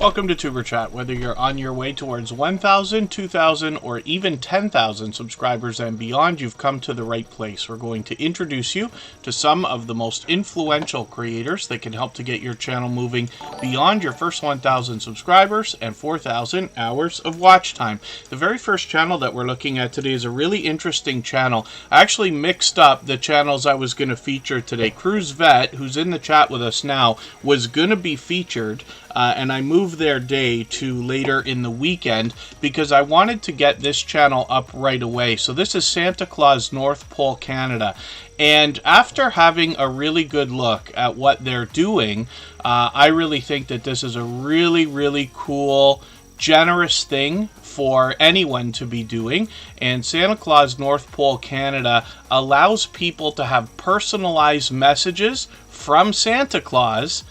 Welcome to Superchat. Whether you're on your way towards 1,000, 2,000, or even 10,000 subscribers and beyond, you've come to the right place. We're going to introduce you to some of the most influential creators that can help to get your channel moving beyond your first 1,000 subscribers and 4,000 hours of watch time. The very first channel that we're looking at today is a really interesting channel. I actually mixed up the channels I was going to feature today. Cruz Vet, who's in the chat with us now, was going to be featured, and I moved their day to later in the weekend because I wanted to get this channel up right away. So this is Santa Claus North Pole Canada, and after having a really good look at what they're doing, I really think that this is a really cool, generous thing for anyone to be doing. And Santa Claus North Pole Canada allows people to have personalized messages from Santa Claus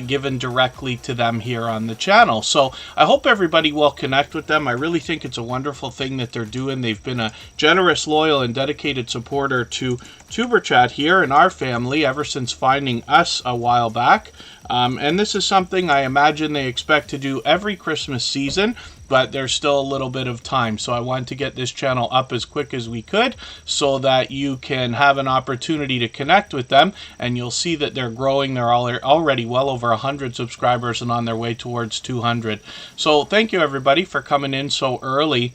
given directly to them here on the channel. So I hope everybody will connect with them. I really think it's a wonderful thing that they're doing. They've been a generous, loyal, and dedicated supporter to Superchat here in our family ever since finding us a while back. And this is something I imagine they expect to do every Christmas season, but there's still a little bit of time. So I wanted to get this channel up as quick as we could so that you can have an opportunity to connect with them. And you'll see that they're growing. They're already well over 100 subscribers and on their way towards 200. So thank you, everybody, for coming in so early.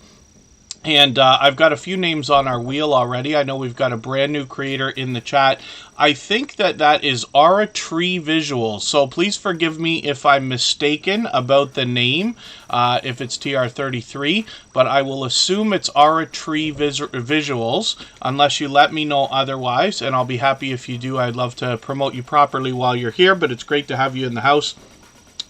And I've got a few names on our wheel already. I know we've got a brand new creator in the chat. I think that is Aura Tree Visuals. So please forgive me if I'm mistaken about the name, if it's TR33. But I will assume it's Aura Tree Visuals, unless you let me know otherwise. And I'll be happy if you do. I'd love to promote you properly while you're here. But it's great to have you in the house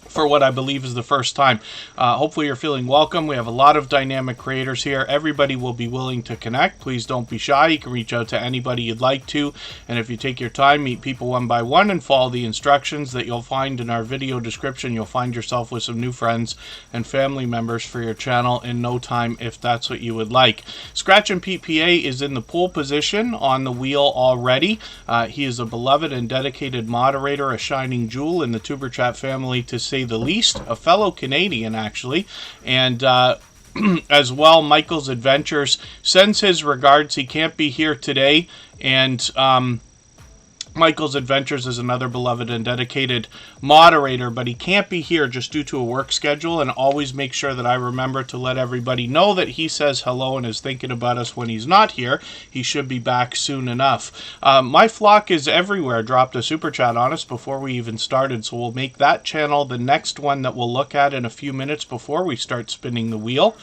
for what I believe is the first time. Hopefully you're feeling welcome. We have a lot of dynamic creators here. Everybody will be willing to connect. Please don't be shy. You can reach out to anybody you'd like to. And if you take your time, meet people one by one and follow the instructions that you'll find in our video description, you'll find yourself with some new friends and family members for your channel in no time if that's what you would like. Scratch and PPA is in the pole position on the wheel already. He is a beloved and dedicated moderator, a shining jewel in the Superchat family, to say the least, a fellow Canadian actually, and as well, Michael's Adventures sends his regards. He can't be here today, and Michael's Adventures is another beloved and dedicated moderator, but he can't be here just due to a work schedule, and always make sure that I remember to let everybody know that he says hello and is thinking about us when he's not here. He should be back soon enough. My Flock is Everywhere dropped a super chat on us before we even started, so we'll make that channel the next one that we'll look at in a few minutes before we start spinning the wheel.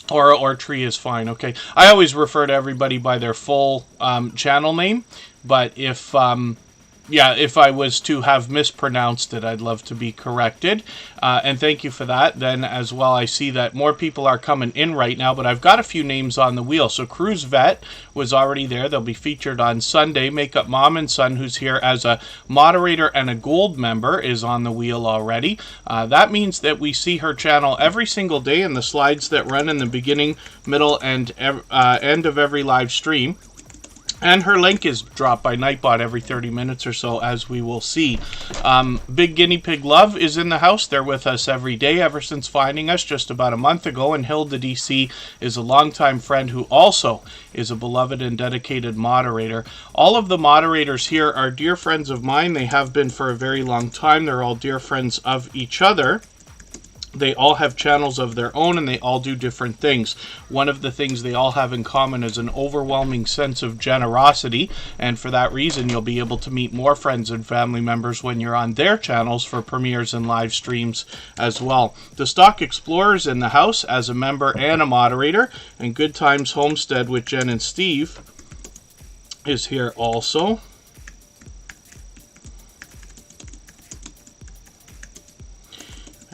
Or Tree is fine, okay. I always refer to everybody by their full channel name, but if I was to have mispronounced it, I'd love to be corrected. And thank you for that. Then as well, I see that more people are coming in right now, but I've got a few names on the wheel. So Cruz Vet was already there. They'll be featured on Sunday. Makeup Mom and Son, who's here as a moderator and a gold member, is on the wheel already. That means that we see her channel every single day in the slides that run in the beginning, middle, and end of every live stream. And her link is dropped by Nightbot every 30 minutes or so, as we will see. Big Guinea Pig Love is in the house. They're with us every day ever since finding us just about a month ago. And Hilda DC is a longtime friend who also is a beloved and dedicated moderator. All of the moderators here are dear friends of mine. They have been for a very long time. They're all dear friends of each other. They all have channels of their own, and they all do different things. One of the things they all have in common is an overwhelming sense of generosity, and for that reason, you'll be able to meet more friends and family members when you're on their channels for premieres and live streams as well. The Stock Explorer's in the house as a member and a moderator, and Good Times Homestead with Jen and Steve is here also.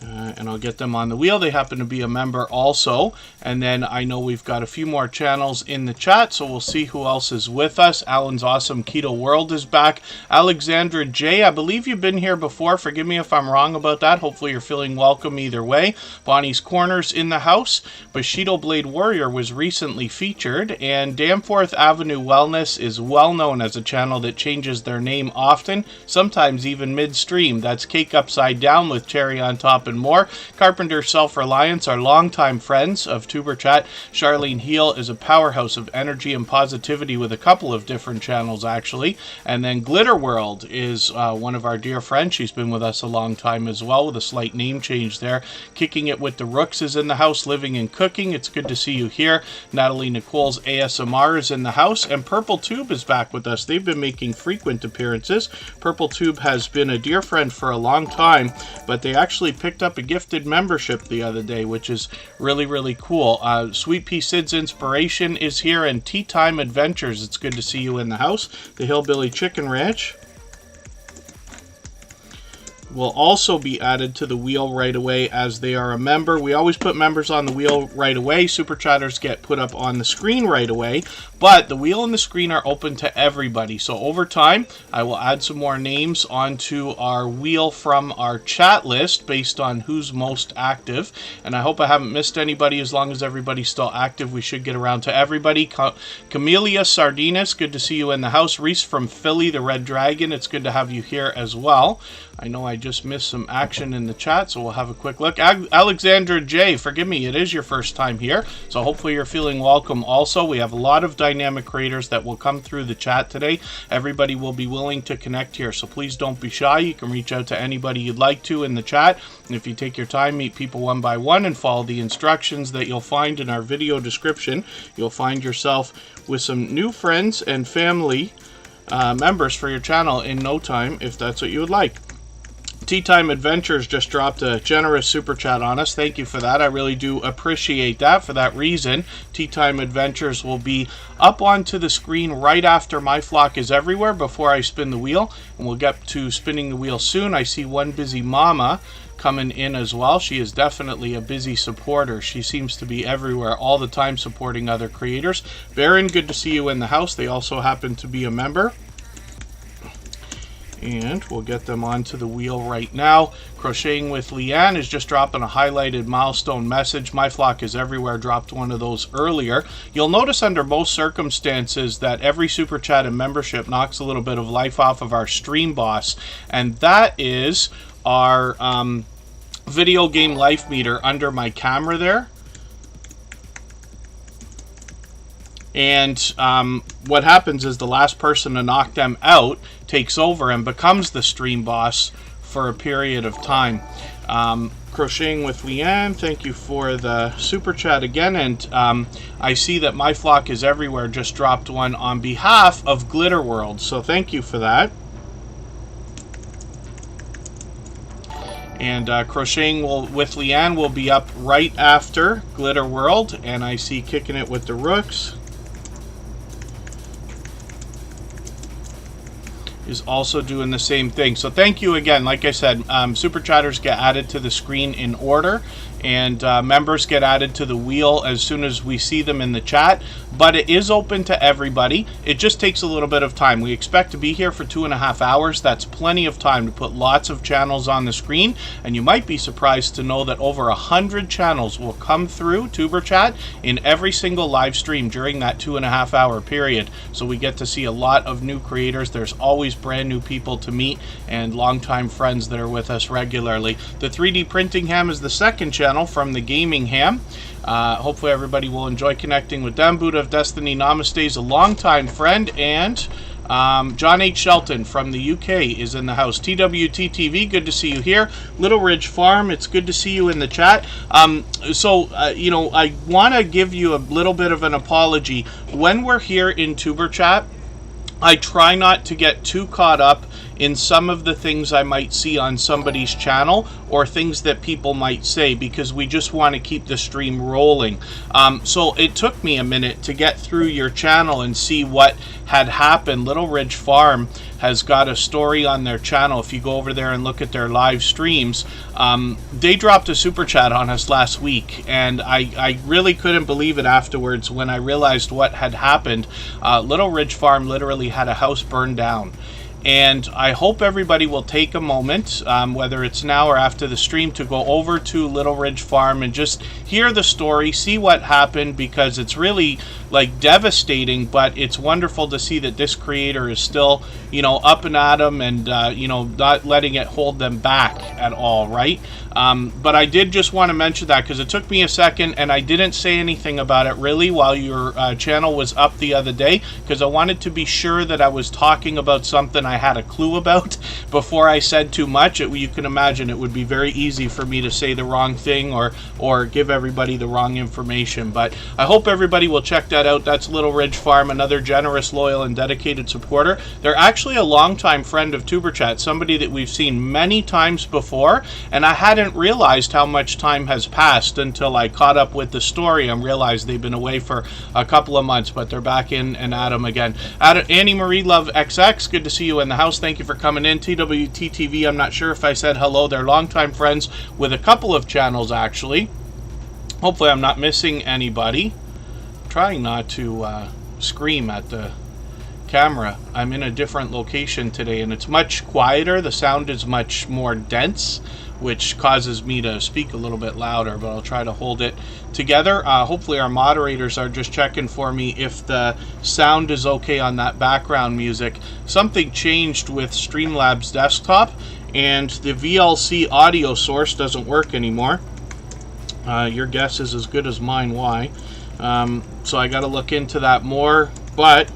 And and I'll get them on the wheel. They happen to be a member also. And then I know we've got a few more channels in the chat, so we'll see who else is with us. Alan's Awesome Keto World is back. Alexandra J, I believe you've been here before. Forgive me if I'm wrong about that. Hopefully you're feeling welcome either way. Bonnie's Corners in the house. Bushido Blade Warrior was recently featured. And Danforth Avenue Wellness is well known as a channel that changes their name often, sometimes even midstream. That's Cake Upside Down with cherry on top and more. Carpenter Self-Reliance are longtime friends of Tuber Chat. Charlene Heal is a powerhouse of energy and positivity with a couple of different channels actually. And then Glitter World is one of our dear friends. She's been with us a long time as well, with a slight name change there. Kicking It with the Rooks is in the house. Living and Cooking, it's good to see you here. Natalie Nicole's ASMR is in the house. And Purple Tube is back with us. They've been making frequent appearances. Purple Tube has been a dear friend for a long time, but they actually picked up a gifted membership the other day, which is really, really cool. Sweet Pea Sid's Inspiration is here, and Tea Time Adventures, it's good to see you in the house. The Hillbilly Chicken Ranch will also be added to the wheel right away as they are a member. We always put members on the wheel right away. Super Chatters get put up on the screen right away, but the wheel and the screen are open to everybody. So over time, I will add some more names onto our wheel from our chat list based on who's most active. And I hope I haven't missed anybody. As long as everybody's still active, we should get around to everybody. Camellia Sardinas, good to see you in the house. Reese from Philly, the Red Dragon, it's good to have you here as well. I know I just missed some action in the chat, so we'll have a quick look. Alexandra J, forgive me, it is your first time here, so hopefully you're feeling welcome also. We have a lot of dynamic creators that will come through the chat today. Everybody will be willing to connect here, so please don't be shy. You can reach out to anybody you'd like to in the chat, and if you take your time, meet people one by one and follow the instructions that you'll find in our video description, you'll find yourself with some new friends and family members for your channel in no time, if that's what you would like. Tea Time Adventures just dropped a generous super chat on us. Thank you for that. I really do appreciate that. For that reason, Tea Time Adventures will be up onto the screen right after My Flock is Everywhere before I spin the wheel. And we'll get to spinning the wheel soon. I see One Busy Mama coming in as well. She is definitely a busy supporter. She seems to be everywhere all the time supporting other creators. Baron, good to see you in the house. They also happen to be a member. And we'll get them onto the wheel right now. Crocheting with Leanne is just dropping a highlighted milestone message. My Flock is Everywhere dropped one of those earlier. You'll notice under most circumstances that every super chat and membership knocks a little bit of life off of our stream boss, and that is our video game life meter under my camera there. And what happens is the last person to knock them out takes over and becomes the stream boss for a period of time. Crocheting with Leanne, thank you for the super chat again. And I see that My Flock is Everywhere just dropped one on behalf of Glitter World. So thank you for that. And Crocheting with Leanne will be up right after Glitter World. And I see Kicking It with the Rooks is also doing the same thing. So thank you again. Like I said, super chatters get added to the screen in order, and members get added to the wheel as soon as we see them in the chat. But it is open to everybody. It just takes a little bit of time. We expect to be here for 2.5 hours. That's plenty of time to put lots of channels on the screen, and you might be surprised to know that over 100 channels will come through Tuber Chat in every single live stream during that 2.5 hour period. So we get to see a lot of new creators. There's always brand new people to meet and longtime friends that are with us regularly. The 3D Printing Ham is the second channel from the Gaming Ham. Hopefully everybody will enjoy connecting with them. Buddha of Destiny Namaste is a longtime friend, and John H. Shelton from the UK is in the house. TWT TV, good to see you here. Little Ridge Farm, it's good to see you in the chat. You know, I want to give you a little bit of an apology. When we're here in Tuber Chat, I try not to get too caught up in some of the things I might see on somebody's channel or things that people might say, because we just want to keep the stream rolling. So it took me a minute to get through your channel and see what had happened. Little Ridge Farm has got a story on their channel. If you go over there and look at their live streams, they dropped a super chat on us last week, and I really couldn't believe it afterwards when I realized what had happened. Little Ridge Farm literally had a house burned down. And I hope everybody will take a moment, whether it's now or after the stream, to go over to Little Ridge Farm and just hear the story, see what happened, because it's really like devastating, but it's wonderful to see that this creator is still, you know, up and at 'em, and you know, not letting it hold them back at all, right? But I did just want to mention that because it took me a second, and I didn't say anything about it really while your channel was up the other day, because I wanted to be sure that I was talking about something I had a clue about before I said too much. You can imagine it would be very easy for me to say the wrong thing or give everybody the wrong information. But I hope everybody will check that out. That's Little Ridge Farm, another generous, loyal, and dedicated supporter. They're actually a longtime friend of TuberChat, somebody that we've seen many times before, and I hadn't realized how much time has passed until I caught up with the story and realized they've been away for a couple of months, but they're back in and at 'em again. Annie Marie Love XX, good to see you in the house. Thank you for coming in. TWTTV, I'm not sure if I said hello. They're longtime friends with a couple of channels, actually. Hopefully I'm not missing anybody. I'm trying not to scream at the camera. I'm in a different location today, and it's much quieter. The sound is much more dense, which causes me to speak a little bit louder, but I'll try to hold it together. Hopefully our moderators are just checking for me if the sound is okay on that background music. Something changed with Streamlabs desktop, and the VLC audio source doesn't work anymore. Your guess is as good as mine why. So I got to look into that more, but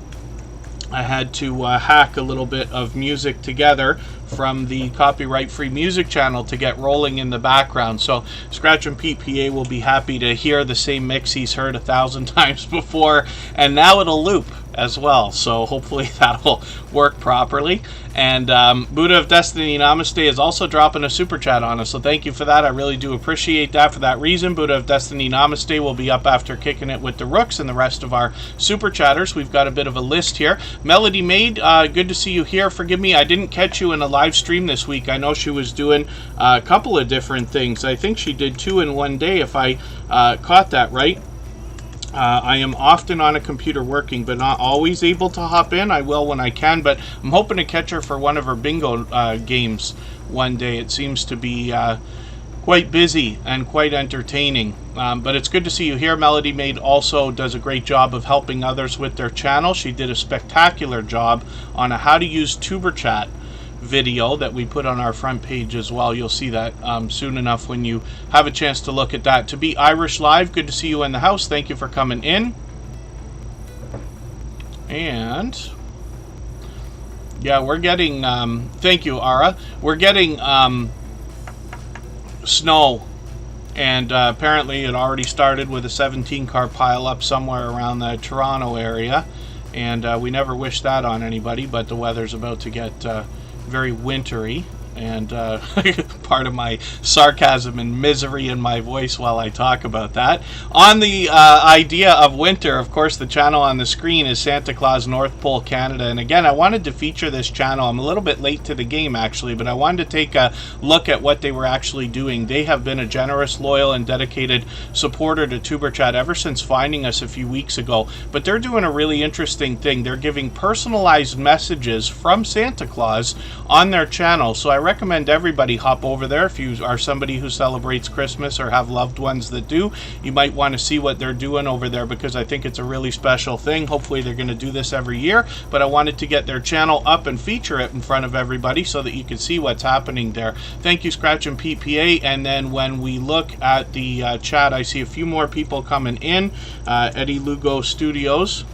I had to hack a little bit of music together from the copyright-free music channel to get rolling in the background. So Scratch and Pete PA will be happy to hear the same mix he's heard 1,000 times before, and now it'll loop as well. So hopefully that'll work properly. And Buddha of Destiny Namaste is also dropping a super chat on us, so thank you for that. I really do appreciate that. For that reason, Buddha of Destiny Namaste will be up after kicking it with the Rooks and the rest of our super chatters. We've got a bit of a list here. Melody Maid, good to see you here. Forgive me, I didn't catch you in a live stream this week. I know she was doing a couple of different things. I think she did 2 in one day, if I caught that right. I am often on a computer working, but not always able to hop in. I will when I can, but I'm hoping to catch her for one of her bingo games one day. It seems to be quite busy and quite entertaining. But it's good to see you here. Melody Maid also does a great job of helping others with their channel. She did a spectacular job on a how to use TuberChat video that we put on our front page as well. You'll see that soon enough when you have a chance to look at that. To be Irish Live, good to see you in the house. Thank you for coming in. And yeah, we're getting thank you, Ara. We're getting snow, and apparently it already started with a 17-car pileup somewhere around the Toronto area, and we never wish that on anybody, but the weather's about to get very wintry, and part of my sarcasm and misery in my voice while I talk about that. On the idea of winter, of course, the channel on the screen is Santa Claus North Pole Canada, and again, I wanted to feature this channel. I'm a little bit late to the game, actually, but I wanted to take a look at what they were actually doing. They have been a generous, loyal, and dedicated supporter to TuberChat ever since finding us a few weeks ago, but they're doing a really interesting thing. They're giving personalized messages from Santa Claus on their channel, so I recommend everybody hop over there. If you are somebody who celebrates Christmas or have loved ones that do, you might want to see what they're doing over there, because I think it's a really special thing. Hopefully they're going to do this every year, but I wanted to get their channel up and feature it in front of everybody so that you can see what's happening there. Thank you, Scratch and PPA. And then when we look at the chat, I see a few more people coming in. Eddie Lugo Studios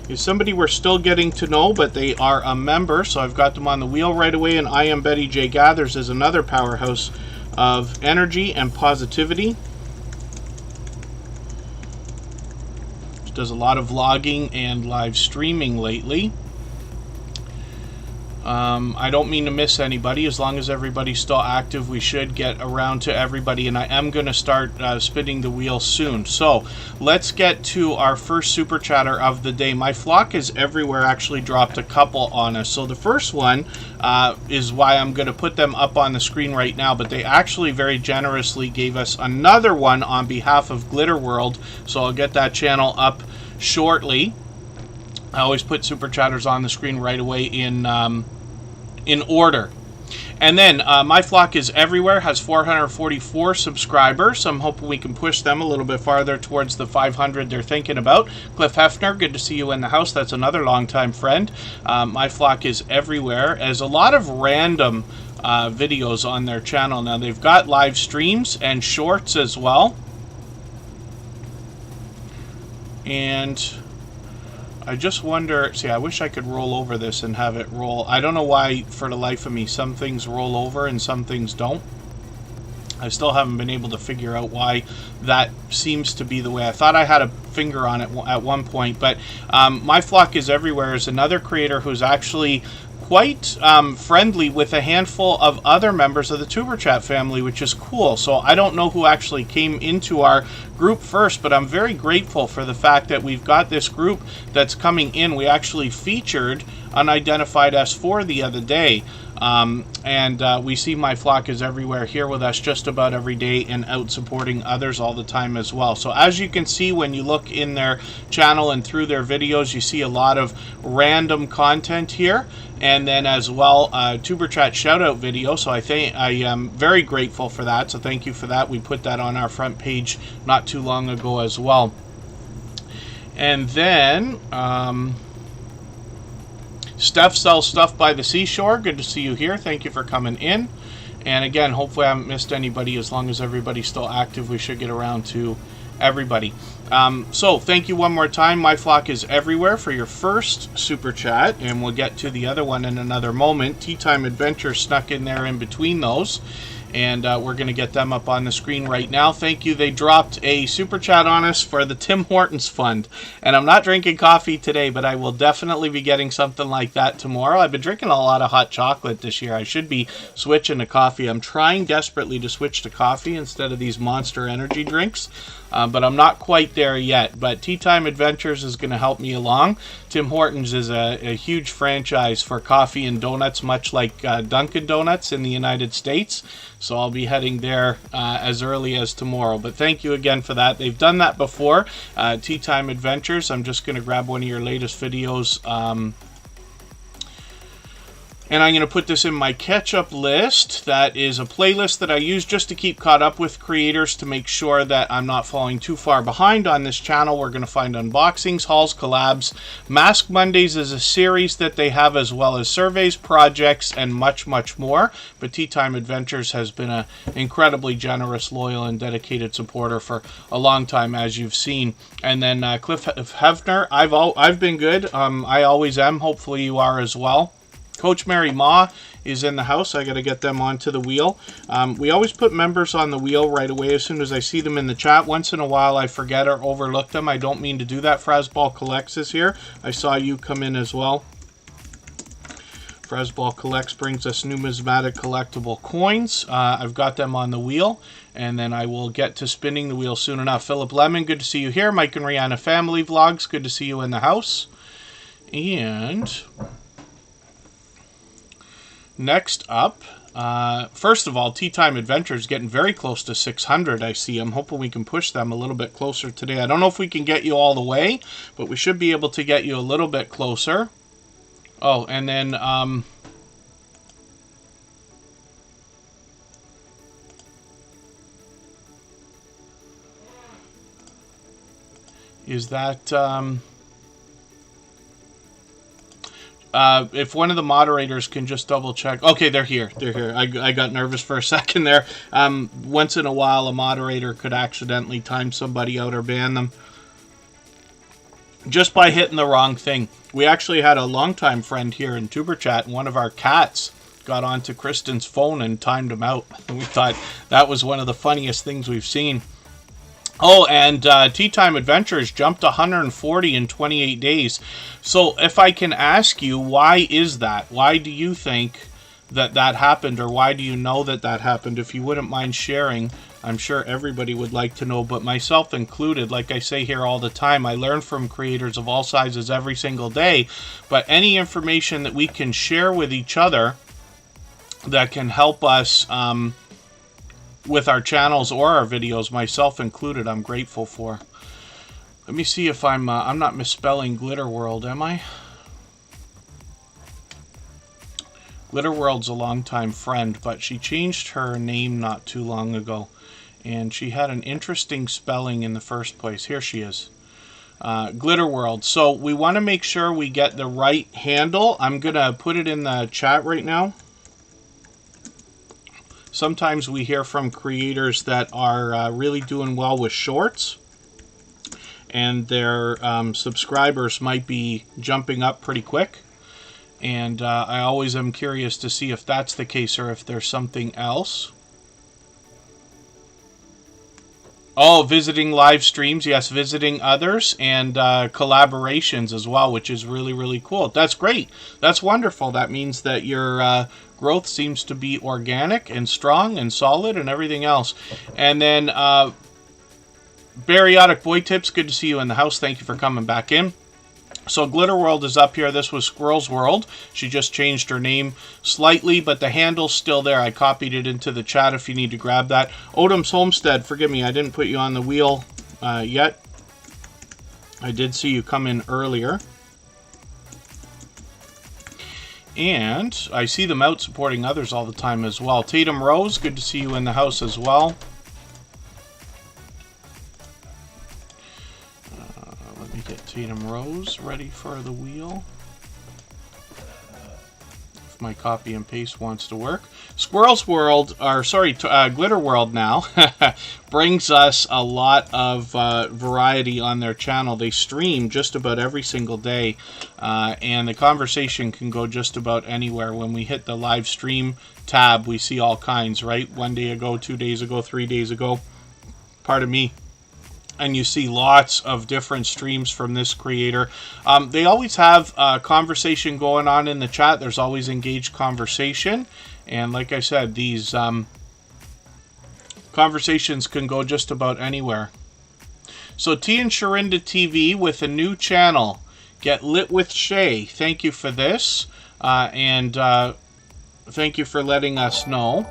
is somebody we're still getting to know, but they are a member, so I've got them on the wheel right away. And I Am Betty J Gathers is another powerhouse of energy and positivity. She does a lot of vlogging and live streaming lately. I don't mean to miss anybody. As long as everybody's still active, we should get around to everybody, and I am going to start spinning the wheel soon. So let's get to our first super chatter of the day. My flock is everywhere actually dropped a couple on us. So the first one is why I'm going to put them up on the screen right now, but they actually very generously gave us another one on behalf of Glitter World, so I'll get that channel up shortly. I always put super chatters on the screen right away in order. And then my flock is everywhere, has 444 subscribers. I'm hoping we can push them a little bit farther towards the 500 they're thinking about. Cliff Hefner, good to see you in the house. That's another longtime friend. My flock is everywhere. As a lot of random videos on their channel now. They've got live streams and shorts as well. And I just wonder, see, I wish I could roll over this and have it roll. I don't know why, for the life of me, some things roll over and some things don't. I still haven't been able to figure out why that seems to be the way. I thought I had a finger on it at one point, but My Flock is Everywhere is another creator who's actually quite friendly with a handful of other members of the Tuber Chat family, which is cool. So I don't know who actually came into our group first, but I'm very grateful for the fact that we've got this group that's coming in. We actually featured Unidentified S4 the other day, and we see My Flock is Everywhere here with us just about every day and out supporting others all the time as well. So as you can see, when you look in their channel and through their videos, you see a lot of random content here. And then as well, Tuber Chat shout out video. So I am very grateful for that. So thank you for that. We put that on our front page not too long ago as well. And then Steph sells stuff by the seashore. Good to see you here. Thank you for coming in. And again, hopefully I haven't missed anybody. As long as everybody's still active, we should get around to everybody. So thank you one more time. My Flock is Everywhere for your first super chat, and we'll get to the other one in another moment. Tea Time Adventure snuck in there in between those, and we're going to get them up on the screen right now. Thank you. They dropped a super chat on us for the Tim Hortons Fund, and I'm not drinking coffee today, but I will definitely be getting something like that tomorrow. I've been drinking a lot of hot chocolate this year. I should be switching to coffee. I'm trying desperately to switch to coffee instead of these Monster energy drinks, but I'm not quite there yet. But Tea Time Adventures is going to help me along. Tim Hortons is a huge franchise for coffee and donuts, much like Dunkin' Donuts in the United States. So I'll be heading there as early as tomorrow. But thank you again for that. They've done that before. Tea Time Adventures. I'm just going to grab one of your latest videos. And I'm going to put this in my catch-up list. That is a playlist that I use just to keep caught up with creators, to make sure that I'm not falling too far behind on this channel. We're going to find unboxings, hauls, collabs. Mask Mondays is a series that they have, as well as surveys, projects, and much, much more. But Tea Time Adventures has been an incredibly generous, loyal, and dedicated supporter for a long time, as you've seen. And then Cliff Hefner, I've been good. I always am. Hopefully you are as well. Coach Mary Ma is in the house. I got to get them onto the wheel. We always put members on the wheel right away as soon as I see them in the chat. Once in a while I forget or overlook them. I don't mean to do that. Frasball Collects is here. I saw you come in as well. Frasball Collects brings us numismatic collectible coins. I've got them on the wheel, and then I will get to spinning the wheel soon enough. Philip Lemon, good to see you here. Mike and Rihanna Family Vlogs, good to see you in the house. And next up, first of all, Tea Time Adventures getting very close to 600, I see. I'm hoping we can push them a little bit closer today. I don't know if we can get you all the way, but we should be able to get you a little bit closer. Oh, and then is that if one of the moderators can just double check. Okay, they're here. They're here. I got nervous for a second there. Once in a while, a moderator could accidentally time somebody out or ban them just by hitting the wrong thing. We actually had a longtime friend here in Tuber Chat, and one of our cats got onto Kristen's phone and timed him out. We thought that was one of the funniest things we've seen. Oh, and Tea Time Adventures jumped 140 in 28 days. So if I can ask you, why is that? Why do you think that that happened, or why do you know that that happened? If you wouldn't mind sharing, I'm sure everybody would like to know, but myself included. Like I say here all the time, I learn from creators of all sizes every single day, but any information that we can share with each other that can help us with our channels or our videos, myself included, I'm grateful for. Let me see if I'm not misspelling Glitter World, am I? Glitter World's a longtime friend, but she changed her name not too long ago, and she had an interesting spelling in the first place. Here she is. Glitter World. So we want to make sure we get the right handle. I'm going to put it in the chat right now. Sometimes we hear from creators that are really doing well with shorts, and their subscribers might be jumping up pretty quick. And I always am curious to see if that's the case or if there's something else. Oh, visiting live streams. Yes, visiting others, and collaborations as well, which is really, really cool. That's great. That's wonderful. That means that your growth seems to be organic and strong and solid and everything else. And then Bariotic Boy Tips, good to see you in the house. Thank you for coming back in. So Glitter World is up here. This was Squirrel's World. She just changed her name slightly, but the handle's still there. I copied it into the chat if you need to grab that. Odom's Homestead, forgive me, I didn't put you on the wheel yet. I did see you come in earlier. And I see them out supporting others all the time as well. Tatum Rose, good to see you in the house as well. Let me get Tatum Rose ready for the wheel. If my copy and paste wants to work. Squirrel's World, or sorry, Glitter World now, brings us a lot of variety on their channel. They stream just about every single day, and the conversation can go just about anywhere. When we hit the live stream tab, we see all kinds, right? 1 day ago, 2 days ago, 3 days ago. Pardon me. And you see lots of different streams from this creator. They always have a conversation going on in the chat. There's always engaged conversation. And like I said, these conversations can go just about anywhere. So T and Sharinda TV with a new channel. Get Lit with Shay. Thank you for this. And thank you for letting us know.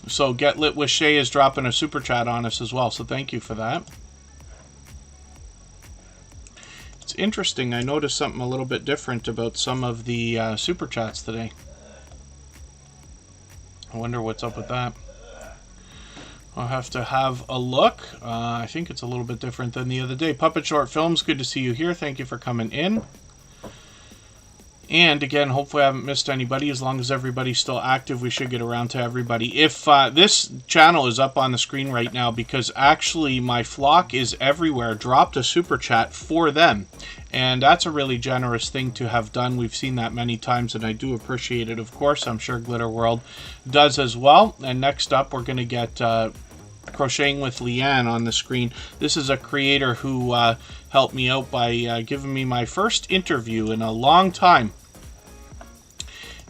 So Get Lit with Shay is dropping a super chat on us as well, so thank you for that. It's interesting, I noticed something a little bit different about some of the super chats today. I wonder what's up with that. I'll have to have a look. I think it's a little bit different than the other day. Puppet Short Films, good to see you here. Thank you for coming in. And again, hopefully I haven't missed anybody. As long as everybody's still active, we should get around to everybody. If this channel is up on the screen right now because actually my flock is everywhere, dropped a super chat for them. And that's a really generous thing to have done. We've seen that many times, and I do appreciate it, of course. I'm sure Glitter World does as well. And next up, we're going to get Crocheting with Leanne on the screen. This is a creator who helped me out by giving me my first interview in a long time.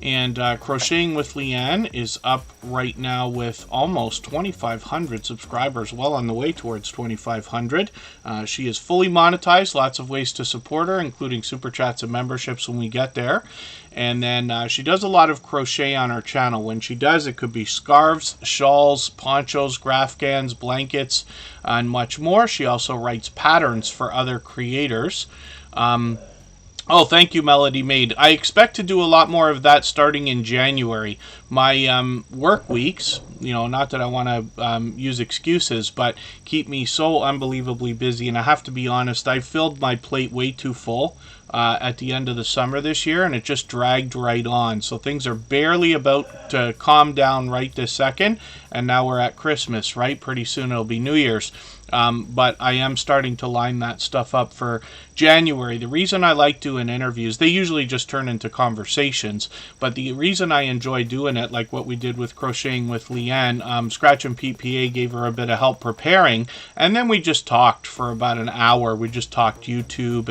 And Crocheting with Leanne is up right now with almost 2,500 subscribers, well on the way towards 2,500. She is fully monetized, lots of ways to support her, including super chats and memberships when we get there. And then she does a lot of crochet on her channel. When she does, it could be scarves, shawls, ponchos, graphgans, blankets, and much more. She also writes patterns for other creators. Oh, thank you, Melody Maid. I expect to do a lot more of that starting in January. My work weeks, you know, not that I want to use excuses, but keep me so unbelievably busy. And I have to be honest, I've filled my plate way too full at the end of the summer this year, and it just dragged right on. So things are barely about to calm down right this second, and now we're at Christmas, right? Pretty soon it'll be New Year's. But I am starting to line that stuff up for January. The reason I like doing interviews, they usually just turn into conversations, but the reason I enjoy doing it, like what we did with Crocheting with Leanne, Scratch and PPA gave her a bit of help preparing, and then we just talked for about an hour. We just talked YouTube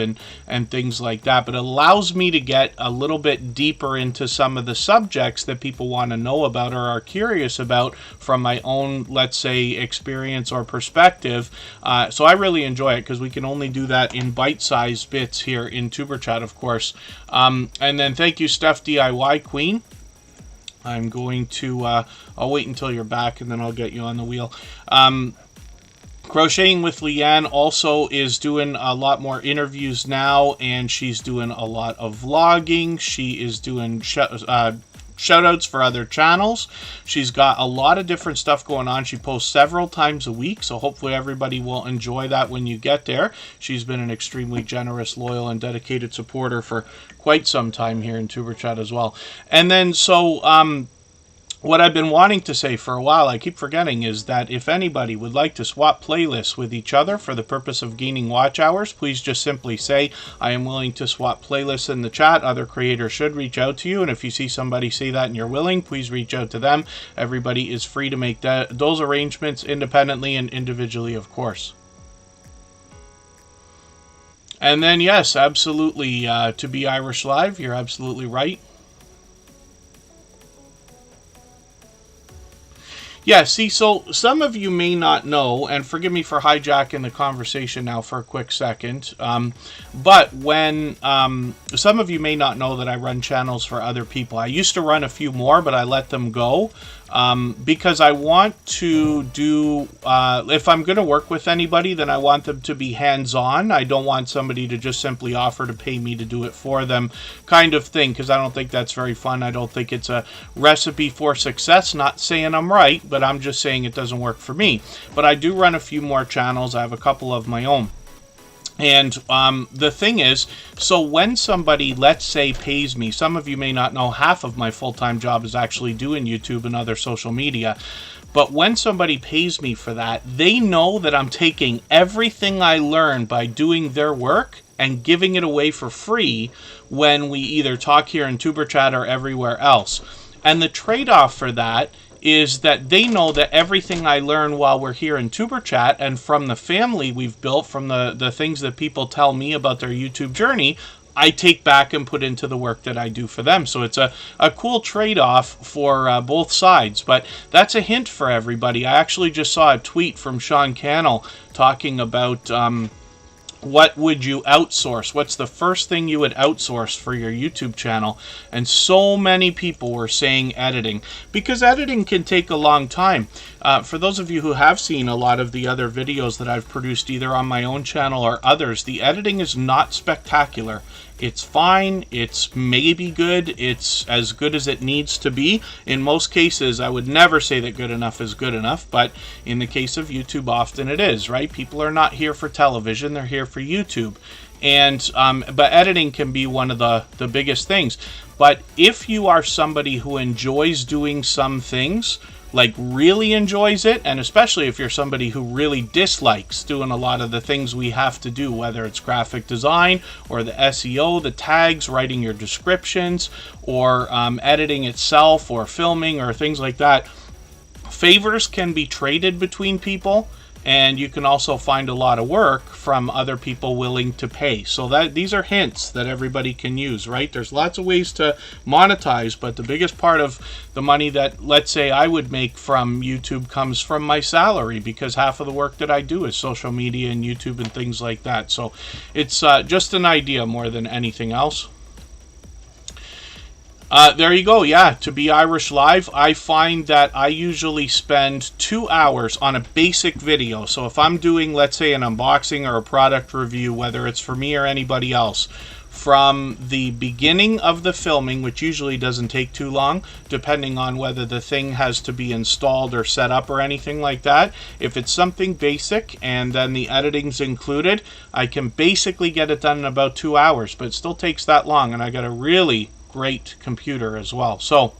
and things like that, but it allows me to get a little bit deeper into some of the subjects that people want to know about or are curious about from my own, let's say, experience or perspective. So I really enjoy it because we can only do that in bite-sized bits here in Superchat, of course. And then thank you, Steph DIY Queen. I'm going to, I'll wait until you're back and then I'll get you on the wheel. Crocheting with Leanne also is doing a lot more interviews now, and she's doing a lot of vlogging. She is doing shoutouts for other channels. She's got a lot of different stuff going on. She posts several times a week, so hopefully everybody will enjoy that when you get there. She's been an extremely generous, loyal, and dedicated supporter for quite some time here in Superchat as well. And then what I've been wanting to say for a while, I keep forgetting, is that if anybody would like to swap playlists with each other for the purpose of gaining watch hours, please just simply say, I am willing to swap playlists in the chat. Other creators should reach out to you, and if you see somebody say that and you're willing, please reach out to them. Everybody is free to make those arrangements independently and individually, of course. And then, yes, absolutely, to be Irish Live, you're absolutely right. Yeah, see, so some of you may not know, and forgive me for hijacking the conversation now for a quick second, but when some of you may not know that I run channels for other people. I used to run a few more, but I let them go because I want to do, if I'm going to work with anybody, then I want them to be hands-on. I don't want somebody to just simply offer to pay me to do it for them kind of thing, because I don't think that's very fun. I don't think it's a recipe for success. Not saying I'm right, but I'm just saying it doesn't work for me. But I do run a few more channels. I have a couple of my own. And the thing is, so when somebody, let's say, pays me, some of you may not know, half of my full-time job is actually doing YouTube and other social media. But when somebody pays me for that, they know that I'm taking everything I learn by doing their work and giving it away for free when we either talk here in Superchat or everywhere else. And the trade-off for that is that they know that everything I learn while we're here in Superchat and from the family we've built, from the things that people tell me about their YouTube journey, I take back and put into the work that I do for them. So it's a cool trade-off for both sides. But that's a hint for everybody. I actually just saw a tweet from Sean Cannell talking about what would you outsource? What's the first thing you would outsource for your YouTube channel? And so many people were saying editing, because editing can take a long time. For those of you who have seen a lot of the other videos that I've produced either on my own channel or others, the editing is not spectacular. It's fine, it's maybe good, it's as good as it needs to be. In most cases, I would never say that good enough is good enough, but in the case of YouTube, often it is, right? People are not here for television, they're here for YouTube. And but editing can be one of the biggest things. But if you are somebody who enjoys doing some things, like really enjoys it, and especially if you're somebody who really dislikes doing a lot of the things we have to do, whether it's graphic design or the SEO, the tags, writing your descriptions, or editing itself, or filming, or things like that, favors can be traded between people. And you can also find a lot of work from other people willing to pay. So these are hints that everybody can use, right? There's lots of ways to monetize, but the biggest part of the money that, let's say, I would make from YouTube comes from my salary, because half of the work that I do is social media and YouTube and things like that. So it's just an idea more than anything else. There you go. Yeah, to be Irish Live, I find that I usually spend 2 hours on a basic video. So if I'm doing, let's say, an unboxing or a product review, whether it's for me or anybody else, from the beginning of the filming, which usually doesn't take too long, depending on whether the thing has to be installed or set up or anything like that. If it's something basic and then the editing's included, I can basically get it done in about 2 hours, but it still takes that long, and I got a really great computer as well. So,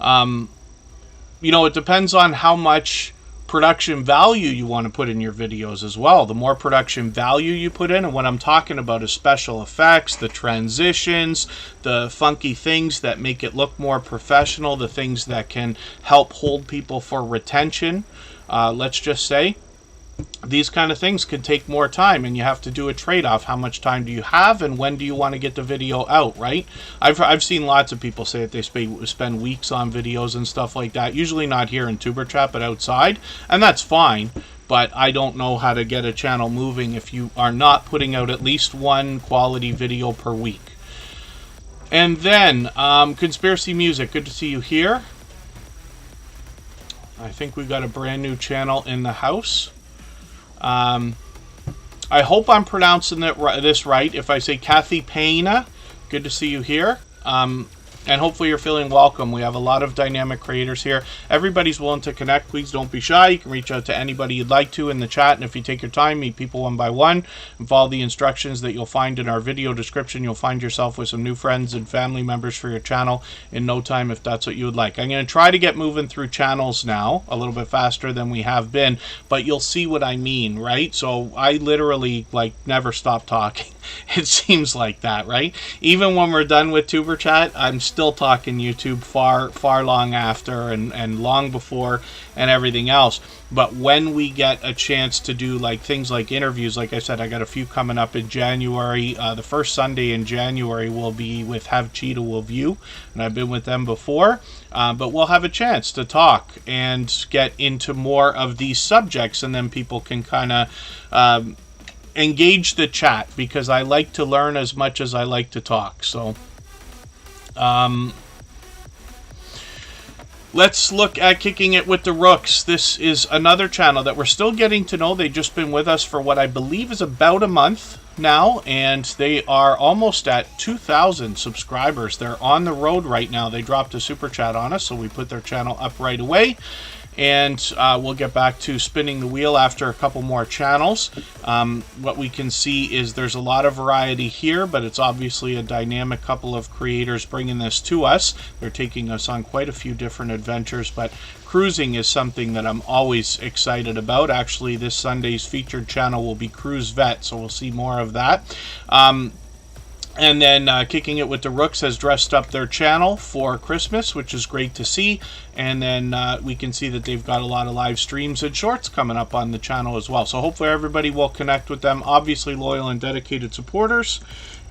you know, it depends on how much production value you want to put in your videos as well. The more production value you put in, and what I'm talking about is special effects, the transitions, the funky things that make it look more professional, the things that can help hold people for retention, let's just say. These kind of things can take more time, and you have to do a trade-off. How much time do you have, and when do you want to get the video out, right? I've seen lots of people say that they spend weeks on videos and stuff like that. Usually not here in Superchat, but outside, and that's fine. But I don't know how to get a channel moving if you are not putting out at least one quality video per week. And then, Conspiracy Music, good to see you here. I think we got a brand new channel in the house. I hope I'm pronouncing this right. If I say Kathy Payna, good to see you here. And hopefully you're feeling welcome. We have a lot of dynamic creators here. Everybody's willing to connect. Please don't be shy. You can reach out to anybody you'd like to in the chat. And if you take your time, meet people one by one, and follow the instructions that you'll find in our video description, you'll find yourself with some new friends and family members for your channel in no time if that's what you would like. I'm going to try to get moving through channels now a little bit faster than we have been, but you'll see what I mean, right? So I literally never stop talking. It seems like that, right? Even when we're done with Tuber Chat, I'm still talking YouTube far long after and long before and everything else. But when we get a chance to do things like interviews, like I said, I got a few coming up in January. The first Sunday in January will be with Have Cheetah Will View, and I've been with them before. But we'll have a chance to talk and get into more of these subjects, and then people can kind of engage the chat, because I like to learn as much as I like to talk. So let's look at Kicking It With the Rooks. This is another channel that we're still getting to know. They've just been with us for what I believe is about a month now, and they are almost at 2,000 subscribers. They're on the road right now. They dropped a super chat on us, so we put their channel up right away. And we'll get back to spinning the wheel after a couple more channels. What we can see is there's a lot of variety here, but it's obviously a dynamic couple of creators bringing this to us. They're taking us on quite a few different adventures, but cruising is something that I'm always excited about. Actually, this Sunday's featured channel will be Cruise Vet, so we'll see more of that. And then Kicking It With the Rooks has dressed up their channel for Christmas, which is great to see. And then we can see that they've got a lot of live streams and shorts coming up on the channel as well. So hopefully everybody will connect with them. Obviously loyal and dedicated supporters.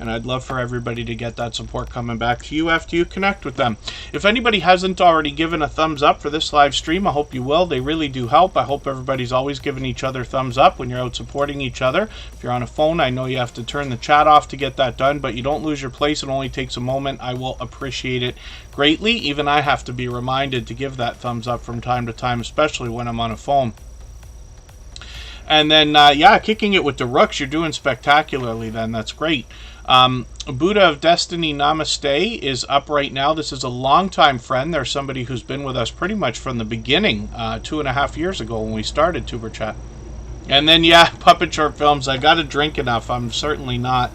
And I'd love for everybody to get that support coming back to you after you connect with them. If anybody hasn't already given a thumbs up for this live stream, I hope you will. They really do help. I hope everybody's always giving each other thumbs up when you're out supporting each other. If you're on a phone, I know you have to turn the chat off to get that done, but you don't lose your place. It only takes a moment. I will appreciate it greatly. Even I have to be reminded to give that thumbs up from time to time, especially when I'm on a phone. And then, yeah, Kicking It With the Rooks, you're doing spectacularly then. That's great. Buddha of Destiny Namaste is up right now. This is a longtime friend. There's somebody who's been with us pretty much from the beginning, 2.5 years ago when we started Tuber Chat. And then, yeah, Puppet Short Films. I got to drink enough. I'm certainly not.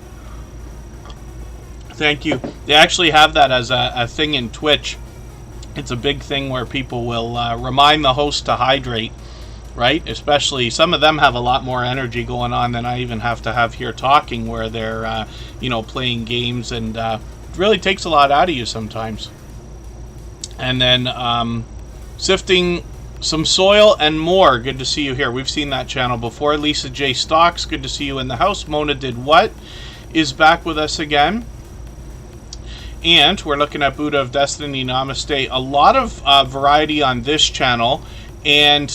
Thank you. They actually have that as a thing in Twitch. It's a big thing where people will remind the host to hydrate. Right? Especially, some of them have a lot more energy going on than I even have to have here talking, where they're, you know, playing games, and it really takes a lot out of you sometimes. And then, Sifting Some Soil and More, good to see you here. We've seen that channel before. Lisa J. Stocks, good to see you in the house. Mona Did What is back with us again. And we're looking at Buddha of Destiny Namaste. A lot of variety on this channel. And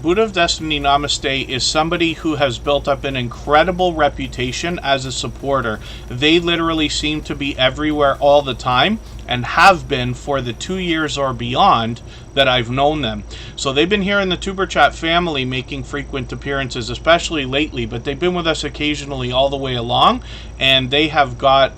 Buddha of Destiny Namaste is somebody who has built up an incredible reputation as a supporter. They literally seem to be everywhere all the time. and have been for the 2 years or beyond that I've known them. So they've been here in the Tuber Chat family making frequent appearances, especially lately, but they've been with us occasionally all the way along, and they have got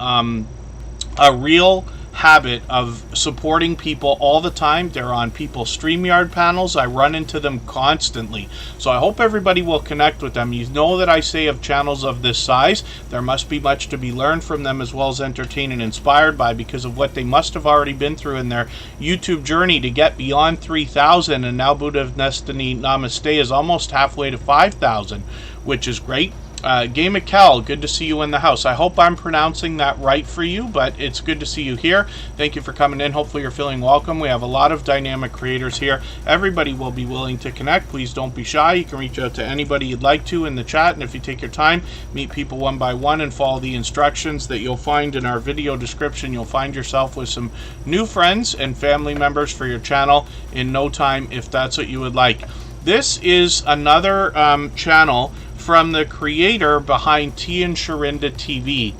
a real habit of supporting people all the time. They're on people's StreamYard panels. I run into them constantly. So I hope everybody will connect with them. You know that I say of channels of this size, there must be much to be learned from them, as well as entertained and inspired by, because of what they must have already been through in their YouTube journey to get beyond 3,000. And now Buddha of Destiny Namaste is almost halfway to 5,000, which is great. Gay McKell, good to see you in the house. I hope I'm pronouncing that right for you, but it's good to see you here. Thank you for coming in. Hopefully you're feeling welcome. We have a lot of dynamic creators here. Everybody will be willing to connect. Please don't be shy. You can reach out to anybody you'd like to in the chat, and if you take your time, meet people one by one and follow the instructions that you'll find in our video description. You'll find yourself with some new friends and family members for your channel in no time, if that's what you would like. This is another channel from the creator behind T and Sharinda TV.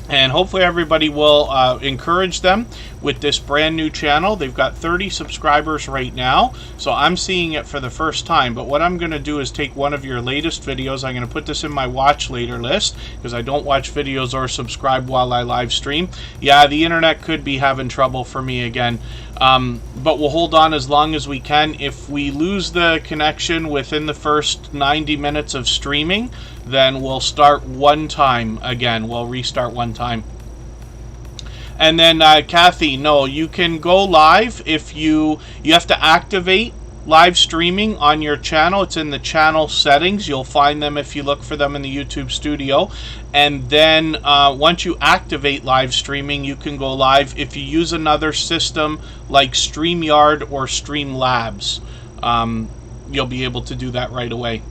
And hopefully everybody will encourage them with this brand new channel. They've got 30 subscribers right now, so I'm seeing it for the first time. But what I'm going to do is take one of your latest videos. I'm going to put this in my watch later list, because I don't watch videos or subscribe while I live stream. Yeah, the internet could be having trouble for me again. But we'll hold on as long as we can. If we lose the connection within the first 90 minutes of streaming, then we'll start one time again. We'll restart one time. And then Kathy, no, you can go live if you have to activate live streaming on your channel. It's in the channel settings. You'll find them if you look for them in the YouTube studio. And then once you activate live streaming, you can go live if you use another system like StreamYard or Streamlabs. You'll be able to do that right away.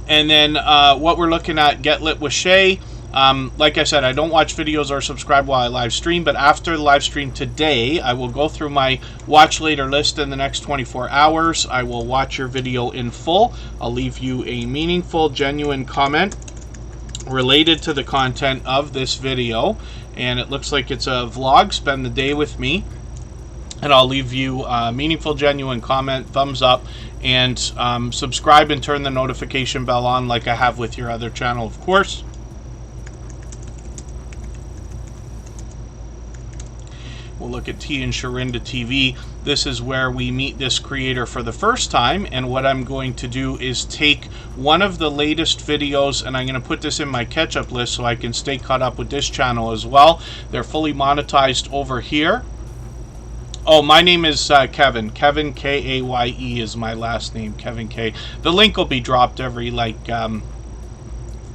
And then what we're looking at, Get Lit with Shay. Like I said, I don't watch videos or subscribe while I live stream, but after the live stream today, I will go through my watch later list in the next 24 hours. I will watch your video in full. I'll leave you a meaningful, genuine comment related to the content of this video. And it looks like it's a vlog. Spend the day with me. And I'll leave you a meaningful, genuine comment, thumbs up, and subscribe and turn the notification bell on like I have with your other channel, of course. We'll look at T and Sharinda TV. This is where we meet this creator for the first time, and what I'm going to do is take one of the latest videos, and I'm going to put this in my catch-up list so I can stay caught up with this channel as well. They're fully monetized over here. Oh, my name is Kevin. Kevin, K-A-Y-E is my last name, Kevin K. The link will be dropped every, like,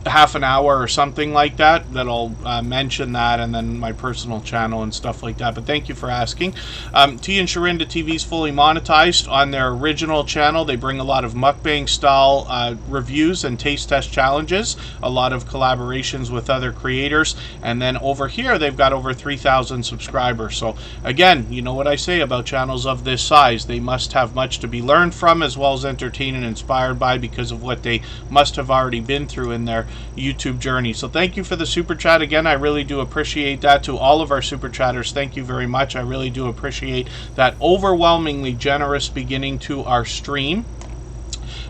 half an hour or something like that. That'll mention that, and then my personal channel and stuff like that. But thank you for asking. T and Sharinda TV is fully monetized on their original channel. They bring a lot of mukbang style reviews and taste test challenges, a lot of collaborations with other creators, and then over here they've got over 3,000 subscribers. So again, you know what I say about channels of this size, they must have much to be learned from, as well as entertained and inspired by, because of what they must have already been through in their YouTube journey. So thank you for the super chat again. I really do appreciate that. To all of our super chatters, thank you very much. I really do appreciate that overwhelmingly generous beginning to our stream.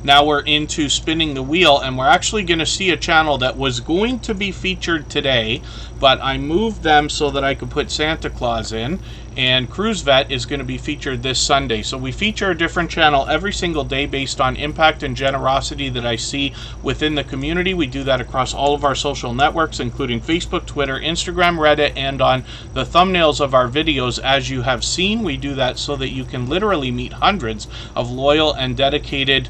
Now we're into spinning the wheel, and we're actually going to see a channel that was going to be featured today, but I moved them so that I could put Santa Claus in, and Cruise Vet is going to be featured this Sunday. So we feature a different channel every single day based on impact and generosity that I see within the community. We do that across all of our social networks, including Facebook, Twitter, Instagram, Reddit, and on the thumbnails of our videos. As you have seen, we do that so that you can literally meet hundreds of loyal and dedicated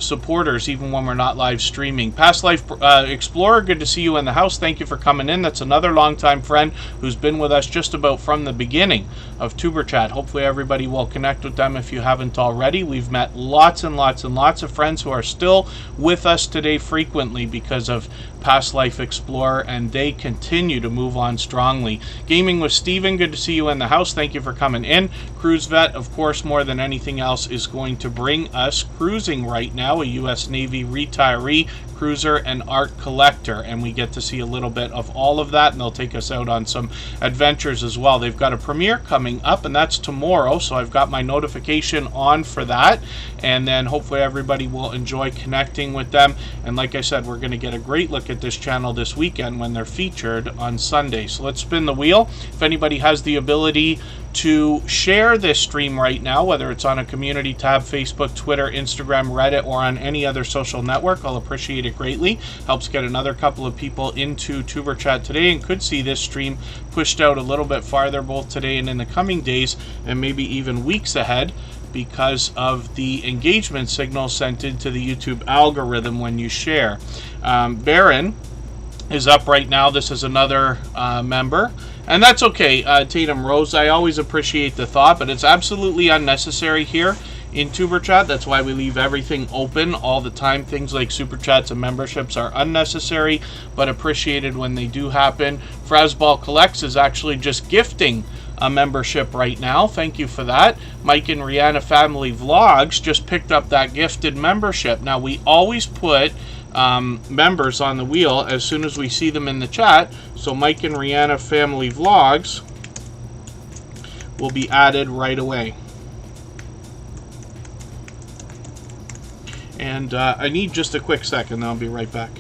supporters, even when we're not live streaming. Past Life Explorer, good to see you in the house. Thank you for coming in. That's another longtime friend who's been with us just about from the beginning of Tuber Chat. Hopefully everybody will connect with them if you haven't already. We've met lots and lots and lots of friends who are still with us today frequently because of Past Life Explorer, and they continue to move on strongly. Gaming with Steven, good to see you in the house. Thank you for coming in. Cruise Vet, of course, more than anything else, is going to bring us cruising right now. A U.S. Navy retiree cruiser, and art collector, and we get to see a little bit of all of that, and they'll take us out on some adventures as well. They've got a premiere coming up, and that's tomorrow, so I've got my notification on for that, and then hopefully everybody will enjoy connecting with them. And like I said, we're going to get a great look at this channel this weekend when they're featured on Sunday. So let's spin the wheel. If anybody has the ability to share this stream right now, whether it's on a community tab, Facebook, Twitter, Instagram, Reddit, or on any other social network, I'll appreciate it greatly. Helps get another couple of people into Tuber Chat today, and could see this stream pushed out a little bit farther both today and in the coming days, and maybe even weeks ahead, because of the engagement signal sent into the YouTube algorithm when you share. Baron is up right now. This is another member. And that's okay, Tatum Rose. I always appreciate the thought, but it's absolutely unnecessary here in Tuber Chat. That's why we leave everything open all the time. Things like Super Chats and memberships are unnecessary, but appreciated when they do happen. Frasball Collects is actually just gifting a membership right now. Thank you for that. Mike and Rihanna Family Vlogs just picked up that gifted membership. Now, we always put members on the wheel as soon as we see them in the chat, so Mike and Rihanna Family Vlogs will be added right away. And I need just a quick second, I'll be right back.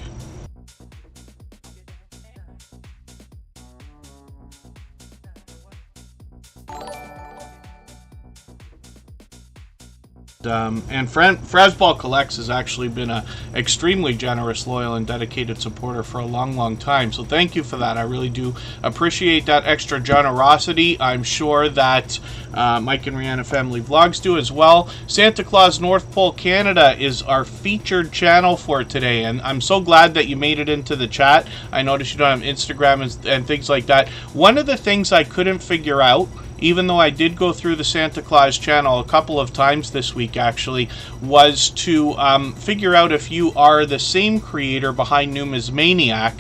And Frasball Collects has actually been an extremely generous, loyal, and dedicated supporter for a long time. So thank you for that. I really do appreciate that extra generosity. I'm sure that Mike and Rihanna Family Vlogs do as well. Santa Claus North Pole Canada is our featured channel for today, and I'm so glad that you made it into the chat. I noticed you don't have Instagram and things like that. One of the things I couldn't figure out, even though I did go through the Santa Claus channel a couple of times this week actually, was to figure out if you are the same creator behind Numismaniac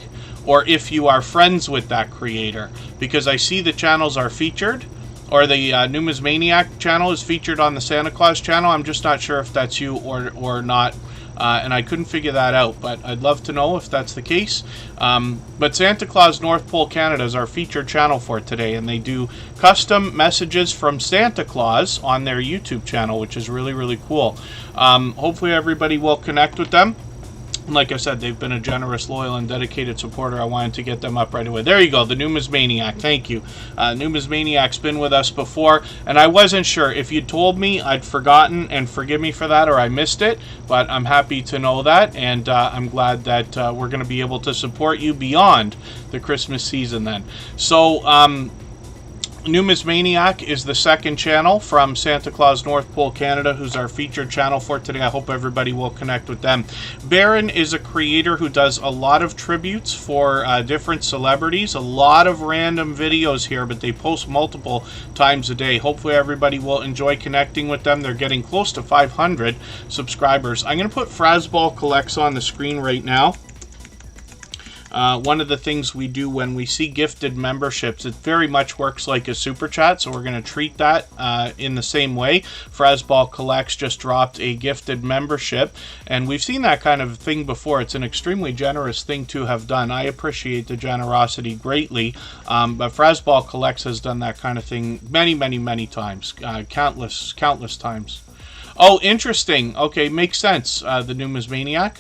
or if you are friends with that creator. Because I see the channels are featured, or the Numismaniac channel is featured on the Santa Claus channel. I'm just not sure if that's you or not. And I couldn't figure that out, but I'd love to know if that's the case. But Santa Claus North Pole Canada is our featured channel for today, and they do custom messages from Santa Claus on their YouTube channel, which is really cool. Hopefully everybody will connect with them. Like I said, they've been a generous, loyal, and dedicated supporter. I wanted to get them up right away. There you go, the Numismaniac. Thank you. Numismaniac's been with us before, and I wasn't sure. If you told me, I'd forgotten, and forgive me for that, or I missed it, but I'm happy to know that, and I'm glad that we're going to be able to support you beyond the Christmas season then. So, Numismaniac is the second channel from Santa Claus North Pole Canada, who's our featured channel for today. I hope everybody will connect with them. Baron is a creator who does a lot of tributes for different celebrities, a lot of random videos here, but they post multiple times a day. Hopefully everybody will enjoy connecting with them. They're getting close to 500 subscribers. I'm going to put Frasball Collects on the screen right now. One of the things we do when we see gifted memberships, it very much works like a super chat, so we're going to treat that in the same way. Frasball Collects just dropped a gifted membership, and we've seen that kind of thing before. It's an extremely generous thing to have done. I appreciate the generosity greatly, but Frasball Collects has done that kind of thing many times, countless times. Oh, interesting. Okay, makes sense. The Numismaniac.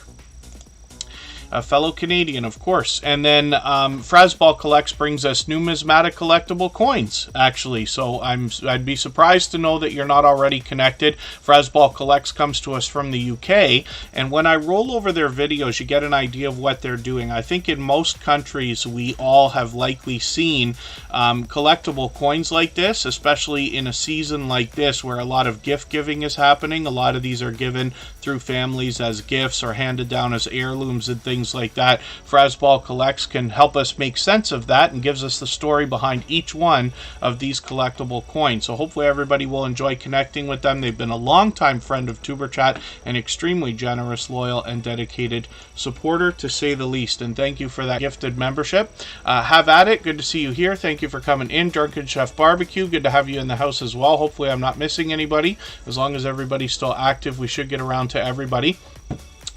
A fellow Canadian, of course. And then Frasball Collects brings us numismatic collectible coins, actually. So I'd be surprised to know that you're not already connected. Frasball Collects comes to us from the UK, and when I roll over their videos, you get an idea of what they're doing. I think in most countries, we all have likely seen collectible coins like this, especially in a season like this where a lot of gift giving is happening. A lot of these are given through families as gifts or handed down as heirlooms and things like that. Frasball Collects can help us make sense of that and gives us the story behind each one of these collectible coins. So hopefully everybody will enjoy connecting with them. They've been a longtime friend of Tuber Chat, an extremely generous, loyal, and dedicated supporter, to say the least. And thank you for that gifted membership. Have at it. Good to see you here. Thank you for coming in. Drunken Chef Barbecue, good to have you in the house as well. Hopefully I'm not missing anybody. As long as everybody's still active, we should get around to everybody.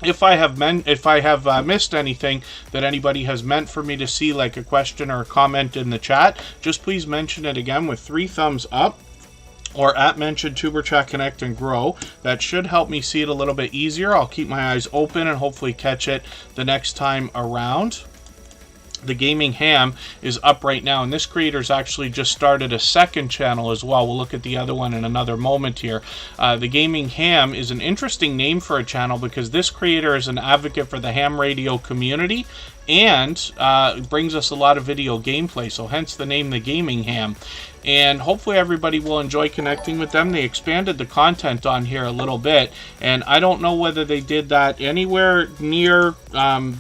If I have missed anything that anybody has meant for me to see, like a question or a comment in the chat, just please mention it again with 3 thumbs up, or at mention Superchat Connect and Grow. That should help me see it a little bit easier. I'll keep my eyes open and hopefully catch it the next time around. The Gaming Ham is up right now, and this creator's actually just started a second channel as well. We'll look at the other one in another moment here. The Gaming Ham is an interesting name for a channel because this creator is an advocate for the ham radio community and brings us a lot of video gameplay, so hence the name The Gaming Ham. And hopefully everybody will enjoy connecting with them. They expanded the content on here a little bit, and I don't know whether they did that anywhere near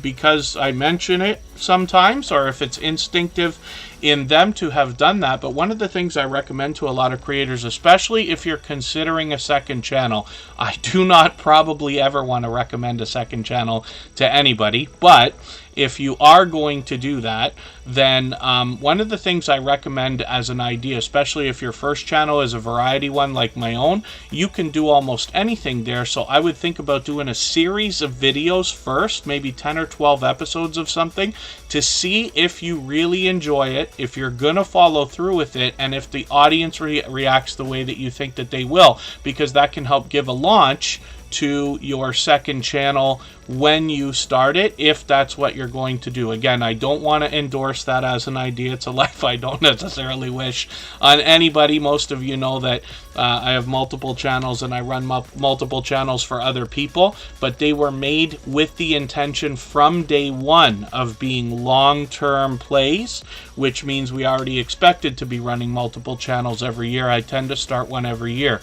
because I mention it sometimes, or if it's instinctive in them to have done that. But one of the things I recommend to a lot of creators, especially if you're considering a second channel, I do not probably ever want to recommend a second channel to anybody, but if you are going to do that, then one of the things I recommend as an idea, especially if your first channel is a variety one like my own, you can do almost anything there. So I would think about doing a series of videos first, maybe 10 or 12 episodes of something, to see if you really enjoy it, if you're gonna follow through with it, and if the audience reacts the way that you think that they will, because that can help give a launch to your second channel when you start it, if that's what you're going to do. Again, I don't want to endorse that as an idea. It's a life I don't necessarily wish on anybody. Most of you know that I have multiple channels and I run multiple channels for other people, but they were made with the intention from day one of being long-term plays, which means we already expected to be running multiple channels every year. I tend to start one every year.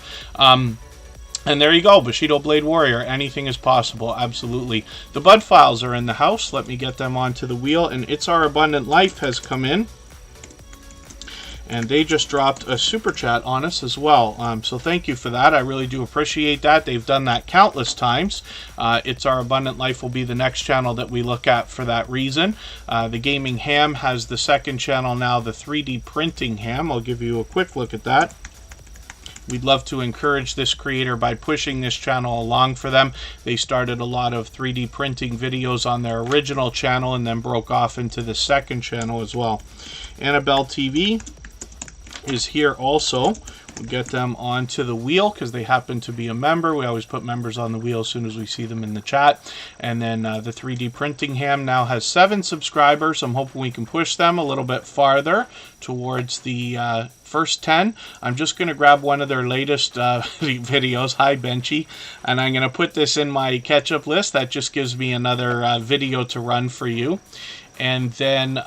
And there you go, Bushido Blade Warrior. Anything is possible, absolutely. The Bud Files are in the house. Let me get them onto the wheel. And It's Our Abundant Life has come in. And they just dropped a super chat on us as well. So thank you for that. I really do appreciate that. They've done that countless times. It's Our Abundant Life will be the next channel that we look at for that reason. The Gaming Ham has the second channel now, the 3D Printing Ham. I'll give you a quick look at that. We'd love to encourage this creator by pushing this channel along for them. They started a lot of 3D printing videos on their original channel and then broke off into the second channel as well. Annabelle TV is here also. We'll get them onto the wheel because they happen to be a member. We always put members on the wheel as soon as we see them in the chat. And then the 3D Printing Ham now has 7 subscribers. I'm hoping we can push them a little bit farther towards the first 10. I'm just going to grab one of their latest videos. Hi, Benchy. And I'm going to put this in my catch-up list. That just gives me another video to run for you. And then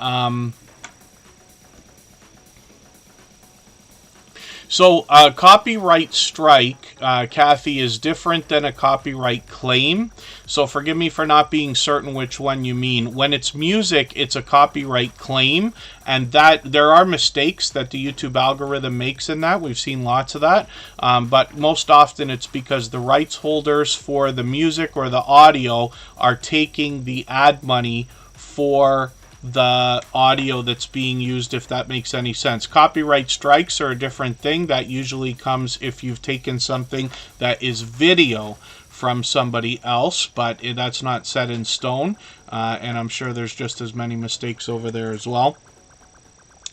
so a copyright strike, Kathy, is different than a copyright claim. So forgive me for not being certain which one you mean. When it's music, it's a copyright claim, and that there are mistakes that the YouTube algorithm makes in that. We've seen lots of that, but most often it's because the rights holders for the music or the audio are taking the ad money for the audio that's being used, if that makes any sense. Copyright strikes are a different thing. That usually comes if you've taken something that is video from somebody else, but that's not set in stone, and I'm sure there's just as many mistakes over there as well.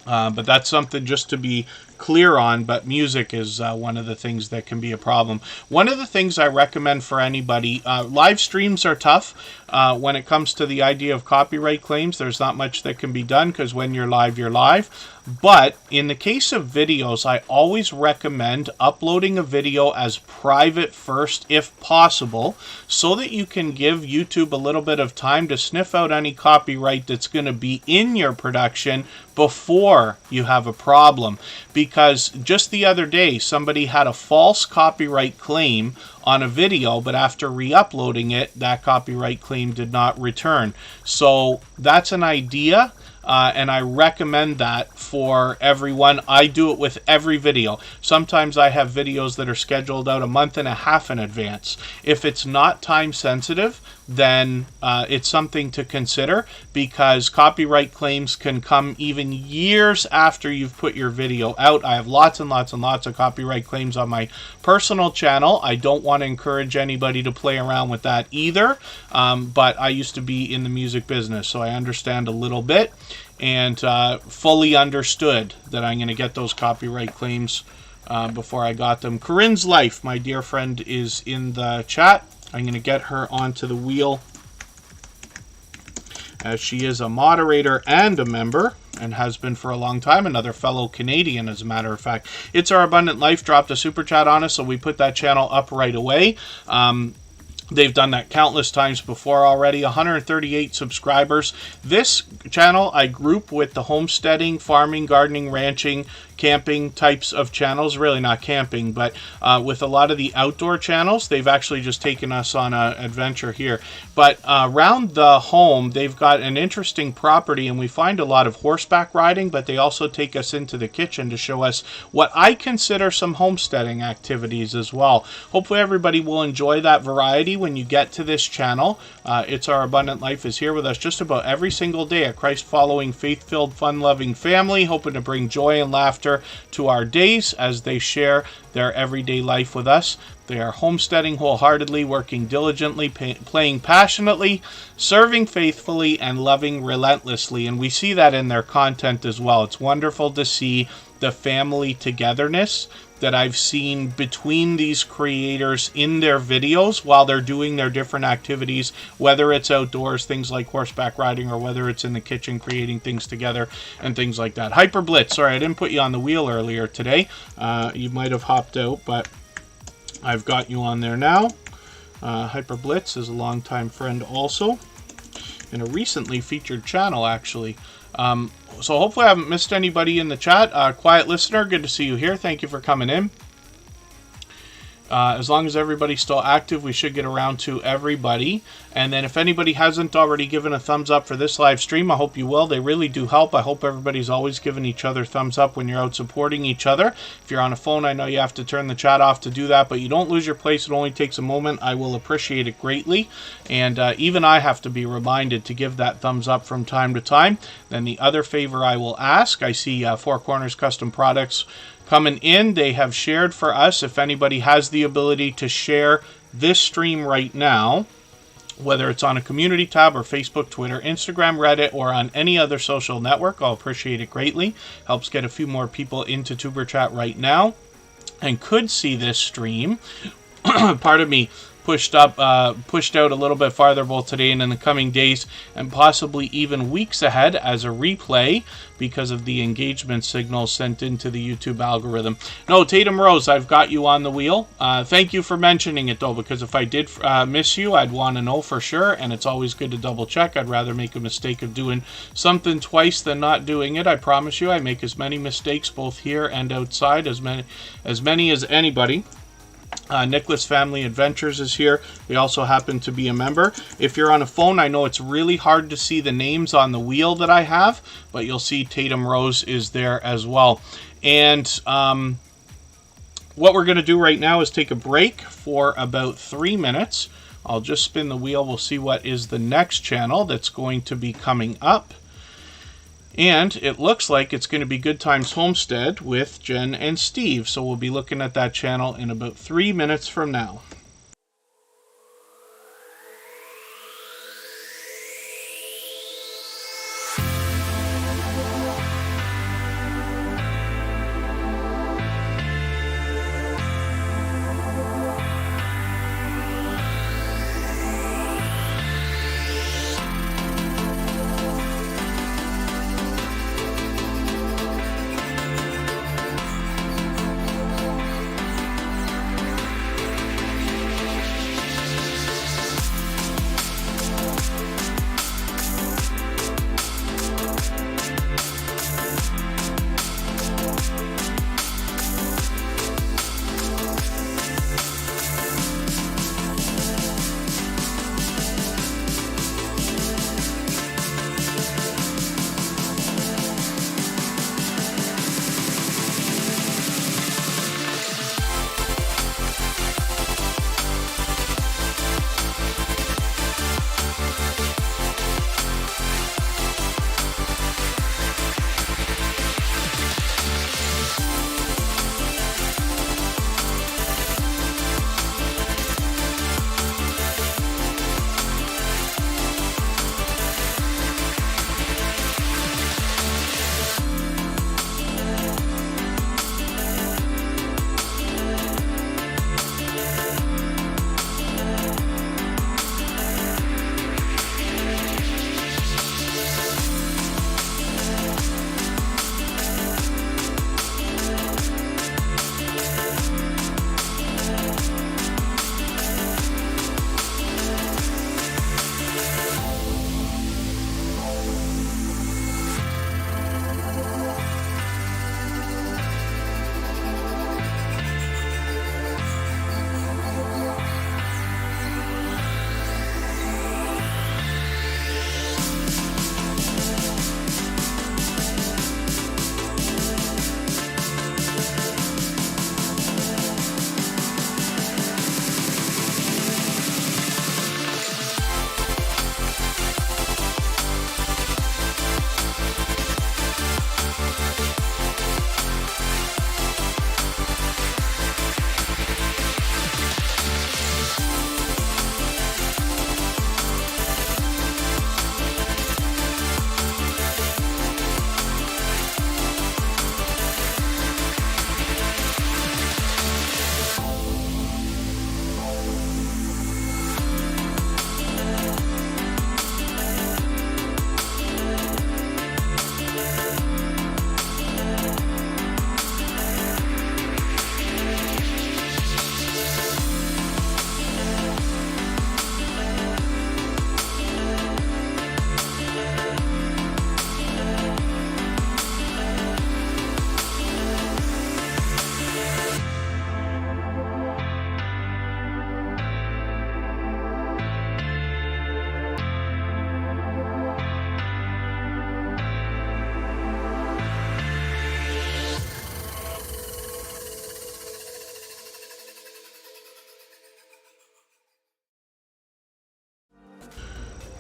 But that's something just to be clear on. But music is one of the things that can be a problem. One of the things I recommend for anybody, live streams are tough when it comes to the idea of copyright claims. There's not much that can be done because when you're live, you're live. But in the case of videos, I always recommend uploading a video as private first if possible, so that you can give YouTube a little bit of time to sniff out any copyright that's going to be in your production before you have a problem. Because just the other day, somebody had a false copyright claim on a video, but after re-uploading it, that copyright claim did not return. So that's an idea. And I recommend that for everyone. I do it with every video. Sometimes I have videos that are scheduled out a month and a half in advance. If it's not time sensitive, then it's something to consider, because copyright claims can come even years after you've put your video out. I have lots and lots and lots of copyright claims on my personal channel. I don't want to encourage anybody to play around with that either, but I used to be in the music business, so I understand a little bit, and fully understood that I'm going to get those copyright claims before I got them. Corinne's Life, my dear friend, is in the chat. I'm going to get her onto the wheel, as she is a moderator and a member, and has been for a long time. Another fellow Canadian, as a matter of fact. It's Our Abundant Life dropped a super chat on us, so we put that channel up right away. They've done that countless times before already. 138 subscribers. This channel I group with the homesteading, farming, gardening, ranching, camping types of channels. Really not camping, but with a lot of the outdoor channels, they've actually just taken us on an adventure here. But around the home, they've got an interesting property, and we find a lot of horseback riding, but they also take us into the kitchen to show us what I consider some homesteading activities as well. Hopefully everybody will enjoy that variety when you get to this channel. It's Our Abundant Life is here with us just about every single day, a Christ-following, faith-filled, fun-loving family, hoping to bring joy and laughter to our days as they share their everyday life with us. They are homesteading wholeheartedly, working diligently, playing passionately, serving faithfully, and loving relentlessly. And we see that in their content as well. It's wonderful to see the family togetherness that I've seen between these creators in their videos while they're doing their different activities, whether it's outdoors, things like horseback riding, or whether it's in the kitchen creating things together and things like that. Hyper Blitz, sorry, I didn't put you on the wheel earlier today. You might have hopped out, but I've got you on there now. Hyper Blitz is a longtime friend also, and a recently featured channel, actually. So hopefully I haven't missed anybody in the chat. Quiet Listener, good to see you here. Thank you for coming in. As long as everybody's still active, we should get around to everybody. And then if anybody hasn't already given a thumbs up for this live stream, I hope you will. They really do help. I hope everybody's always giving each other thumbs up when you're out supporting each other. If you're on a phone, I know you have to turn the chat off to do that, but you don't lose your place. It only takes a moment. I will appreciate it greatly. And even I have to be reminded to give that thumbs up from time to time. Then the other favor I will ask, I see Four Corners Custom Products coming in. They have shared for us. If anybody has the ability to share this stream right now, whether it's on a community tab or Facebook, Twitter, Instagram, Reddit, or on any other social network, I'll appreciate it greatly. Helps get a few more people into Tuber Chat right now and could see this stream. Pardon me. Pushed out a little bit farther both today and in the coming days, and possibly even weeks ahead as a replay because of the engagement signals sent into the YouTube algorithm. No, Tatum Rose, I've got you on the wheel. Thank you for mentioning it, though, because if I did miss you, I'd want to know for sure, and it's always good to double check. I'd rather make a mistake of doing something twice than not doing it. I promise you, I make as many mistakes both here and outside, as many as anybody. Nicholas Family Adventures is here. They also happen to be a member. If you're on a phone, I know it's really hard to see the names on the wheel that I have, but you'll see Tatum Rose is there as well. And what we're going to do right now is take a break for about 3 minutes. I'll just spin the wheel. We'll see what is the next channel that's going to be coming up. And it looks like it's going to be Good Times Homestead with Jen and Steve. So we'll be looking at that channel in about 3 minutes from now.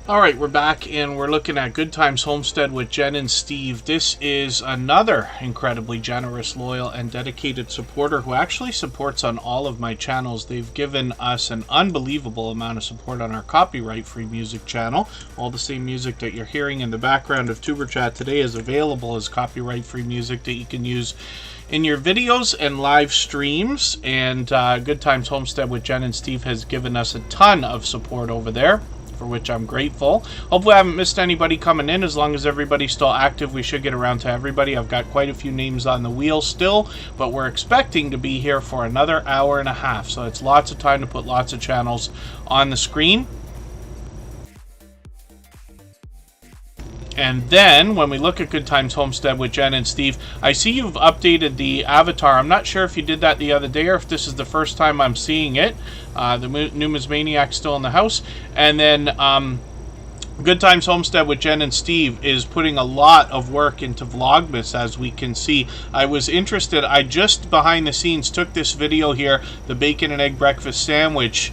All right, we're back and we're looking at Good Times Homestead with Jen and Steve. This is another incredibly generous, loyal, and dedicated supporter who actually supports on all of my channels. They've given us an unbelievable amount of support on our copyright-free music channel. All the same music that you're hearing in the background of Tuber Chat today is available as copyright-free music that you can use in your videos and live streams. And Good Times Homestead with Jen and Steve has given us a ton of support over there, for which I'm grateful. Hopefully I haven't missed anybody coming in. As long as everybody's still active, we should get around to everybody. I've got quite a few names on the wheel still, but we're expecting to be here for another hour and a half, so it's lots of time to put lots of channels on the screen. And then, when we look at Good Times Homestead with Jen and Steve, I see you've updated the avatar. I'm not sure if you did that the other day or if this is the first time I'm seeing it. The Numismaniac's still in the house. And then, Good Times Homestead with Jen and Steve is putting a lot of work into Vlogmas, as we can see. I was interested. I just, behind the scenes, took this video here, the bacon and egg breakfast sandwich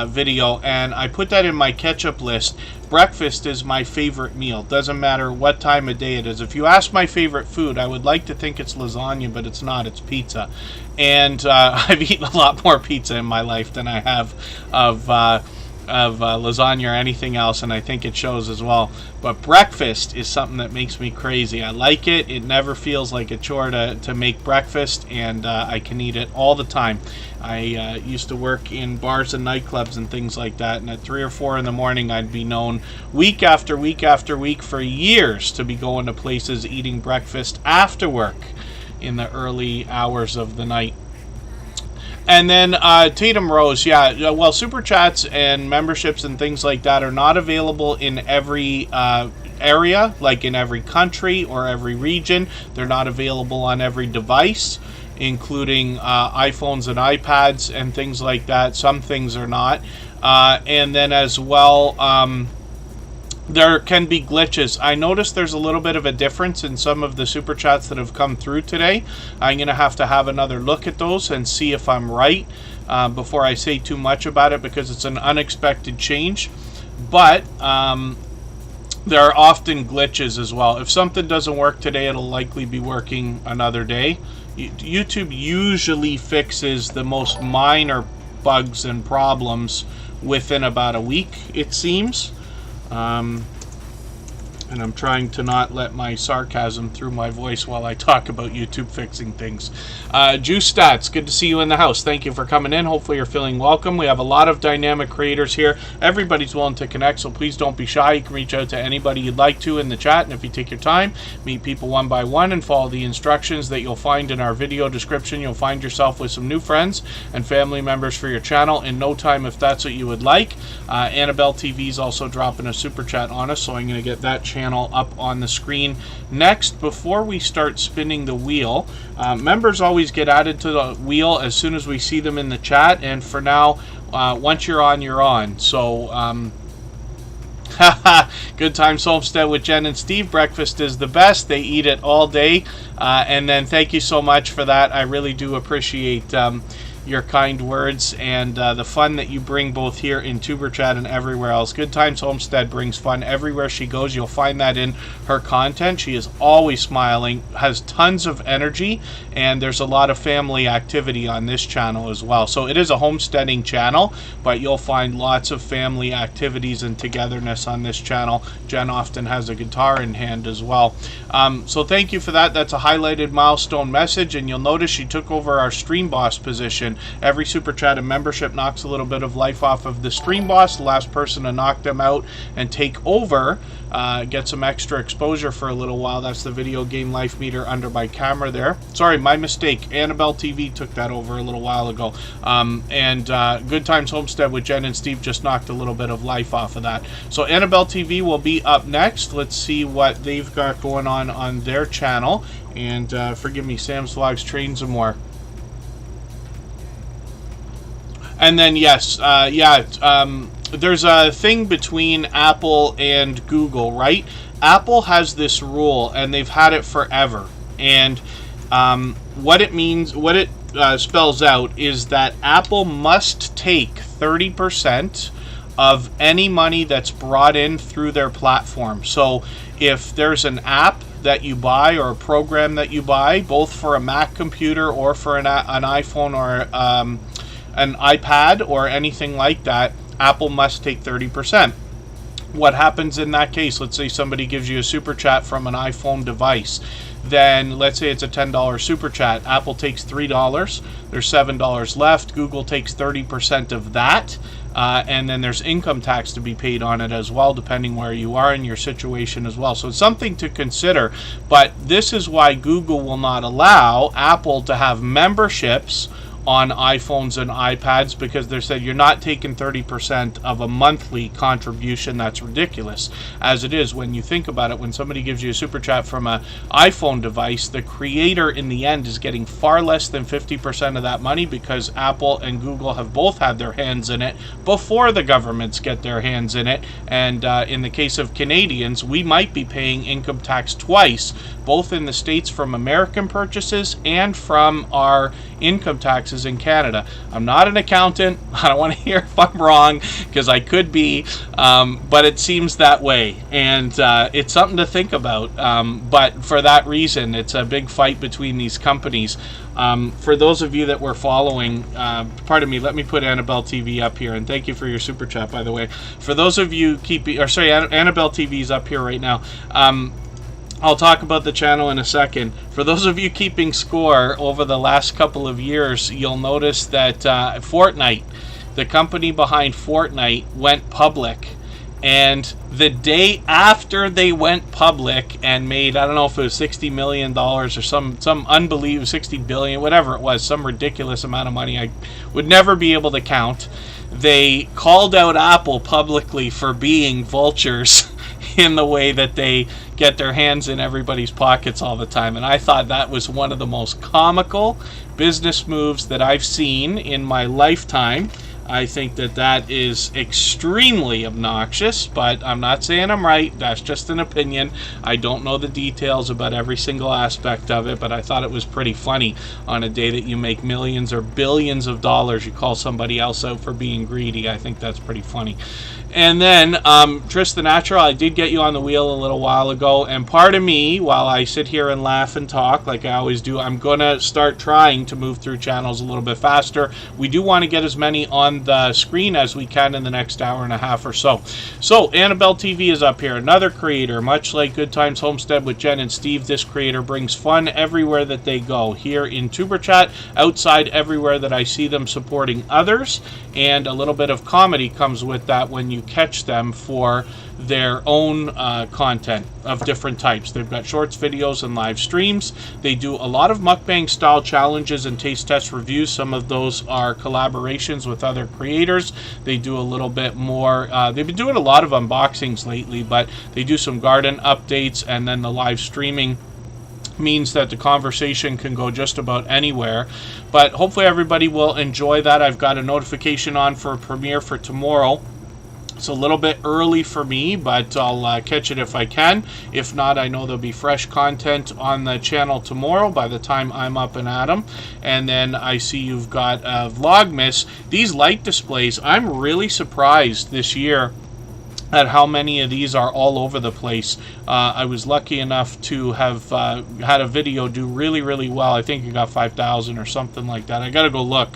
video, and I put that in my ketchup list. Breakfast is my favorite meal. Doesn't matter what time of day it is. If you ask my favorite food, I would like to think it's lasagna, but it's not. It's pizza. And I've eaten a lot more pizza in my life than I have of lasagna or anything else, and I think it shows as well. But breakfast is something that makes me crazy. I like it. It never feels like a chore to make breakfast, and I can eat it all the time. I used to work in bars and nightclubs and things like that, and at 3 or 4 in the morning I'd be known week after week after week for years to be going to places eating breakfast after work in the early hours of the night. And then Tatum Rose, yeah, well, Super Chats and memberships and things like that are not available in every area, like in every country or every region. They're not available on every device, including iPhones and iPads and things like that. Some things are not. And then as well, there can be glitches. I noticed there's a little bit of a difference in some of the Super Chats that have come through today. I'm going to have another look at those and see if I'm right before I say too much about it, because it's an unexpected change. But there are often glitches as well. If something doesn't work today, it'll likely be working another day. YouTube usually fixes the most minor bugs and problems within about a week, it seems. And I'm trying to not let my sarcasm through my voice while I talk about YouTube fixing things. Juice Stats, good to see you in the house. Thank you for coming in. Hopefully you're feeling welcome. We have a lot of dynamic creators here. Everybody's willing to connect, so please don't be shy. You can reach out to anybody you'd like to in the chat, and if you take your time, meet people one by one and follow the instructions that you'll find in our video description, you'll find yourself with some new friends and family members for your channel in no time, if that's what you would like. Annabelle TV is also dropping a super chat on us, so I'm going to get that channel up on the screen next. Before we start spinning the wheel, members always get added to the wheel as soon as we see them in the chat, and for now, once you're on, you're on. So Good Times Homestead with Jen and Steve. Breakfast is the best. They eat it all day. And then thank you so much for that. I really do appreciate your kind words and the fun that you bring both here in Tuber Chat and everywhere else. Good Times Homestead brings fun everywhere she goes. You'll find that in her content. She is always smiling, has tons of energy, and there's a lot of family activity on this channel as well. So it is a homesteading channel, but you'll find lots of family activities and togetherness on this channel. Jen often has a guitar in hand as well. So thank you for that. That's a highlighted milestone message, and you'll notice she took over our Stream Boss position. Every Super Chat and membership knocks a little bit of life off of the Stream Boss. The last person to knock them out and take over get some extra exposure for a little while. That's the video game life meter under my camera there. Sorry, my mistake. Annabelle TV took that over a little while ago. Good Times Homestead with Jen and Steve just knocked a little bit of life off of that. So Annabelle TV will be up next. Let's see what they've got going on their channel. And forgive me, Sam's Vlogs, Trains and More. And then, yes, there's a thing between Apple and Google, right? Apple has this rule, and they've had it forever. And what it means, what it spells out is that Apple must take 30% of any money that's brought in through their platform. So if there's an app that you buy or a program that you buy, both for a Mac computer or for an iPhone or an iPad or anything like that, Apple must take 30%. What happens in that case? Let's say somebody gives you a super chat from an iPhone device. Then let's say it's a $10 super chat. Apple takes $3. There's $7 left. Google takes 30% of that. And then there's income tax to be paid on it as well, depending where you are in your situation as well. So it's something to consider. But this is why Google will not allow Apple to have memberships on iPhones and iPads, because they said you're not taking 30% of a monthly contribution. That's ridiculous. As it is, when you think about it, when somebody gives you a super chat from an iPhone device, the creator in the end is getting far less than 50% of that money, because Apple and Google have both had their hands in it before the governments get their hands in it. And in the case of Canadians, we might be paying income tax twice, both in the States from American purchases and from our income taxes in Canada. I'm not an accountant. I don't want to hear if I'm wrong, because I could be, but it seems that way, and it's something to think about. But for that reason, it's a big fight between these companies. For those of you that were following, pardon me, let me put Annabelle TV up here, and thank you for your super chat, by the way. For those of you Annabelle TV is up here right now. I'll talk about the channel in a second. For those of you keeping score over the last couple of years, you'll notice that Fortnite, the company behind Fortnite, went public. And the day after they went public and made, I don't know if it was $60 million or some unbelievable, 60 billion, whatever it was, some ridiculous amount of money I would never be able to count, they called out Apple publicly for being vultures in the way that they get their hands in everybody's pockets all the time. And I thought that was one of the most comical business moves that I've seen in my lifetime. I think that that is extremely obnoxious, but I'm not saying I'm right. That's just an opinion. I don't know the details about every single aspect of it, but I thought it was pretty funny. On a day that you make millions or billions of dollars, you call somebody else out for being greedy. I think that's pretty funny. And then, Tristan Natural, I did get you on the wheel a little while ago, and part of me, while I sit here and laugh and talk like I always do, I'm going to start trying to move through channels a little bit faster. We do want to get as many on the screen as we can in the next hour and a half or so. So, Annabelle TV is up here, another creator. Much like Good Times Homestead with Jen and Steve, this creator brings fun everywhere that they go. Here in Superchat, outside everywhere that I see them supporting others, and a little bit of comedy comes with that when you catch them for their own content of different types. They've got shorts, videos, and live streams. They do a lot of mukbang style challenges and taste test reviews. Some of those are collaborations with other creators. They do a little bit more, they've been doing a lot of unboxings lately, but they do some garden updates, and then the live streaming means that the conversation can go just about anywhere. But hopefully everybody will enjoy that. I've got a notification on for a premiere for tomorrow. It's a little bit early for me, but I'll catch it if I can. If not, I know there'll be fresh content on the channel tomorrow by the time I'm up and at 'em. And then I see you've got Vlogmas. These light displays, I'm really surprised this year at how many of these are all over the place. I was lucky enough to have had a video do really, really well. I think it got 5,000 or something like that. I gotta go look.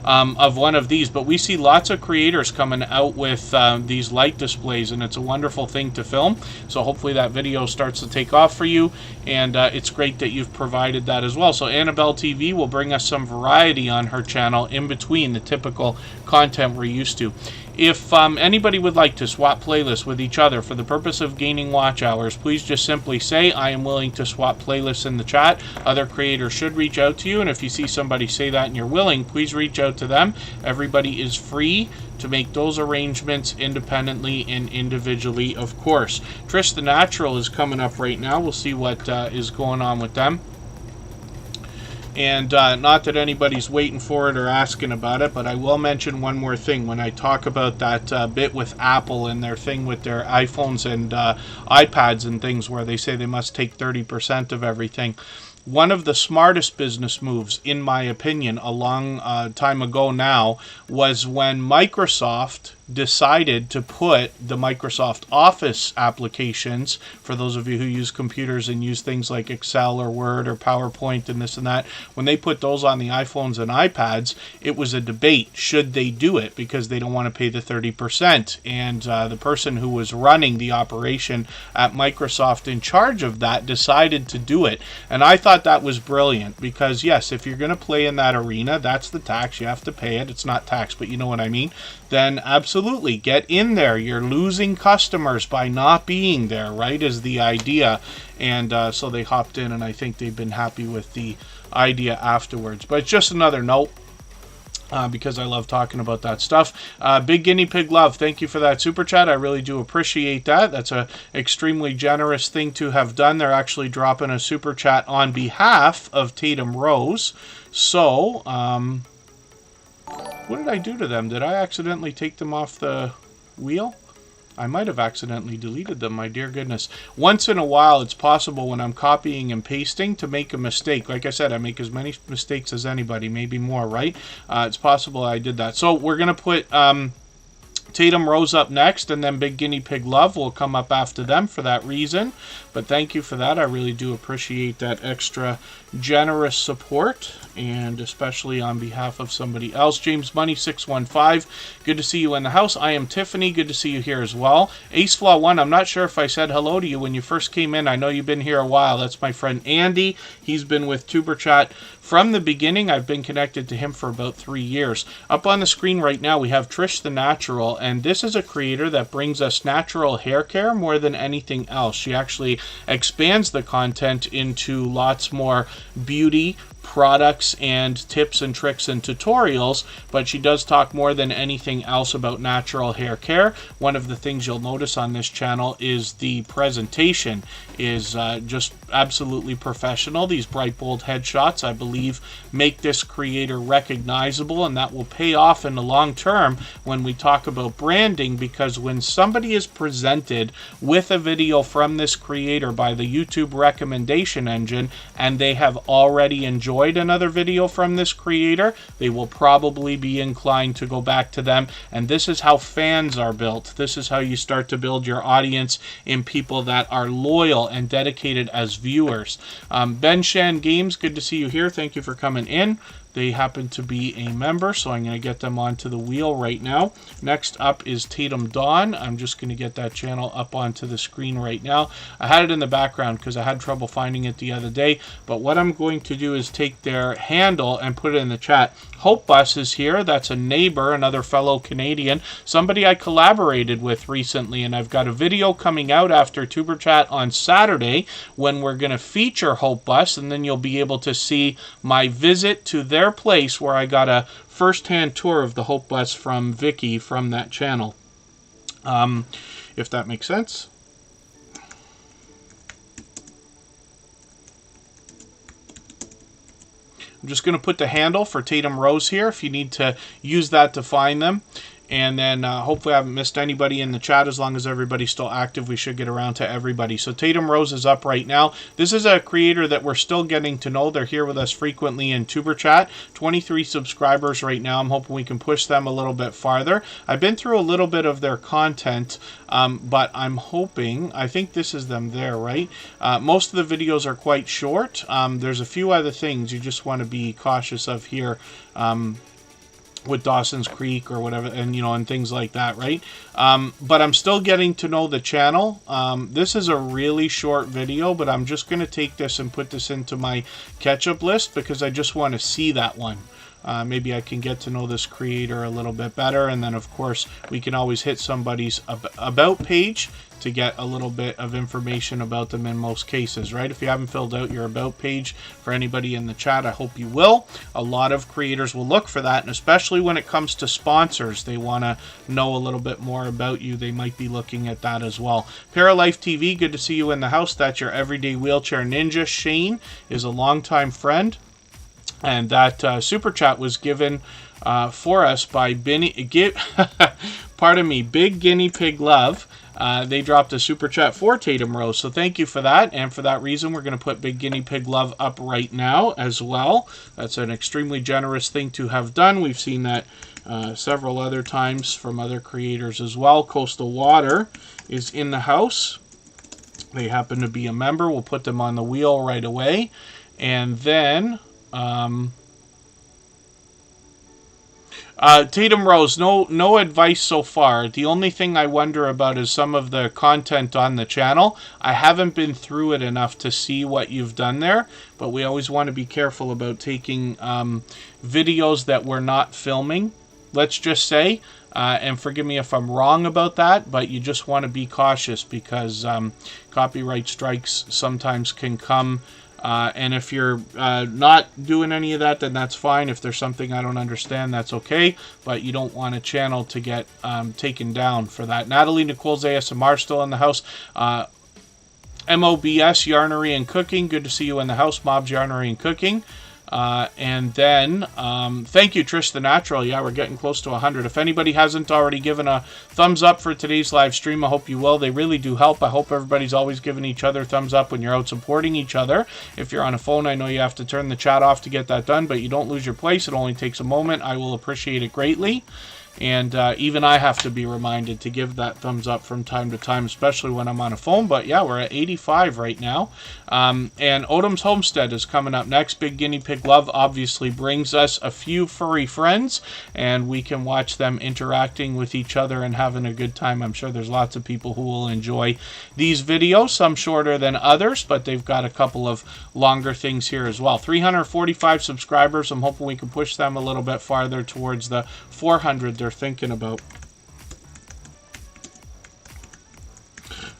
Of one of these, but we see lots of creators coming out with these light displays, and it's a wonderful thing to film. So hopefully that video starts to take off for you, and it's great that you've provided that as well. So Annabelle TV will bring us some variety on her channel in between the typical content we're used to. If anybody would like to swap playlists with each other for the purpose of gaining watch hours, please just simply say, I am willing to swap playlists in the chat. Other creators should reach out to you, and if you see somebody say that and you're willing, please reach out to them. Everybody is free to make those arrangements independently and individually, of course. Trish the Natural is coming up right now. We'll see what is going on with them. And not that anybody's waiting for it or asking about it, but I will mention one more thing. When I talk about that bit with Apple and their thing with their iPhones and iPads and things where they say they must take 30% of everything, one of the smartest business moves, in my opinion, a long time ago now, was when Microsoft decided to put the Microsoft Office applications, for those of you who use computers and use things like Excel or Word or PowerPoint and this and that, when they put those on the iPhones and iPads, it was a debate. Should they do it? Because they don't want to pay the 30%. And the person who was running the operation at Microsoft in charge of that decided to do it. And I thought that was brilliant because, yes, if you're going to play in that arena, that's the tax. You have to pay it. It's not tax, but you know what I mean. Then absolutely get in there. You're losing customers by not being there, right, is the idea. And so they hopped in, and I think they've been happy with the idea afterwards. But it's just another note. Because I love talking about that stuff. Big Guinea Pig Love, thank you for that super chat. I really do appreciate that. That's an extremely generous thing to have done. They're actually dropping a super chat on behalf of Tatum Rose. So, what did I do to them? Did I accidentally take them off the wheel? I might have accidentally deleted them, my dear goodness. Once in a while, it's possible when I'm copying and pasting to make a mistake. Like I said, I make as many mistakes as anybody, maybe more, right? It's possible I did that. So we're going to put Tatum Rose up next, and then Big Guinea Pig Love will come up after them for that reason. But thank you for that. I really do appreciate that extra generous support, and especially on behalf of somebody else. James Money 615, good to see you in the house. I am Tiffany, good to see you here as well. Ace Flaw 1, I'm not sure if I said hello to you when you first came in. I know you've been here a while. That's my friend Andy. He's been with Superchat from the beginning. I've been connected to him for about 3 years. Up on the screen right now, we have Trish the Natural, and this is a creator that brings us natural hair care more than anything else. She actually expands the content into lots more beauty products and tips and tricks and tutorials, but she does talk more than anything else about natural hair care. One of the things you'll notice on this channel is the presentation is just absolutely professional. These bright, bold headshots, I believe, make this creator recognizable, and that will pay off in the long term when we talk about branding, because when somebody is presented with a video from this creator by the YouTube recommendation engine and they have already enjoyed another video from this creator, they will probably be inclined to go back to them. And this is how fans are built. This is how you start to build your audience in people that are loyal and dedicated as viewers. Ben Shan Games, good to see you here. Thank you for coming in. They happen to be a member, so I'm going to get them onto the wheel right now. Next up is Tatum Dawn. I'm just going to get that channel up onto the screen right now. I had it in the background because I had trouble finding it the other day, but what I'm going to do is take their handle and put it in the chat. Hope Bus is here. That's a neighbor, another fellow Canadian, somebody I collaborated with recently, and I've got a video coming out after Tuber Chat on Saturday when we're going to feature Hope Bus, and then you'll be able to see my visit to their place where I got a first-hand tour of the Hope Bus from Vicky from that channel. If that makes sense. I'm just going to put the handle for Tatum Rose here if you need to use that to find them. And then hopefully I haven't missed anybody in the chat. As long as everybody's still active, we should get around to everybody. So Tatum Rose is up right now. This is a creator that we're still getting to know. They're here with us frequently in Tuber Chat. 23 subscribers right now. I'm hoping we can push them a little bit farther. I've been through a little bit of their content, but I'm hoping, I think this is them there, right? Most of the videos are quite short. There's a few other things you just want to be cautious of here. With Dawson's Creek or whatever, and you know, and things like that, right? But I'm still getting to know the channel. This is a really short video, but I'm just going to take this and put this into my catch-up list because I just want to see that one. Maybe I can get to know this creator a little bit better, and then of course we can always hit somebody's about page to get a little bit of information about them in most cases, right? If you haven't filled out your about page for anybody in the chat, I hope you will. A lot of creators will look for that, and especially when it comes to sponsors, they want to know a little bit more about you. They might be looking at that as well. Paralife TV, good to see you in the house. That's your everyday wheelchair ninja. Shane is a longtime friend, and that super chat was given for us by Big Guinea Pig Love. They dropped a super chat for Tatum Rose, so thank you for that. And for that reason, we're going to put Big Guinea Pig Love up right now as well. That's an extremely generous thing to have done. We've seen that several other times from other creators as well. Coastal Water is in the house. They happen to be a member. We'll put them on the wheel right away. And then Tatum Rose, no advice so far. The only thing I wonder about is some of the content on the channel. I haven't been through it enough to see what you've done there, but we always want to be careful about taking videos that we're not filming, let's just say. And forgive me if I'm wrong about that, but you just want to be cautious because copyright strikes sometimes can come. And if you're not doing any of that, then that's fine. If there's something I don't understand, that's okay. But you don't want a channel to get taken down for that. Natalie Nicole's ASMR still in the house. MOBS, Yarnery and Cooking. Good to see you in the house. Mob's Yarnery and Cooking. And then, thank you, Trish the Natural. Yeah, we're getting close to 100. If anybody hasn't already given a thumbs up for today's live stream, I hope you will. They really do help. I hope everybody's always giving each other thumbs up when you're out supporting each other. If you're on a phone, I know you have to turn the chat off to get that done, but you don't lose your place. It only takes a moment. I will appreciate it greatly. And even I have to be reminded to give that thumbs up from time to time, especially when I'm on a phone. But yeah, we're at 85 right now. And Odom's Homestead is coming up next. Big Guinea Pig Love obviously brings us a few furry friends, and we can watch them interacting with each other and having a good time. I'm sure there's lots of people who will enjoy these videos, some shorter than others, but they've got a couple of longer things here as well. 345 subscribers. I'm hoping we can push them a little bit farther towards the 400 they're thinking about.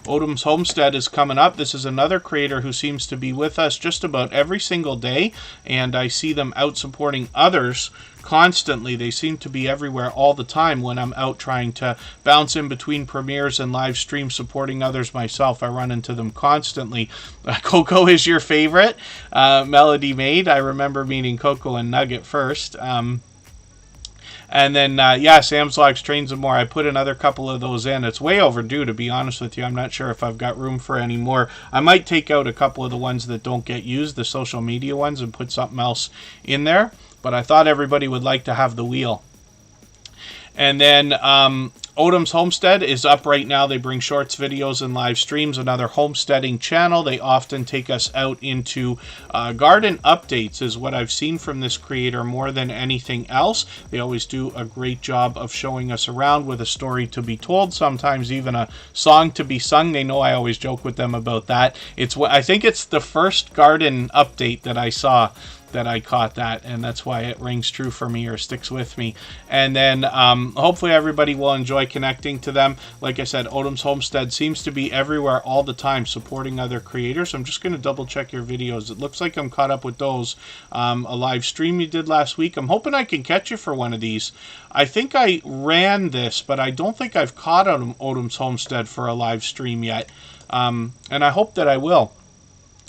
Odom's Homestead is coming up. This is another creator who seems to be with us just about every single day, and I see them out supporting others constantly. They seem to be everywhere all the time when I'm out trying to bounce in between premieres and live streams supporting others myself. I run into them constantly. Coco is your favorite. Melody Maid. I remember meeting Coco and Nugget first. And then, yeah, Sam's Logs, Trains and More. I put another couple of those in. It's way overdue, to be honest with you. I'm not sure if I've got room for any more. I might take out a couple of the ones that don't get used, the social media ones, and put something else in there. But I thought everybody would like to have the wheel. And then Odom's Homestead is up right now. They bring shorts, videos, and live streams. Another homesteading channel. They often take us out into garden updates is what I've seen from this creator more than anything else. They always do a great job of showing us around with a story to be told, sometimes even a song to be sung. They know I always joke with them about that. I think it's the first garden update that I saw that I caught that, and that's why it rings true for me or sticks with me. And then hopefully everybody will enjoy connecting to them. Like I said, Odom's Homestead seems to be everywhere all the time supporting other creators. I'm just going to double check your videos. It looks like I'm caught up with those. A live stream you did last week. I'm hoping I can catch you for one of these. I think I ran this, but I don't think I've caught Odom's Homestead for a live stream yet. And I hope that I will.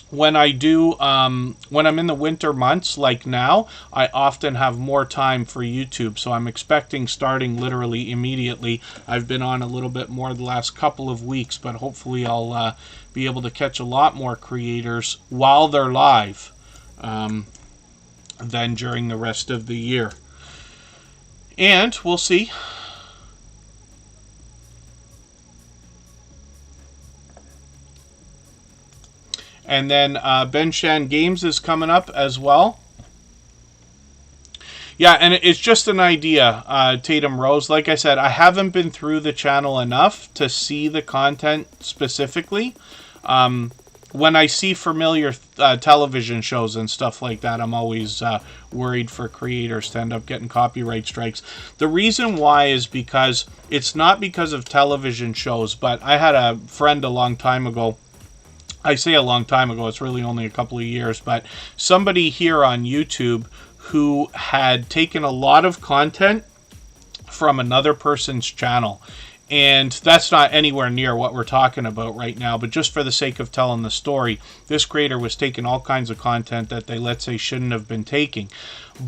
When I do, when I'm in the winter months like now, I often have more time for YouTube. So I'm expecting starting literally immediately. I've been on a little bit more the last couple of weeks, but hopefully I'll be able to catch a lot more creators while they're live than during the rest of the year. And we'll see. And then Ben Shan Games is coming up as well. Yeah, and it's just an idea, Tatum Rose. Like I said, I haven't been through the channel enough to see the content specifically. When I see familiar television shows and stuff like that, I'm always worried for creators to end up getting copyright strikes. The reason why is because it's not because of television shows, but I had a friend a long time ago. I say a long time ago, it's really only a couple of years, but somebody here on YouTube who had taken a lot of content from another person's channel And that's not anywhere near what we're talking about right now, but just for the sake of telling the story, this creator was taking all kinds of content that they, let's say, shouldn't have been taking.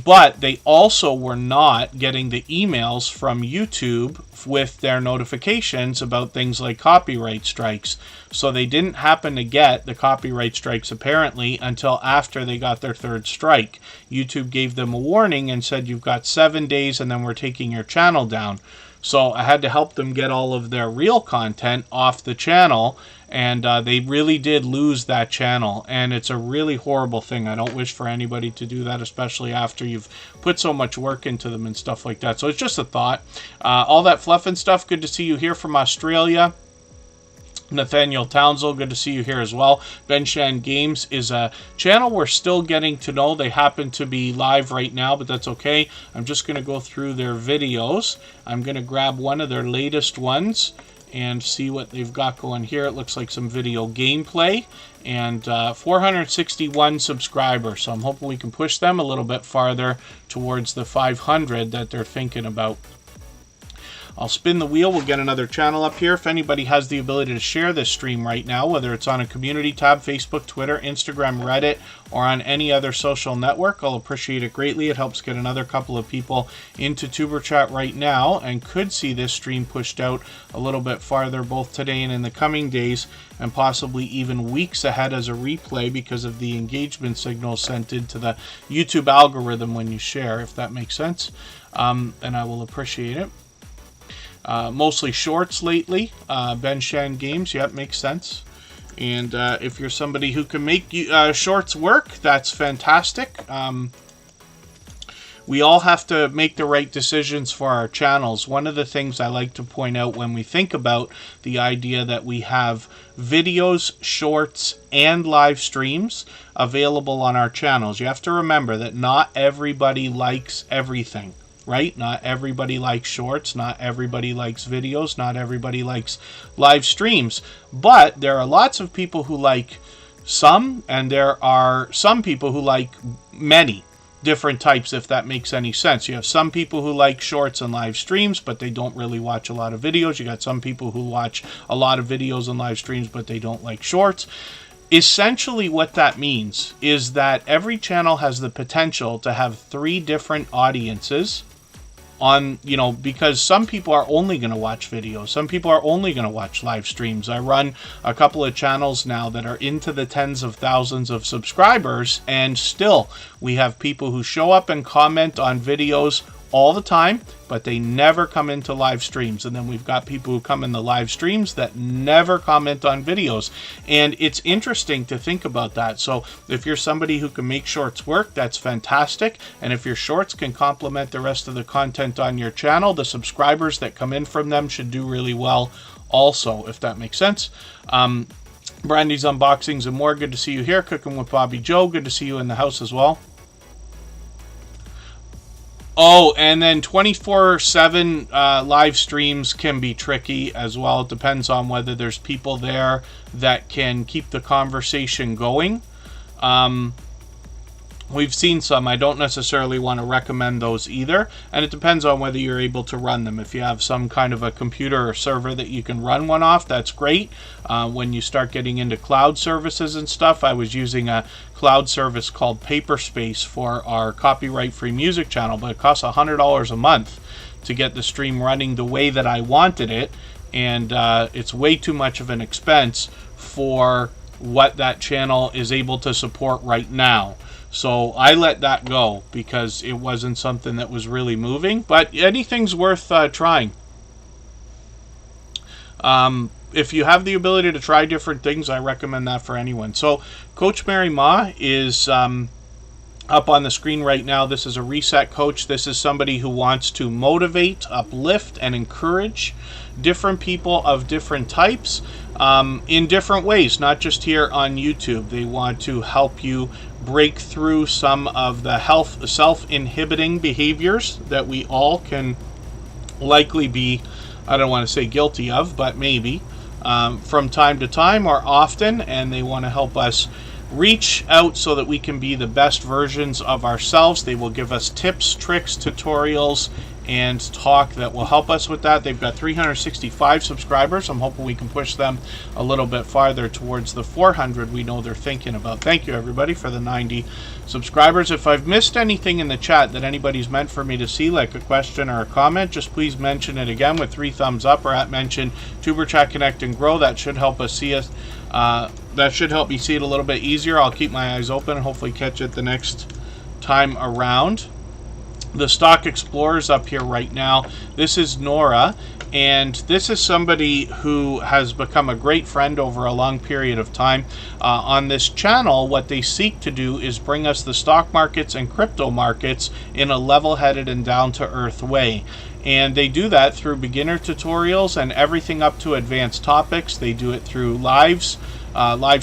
But they also were not getting the emails from YouTube with their notifications about things like copyright strikes. So they didn't happen to get the copyright strikes, apparently, until after they got their third strike. YouTube gave them a warning and said, you've got 7 days and then we're taking your channel down. So I had to help them get all of their real content off the channel, and they really did lose that channel, and it's a really horrible thing. I don't wish for anybody to do that, especially after you've put so much work into them and stuff like that. So it's just a thought. All that fluff and stuff, good to see you here from Australia. Nathaniel Townsell, good to see you here as well. Ben Shan Games is a channel we're still getting to know. They happen to be live right now, but that's okay. I'm just going to go through their videos. I'm going to grab one of their latest ones and see what they've got going here. It looks like some video gameplay, and 461 subscribers. So I'm hoping we can push them a little bit farther towards the 500 that they're thinking about. I'll spin the wheel. We'll get another channel up here. If anybody has the ability to share this stream right now, whether it's on a community tab, Facebook, Twitter, Instagram, Reddit, or on any other social network, I'll appreciate it greatly. It helps get another couple of people into Superchat right now and could see this stream pushed out a little bit farther both today and in the coming days, and possibly even weeks ahead as a replay because of the engagement signals sent into the YouTube algorithm when you share, if that makes sense. And I will appreciate it. Mostly shorts lately. Ben Shan Games, yep, makes sense. And if you're somebody who can make shorts work, that's fantastic. We all have to make the right decisions for our channels. One of the things I like to point out when we think about the idea that we have videos, shorts, and live streams available on our channels, you have to remember that not everybody likes everything. Right? Not everybody likes shorts, not everybody likes videos, not everybody likes live streams, but there are lots of people who like some, and there are some people who like many different types, if that makes any sense. You have some people who like shorts and live streams, but they don't really watch a lot of videos. You got some people who watch a lot of videos and live streams, but they don't like shorts. Essentially what that means is that every channel has the potential to have 3 different audiences on, you know, because some people are only going to watch videos. Some people are only going to watch live streams. I run a couple of channels now that are into the tens of thousands of subscribers, and still we have people who show up and comment on videos all the time, but they never come into live streams. And then we've got people who come in the live streams that never comment on videos. And it's interesting to think about that. So if you're somebody who can make shorts work, that's fantastic. And if your shorts can complement the rest of the content on your channel, the subscribers that come in from them should do really well also, if that makes sense. Brandy's Unboxings and More, good to see you here. Cooking with Bobby Joe, good to see you in the house as well. Oh, and then 24/7 live streams can be tricky as well. It depends on whether there's people there that can keep the conversation going. We've seen some. I don't necessarily want to recommend those either. And it depends on whether you're able to run them. If you have some kind of a computer or server that you can run one off, that's great. When you start getting into cloud services and stuff, I was using a cloud service called Paperspace for our copyright-free music channel, but it costs $100 a month to get the stream running the way that I wanted it. And it's way too much of an expense for what that channel is able to support right now. So I let that go because it wasn't something that was really moving. But anything's worth trying. If you have the ability to try different things, I recommend that for anyone. So Coach Mary Ma is up on the screen right now. This is a reset coach. This is somebody who wants to motivate, uplift, and encourage different people of different types in different ways, not just here on YouTube. They want to help you break through some of the self-inhibiting behaviors that we all can likely be, I don't want to say guilty of, but maybe from time to time or often, and they want to help us reach out so that we can be the best versions of ourselves. They will give us tips, tricks, tutorials, and talk that will help us with that. They've got 365 subscribers. I'm hoping we can push them a little bit farther towards the 400 we know they're thinking about. Thank you, everybody, for the 90 subscribers. If I've missed anything in the chat that anybody's meant for me to see, like a question or a comment, just please mention it again with 3 thumbs up, or at mention Superchat Connect and Grow. That should help us see us. That should help me see it a little bit easier. I'll keep my eyes open and hopefully catch it the next time around. The Stock Explorer's up here right now. This is Nora, and this is somebody who has become a great friend over a long period of time. On this channel, what they seek to do is bring us the stock markets and crypto markets in a level-headed and down-to-earth way. And they do that through beginner tutorials and everything up to advanced topics. They do it through live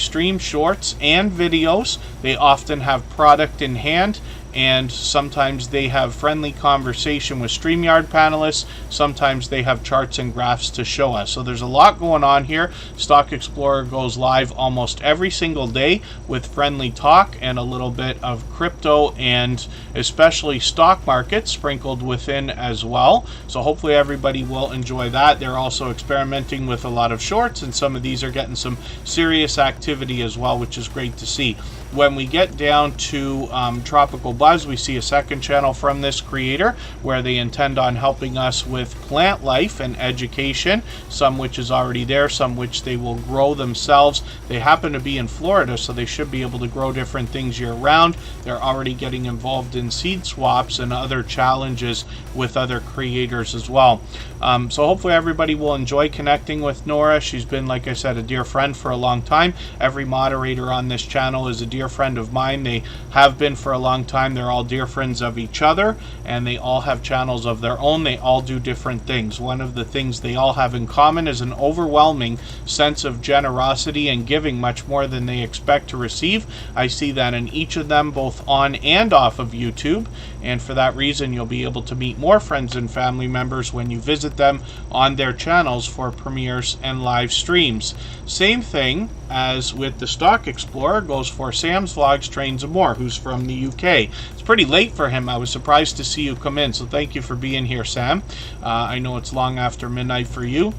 stream, shorts, and videos. They often have product in hand, and sometimes they have friendly conversation with StreamYard panelists. Sometimes they have charts and graphs to show us. So there's a lot going on here. Stock Explorer goes live almost every single day with friendly talk and a little bit of crypto and especially stock markets sprinkled within as well. So hopefully everybody will enjoy that. They're also experimenting with a lot of shorts, and some of these are getting some serious activity as well, which is great to see. When we get down to Tropical Buzz, we see a second channel from this creator where they intend on helping us with plant life and education, some which is already there, some which they will grow themselves. They happen to be in Florida, so they should be able to grow different things year-round. They're already getting involved in seed swaps and other challenges with other creators as well. So hopefully everybody will enjoy connecting with Nora. She's been, like I said, a dear friend for a long time. Every moderator on this channel is a dear friend of mine. They have been for a long time. They're all dear friends of each other, and they all have channels of their own. They all do different things. One of the things they all have in common is an overwhelming sense of generosity and giving much more than they expect to receive. I see that in each of them, both on and off of YouTube, and for that reason you'll be able to meet more friends and family members when you visit them on their channels for premieres and live streams. Same thing as with the Stock Explorer goes for Sam's Vlogs, Trains and More, who's from the UK. It's pretty late for him. I was surprised to see you come in, so thank you for being here, Sam. I know it's long after midnight for you.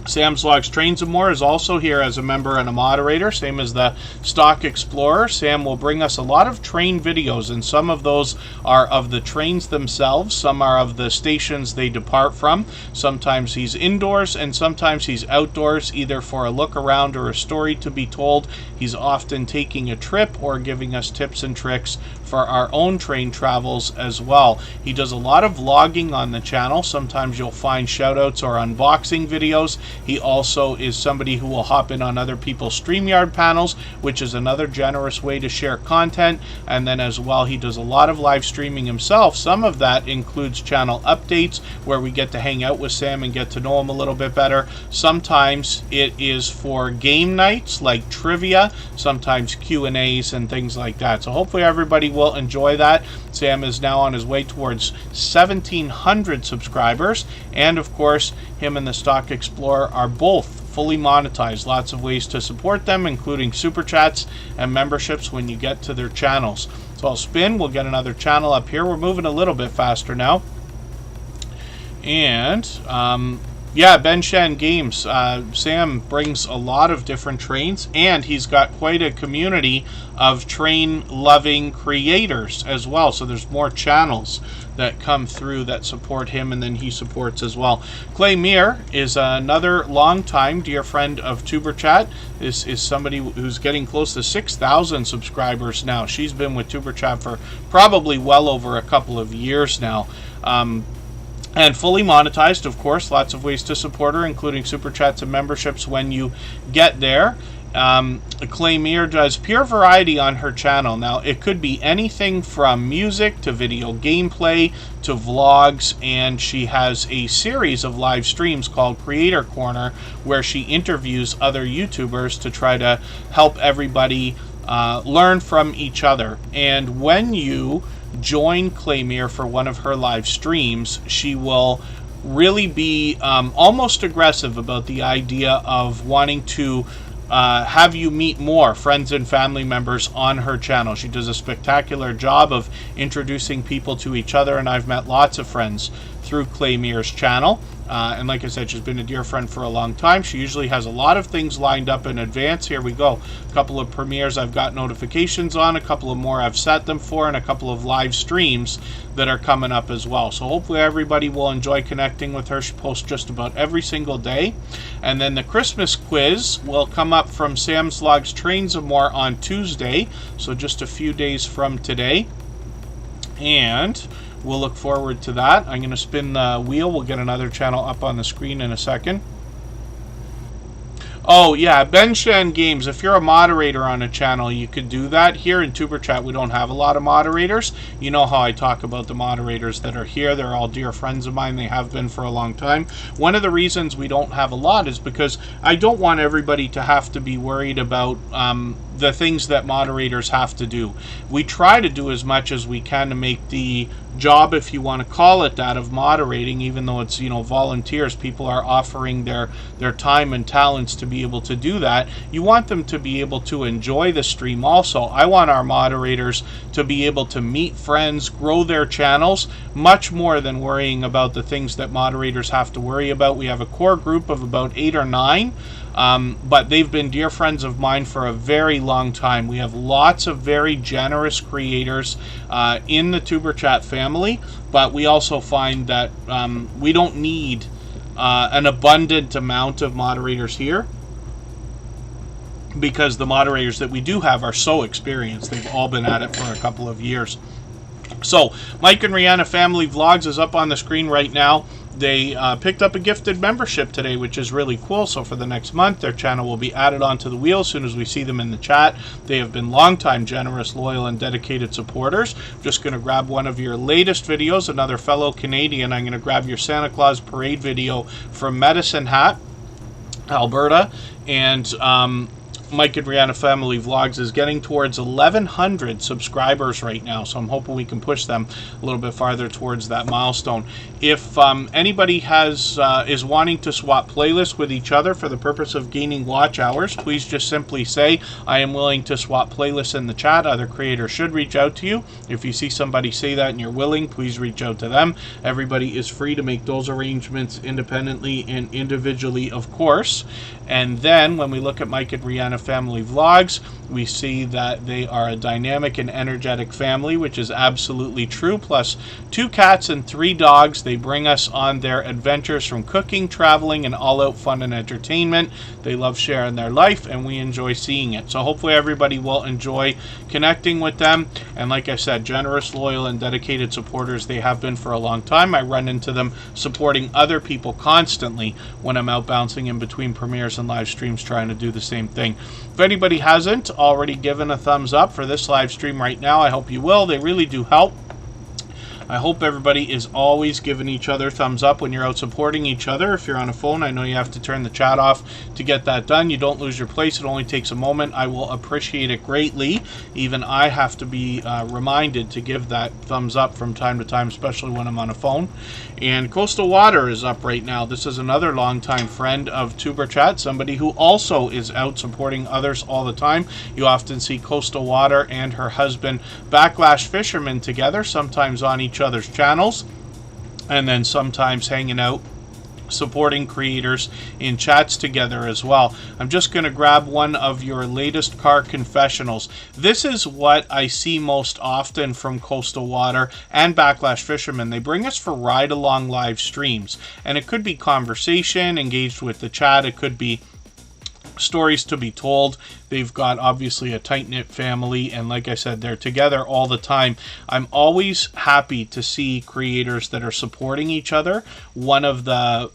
Sam's Vlogs, Trains and More is also here as a member and a moderator, same as the Stock Explorer. Sam will bring us a lot of train videos, and some of those are of the trains themselves. Some are of the stations they depart from. Sometimes he's indoors and sometimes he's outdoors, either for a look around or a story to be told. He's often taking a trip or giving us tips and tricks for our own train travels as well. He does a lot of vlogging on the channel. Sometimes you'll find shoutouts or unboxing videos. He also is somebody who will hop in on other people's StreamYard panels, which is another generous way to share content. And then as well, he does a lot of live streaming himself. Some of that includes channel updates where we get to hang out with Sam and get to know him a little bit better. Sometimes it is for game nights like trivia, sometimes Q&As and things like that. So hopefully everybody will enjoy that. Sam is now on his way towards 1,700 subscribers, and of course him and the Stock Explorer are both fully monetized. Lots of ways to support them, including super chats and memberships when you get to their channels. So I'll spin. We'll get another channel up here. We're moving a little bit faster now. And yeah, Ben Shan Games. Sam brings a lot of different trains, and he's got quite a community of train-loving creators as well. So there's more channels that come through that support him, and then he supports as well. Clay Meir is another long-time dear friend of TuberChat. This is somebody who's getting close to 6,000 subscribers now. She's been with TuberChat for probably well over a couple of years now. And fully monetized, of course. Lots of ways to support her, including super chats and memberships when you get there. Clay Meir does pure variety on her channel. Now, it could be anything from music to video gameplay to vlogs, and she has a series of live streams called Creator Corner where she interviews other YouTubers to try to help everybody learn from each other. And when you join Clay Meir for one of her live streams, she will really be almost aggressive about the idea of wanting to have you meet more friends and family members on her channel. She does a spectacular job of introducing people to each other, and I've met lots of friends through Claymere's channel. And like I said, she's been a dear friend for a long time. She usually has a lot of things lined up in advance. Here we go. A couple of premieres I've got notifications on, a couple of more I've set them for, and a couple of live streams that are coming up as well. So hopefully everybody will enjoy connecting with her. She posts just about every single day. And then the Christmas quiz will come up from Sam's Vlogs Trains and More on Tuesday, so just a few days from today. And we'll look forward to that. I'm going to spin the wheel. We'll get another channel up on the screen in a second. Oh, yeah, Ben Shan Games. If you're a moderator on a channel, you could do that. Here in Tuber Chat, we don't have a lot of moderators. You know how I talk about the moderators that are here. They're all dear friends of mine. They have been for a long time. One of the reasons we don't have a lot is because I don't want everybody to have to be worried about the things that moderators have to do. We try to do as much as we can to make the job, if you want to call it that, of moderating, even though it's, you know, volunteers. People are offering their time and talents to be able to do that. You want them to be able to enjoy the stream also. I want our moderators to be able to meet friends, grow their channels, much more than worrying about the things that moderators have to worry about. We have a core group of about 8 or 9. But they've been dear friends of mine for a very long time. We have lots of very generous creators in the Tuber Chat family, but we also find that we don't need an abundant amount of moderators here, because the moderators that we do have are so experienced. They've all been at it for a couple of years. So Mike and Rihanna Family Vlogs is up on the screen right now. They picked up a gifted membership today, which is really cool. So for the next month, their channel will be added onto the wheel as soon as we see them in the chat. They have been longtime generous, loyal, and dedicated supporters. I'm just going to grab one of your latest videos, another fellow Canadian. I'm going to grab your Santa Claus Parade video from Medicine Hat, Alberta. And Mike and Rihanna Family Vlogs is getting towards 1,100 subscribers right now, so I'm hoping we can push them a little bit farther towards that milestone. If anybody is wanting to swap playlists with each other for the purpose of gaining watch hours, please just simply say, I am willing to swap playlists in the chat. Other creators should reach out to you. If you see somebody say that and you're willing, please reach out to them. Everybody is free to make those arrangements independently and individually, of course. And then when we look at Mike and Rihanna Family Vlogs, we see that they are a dynamic and energetic family, which is absolutely true, plus 2 cats and 3 dogs. They bring us on their adventures from cooking, traveling, and all-out fun and entertainment. They love sharing their life, and we enjoy seeing it. So hopefully everybody will enjoy connecting with them. And like I said, generous, loyal, and dedicated supporters. They have been for a long time. I run into them supporting other people constantly when I'm out bouncing in between premieres and live streams trying to do the same thing. If anybody hasn't already given a thumbs up for this live stream right now, I hope you will. They really do help. I hope everybody is always giving each other thumbs up when you're out supporting each other. If you're on a phone, I know you have to turn the chat off to get that done. You don't lose your place. It only takes a moment. I will appreciate it greatly. Even I have to be reminded to give that thumbs up from time to time, especially when I'm on a phone. And Coastal Water is up right now. This is another longtime friend of Tuber Chat, somebody who also is out supporting others all the time. You often see Coastal Water and her husband Backlash Fisherman together, sometimes on each other's channels, and then sometimes hanging out supporting creators in chats together as well. I'm just going to grab one of your latest car confessionals. This is what I see most often from Coastal Water and Backlash Fisherman. They bring us for ride-along live streams, and it could be conversation, engaged with the chat, it could be stories to be told. They've got obviously a tight-knit family, and like I said, they're together all the time. I'm always happy to see creators that are supporting each other. One of the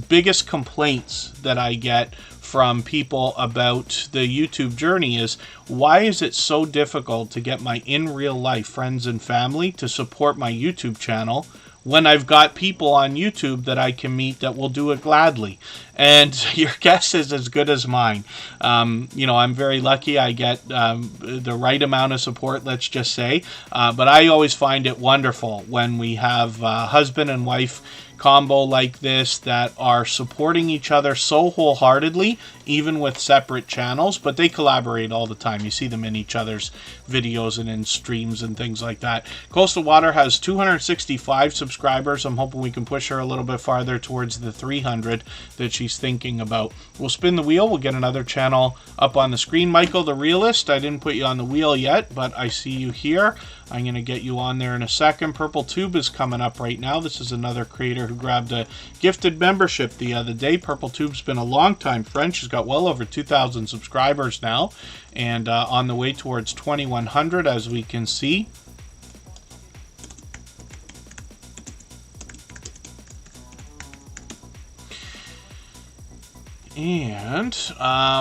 biggest complaints that I get from people about the YouTube journey is, why is it so difficult to get my in real life friends and family to support my YouTube channel when I've got people on YouTube that I can meet that will do it gladly? And your guess is as good as mine. You know, I'm very lucky. I get the right amount of support, let's just say. But I always find it wonderful when we have husband and wife combo like this that are supporting each other so wholeheartedly, even with separate channels, but they collaborate all the time. You see them in each other's videos and in streams and things like that. Coastal Water has 265 subscribers. I'm hoping we can push her a little bit farther towards the 300 that she's thinking about. We'll spin the wheel. We'll get another channel up on the screen. Michael the Realist, I didn't put you on the wheel yet, but I see you here. I'm going to get you on there in a second. Purple Tube is coming up right now. This is another creator who grabbed a gifted membership the other day. Purple Tube's been a long-time friend. She's got well over 2,000 subscribers now, and on the way towards 2,100, as we can see. And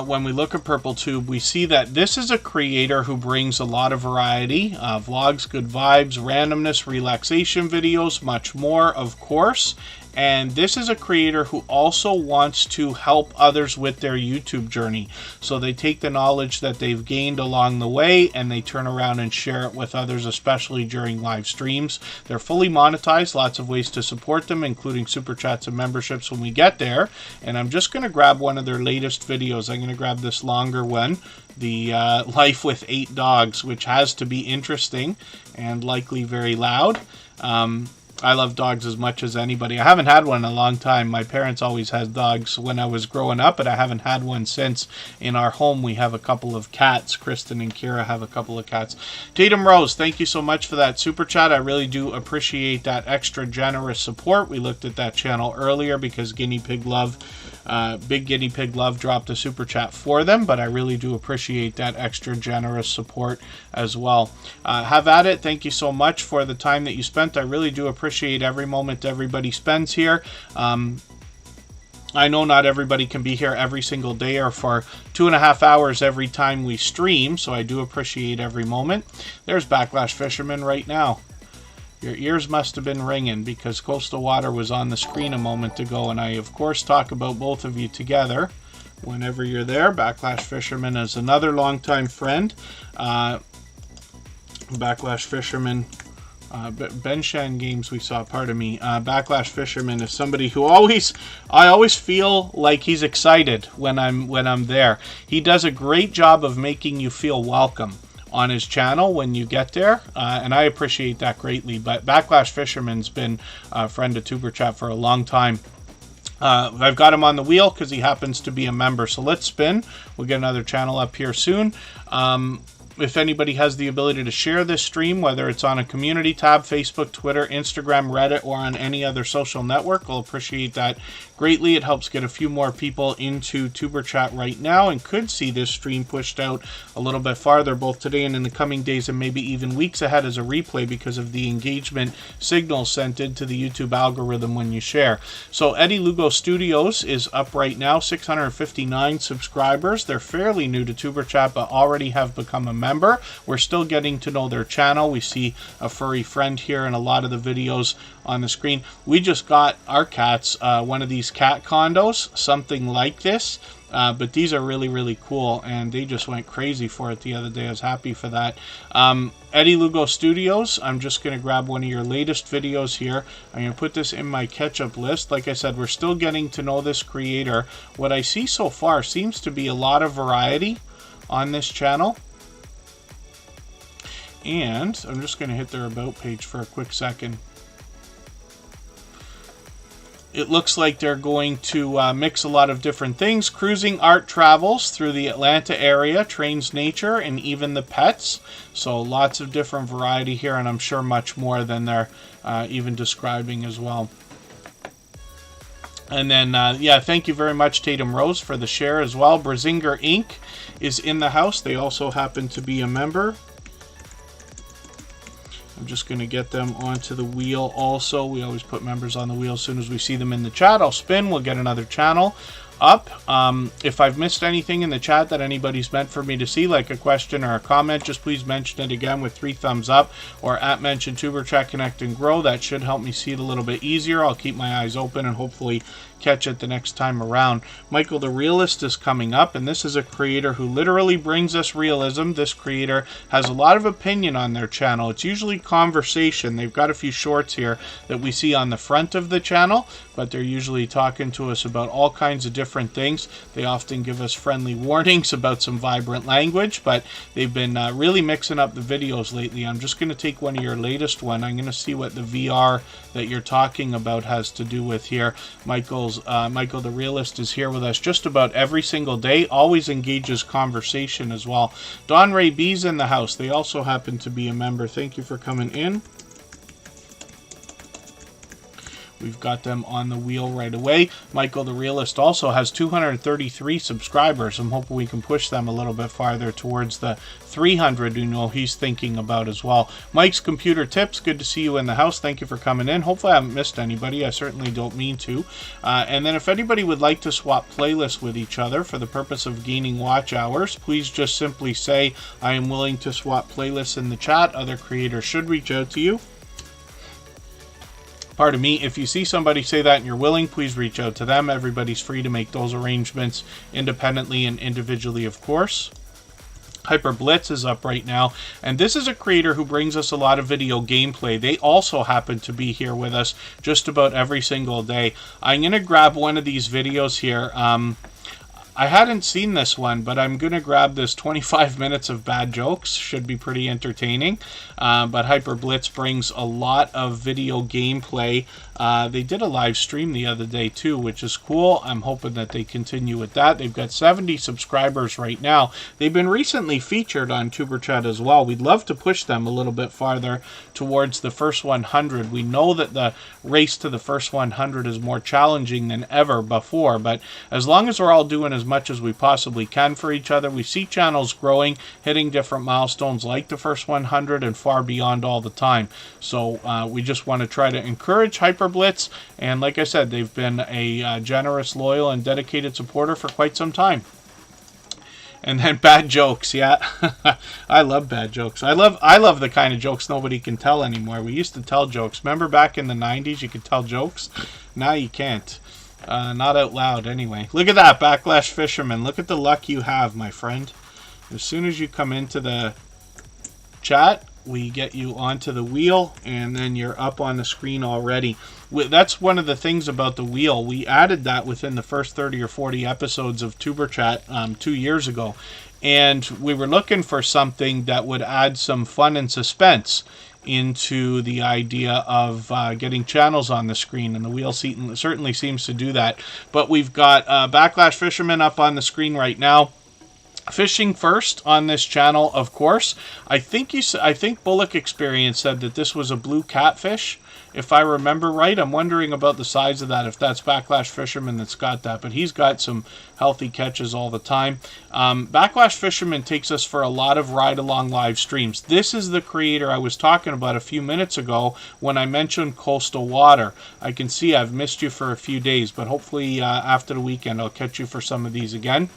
when we look at Purple Tube, we see that this is a creator who brings a lot of variety, vlogs, good vibes, randomness, relaxation videos, much more, of course. And this is a creator who also wants to help others with their YouTube journey. So they take the knowledge that they've gained along the way and they turn around and share it with others, especially during live streams. They're fully monetized, lots of ways to support them, including super chats and memberships when we get there. And I'm just going to grab one of their latest videos. I'm going to grab this longer one, the Life with 8 Dogs, which has to be interesting and likely very loud. I love dogs as much as anybody. I haven't had one in a long time. My parents always had dogs when I was growing up, but I haven't had one since. In our home, we have a couple of cats. Kristen and Kira have a couple of cats. Tatum Rose, thank you so much for that super chat. I really do appreciate that extra generous support. We looked at that channel earlier because Guinea Pig Love, Big Guinea Pig Love dropped a super chat for them, but I really do appreciate that extra generous support as well. Have at it. Thank you so much for the time that you spent. I really do appreciate every moment everybody spends here. I know not everybody can be here every single day or for 2.5 hours every time we stream, so I do appreciate every moment. There's Backlash Fisherman right now. Your ears must have been ringing because Coastal Water was on the screen a moment ago, and I, of course, talk about both of you together whenever you're there. Backlash Fisherman is another longtime friend. Backlash Fisherman... Ben Shan Games we saw, pardon me. Backlash Fisherman is somebody who I always feel like he's excited when I'm there. He does a great job of making you feel welcome on his channel when you get there, and I appreciate that greatly. But Backlash Fisherman's been a friend of Tuber Chat for a long time. I've got him on the wheel because he happens to be a member. So let's spin. We'll get another channel up here soon. If anybody has the ability to share this stream, whether it's on a community tab, Facebook, Twitter, Instagram, Reddit, or on any other social network, I'll appreciate that greatly. It helps get a few more people into Tuber Chat right now and could see this stream pushed out a little bit farther, both today and in the coming days and maybe even weeks ahead as a replay because of the engagement signals sent into the YouTube algorithm when you share. So Eddie Lugo Studios is up right now, 659 subscribers. They're fairly new to Tuber Chat, but already have become a member. We're still getting to know their channel. We see a furry friend here in a lot of the videos on the screen. We just got our cats one of these cat condos, something like this, but these are really, really cool, and they just went crazy for it the other day. I was happy for that. Eddie Lugo Studios, I'm just going to grab one of your latest videos here. I'm going to put this in my catch-up list. Like I said, we're still getting to know this creator. What I see so far seems to be a lot of variety on this channel. And I'm just going to hit their About page for a quick second. It looks like they're going to mix a lot of different things. Cruising art travels through the Atlanta area, trains nature, and even the pets. So lots of different variety here, and I'm sure much more than they're even describing as well. And then, yeah, thank you very much, Tatum Rose, for the share as well. Brazinger Inc. is in the house. They also happen to be a member. I'm just going to get them onto the wheel also. We always put members on the wheel as soon as we see them in the chat. I'll spin. We'll get another channel up. If I've missed anything in the chat that anybody's meant for me to see, like a question or a comment, just please mention it again with 3 thumbs up or at mention Tuber Chat Connect and Grow. That should help me see it a little bit easier. I'll keep my eyes open and hopefully catch it the next time around. Michael the Realist is coming up, and this is a creator who literally brings us realism. This creator has a lot of opinion on their channel. It's usually conversation. They've got a few shorts here that we see on the front of the channel, but they're usually talking to us about all kinds of different things. They often give us friendly warnings about some vibrant language, but they've been really mixing up the videos lately. I'm just going to take one of your latest one. I'm going to see what the VR that you're talking about has to do with here. Michael the Realist is here with us just about every single day, always engages conversation as well. Don Ray B's in the house. They also happen to be a member. Thank you for coming in. We've got them on the wheel right away. Michael the Realist also has 233 subscribers. I'm hoping we can push them a little bit farther towards the 300 you know he's thinking about as well. Mike's Computer Tips, good to see you in the house. Thank you for coming in. Hopefully I haven't missed anybody. I certainly don't mean to. And then if anybody would like to swap playlists with each other for the purpose of gaining watch hours, please just simply say, I am willing to swap playlists in the chat. Other creators should reach out to you. Pardon me, if you see somebody say that and you're willing, please reach out to them. Everybody's free to make those arrangements independently and individually, of course. Hyper Blitz is up right now, and this is a creator who brings us a lot of video gameplay. They also happen to be here with us just about every single day. I'm going to grab one of these videos here. I hadn't seen this one, but I'm going to grab this 25 minutes of bad jokes. Should be pretty entertaining. But Hyper Blitz brings a lot of video gameplay. They did a live stream the other day too, which is cool. I'm hoping that they continue with that. They've got 70 subscribers right now. They've been recently featured on Superchat as well. We'd love to push them a little bit farther towards the first 100. We know that the race to the first 100 is more challenging than ever before, but as long as we're all doing as much as we possibly can for each other, we see channels growing, hitting different milestones like the first 100 and far beyond all the time. So we just want to try to encourage Hyper Blitz, and like I said, they've been a generous, loyal, and dedicated supporter for quite some time. And then bad jokes, yeah. I love bad jokes. I love the kind of jokes nobody can tell anymore. We used to tell jokes. Remember back in the 90s you could tell jokes? Now you can't. Not out loud anyway. Look at that, Backlash Fisherman. Look at the luck you have, my friend. As soon as you come into the chat, we get you onto the wheel, and then you're up on the screen already. That's one of the things about the wheel. We added that within the first 30 or 40 episodes of TuberChat 2 years ago. And we were looking for something that would add some fun and suspense into the idea of getting channels on the screen, and the wheel certainly seems to do that. But we've got Backlash Fisherman up on the screen right now. Fishing first on this channel, of course. I think Bullock Experience said that this was a blue catfish, if I remember right. I'm wondering about the size of that, if that's Backlash Fisherman that's got that, but he's got some healthy catches all the time. Backlash Fisherman takes us for a lot of ride-along live streams. This is the creator I was talking about a few minutes ago when I mentioned Coastal Water. I can see I've missed you for a few days, but hopefully after the weekend I'll catch you for some of these again.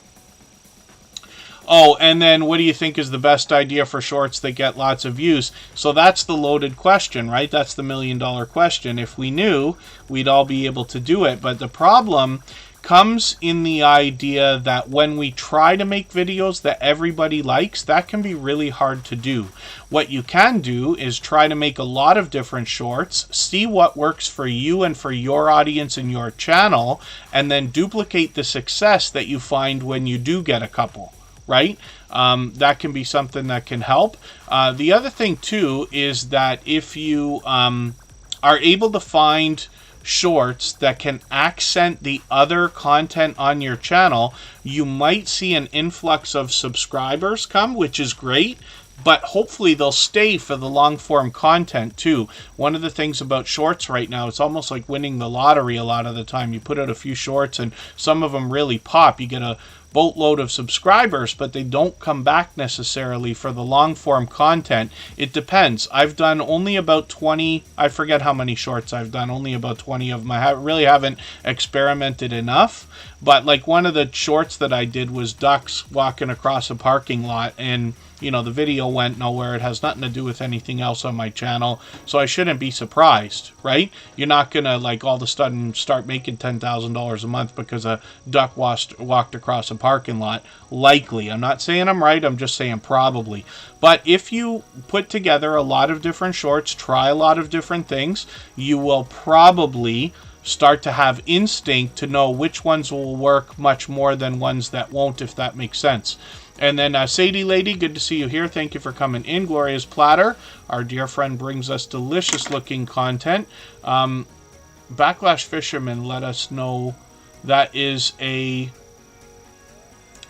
Oh, and then what do you think is the best idea for shorts that get lots of views? So that's the loaded question, right? That's the million-dollar question. If we knew, we'd all be able to do it. But the problem comes in the idea that when we try to make videos that everybody likes, that can be really hard to do. What you can do is try to make a lot of different shorts, see what works for you and for your audience and your channel, and then duplicate the success that you find when you do get a couple. Right? That can be something that can help. The other thing, too, is that if you are able to find shorts that can accent the other content on your channel, you might see an influx of subscribers come, which is great. But hopefully they'll stay for the long-form content, too. One of the things about shorts right now, it's almost like winning the lottery a lot of the time. You put out a few shorts, and some of them really pop. You get a boatload of subscribers, but they don't come back necessarily for the long-form content. It depends. I've done only about 20, I forget how many shorts I've done, only about 20 of them. I really haven't experimented enough, but like one of the shorts that I did was ducks walking across a parking lot, and you know, the video went nowhere. It has nothing to do with anything else on my channel, so I shouldn't be surprised, right? You're not gonna like all of a sudden start making $10,000 a month because a duck walked across a parking lot. Likely. I'm not saying I'm right, I'm just saying probably. But if you put together a lot of different shorts, try a lot of different things, you will probably start to have instinct to know which ones will work much more than ones that won't, if that makes sense. And then Sadie Lady, good to see you here. Thank you for coming in. Gloria's Platter, our dear friend, brings us delicious looking content. Backlash Fisherman let us know that is a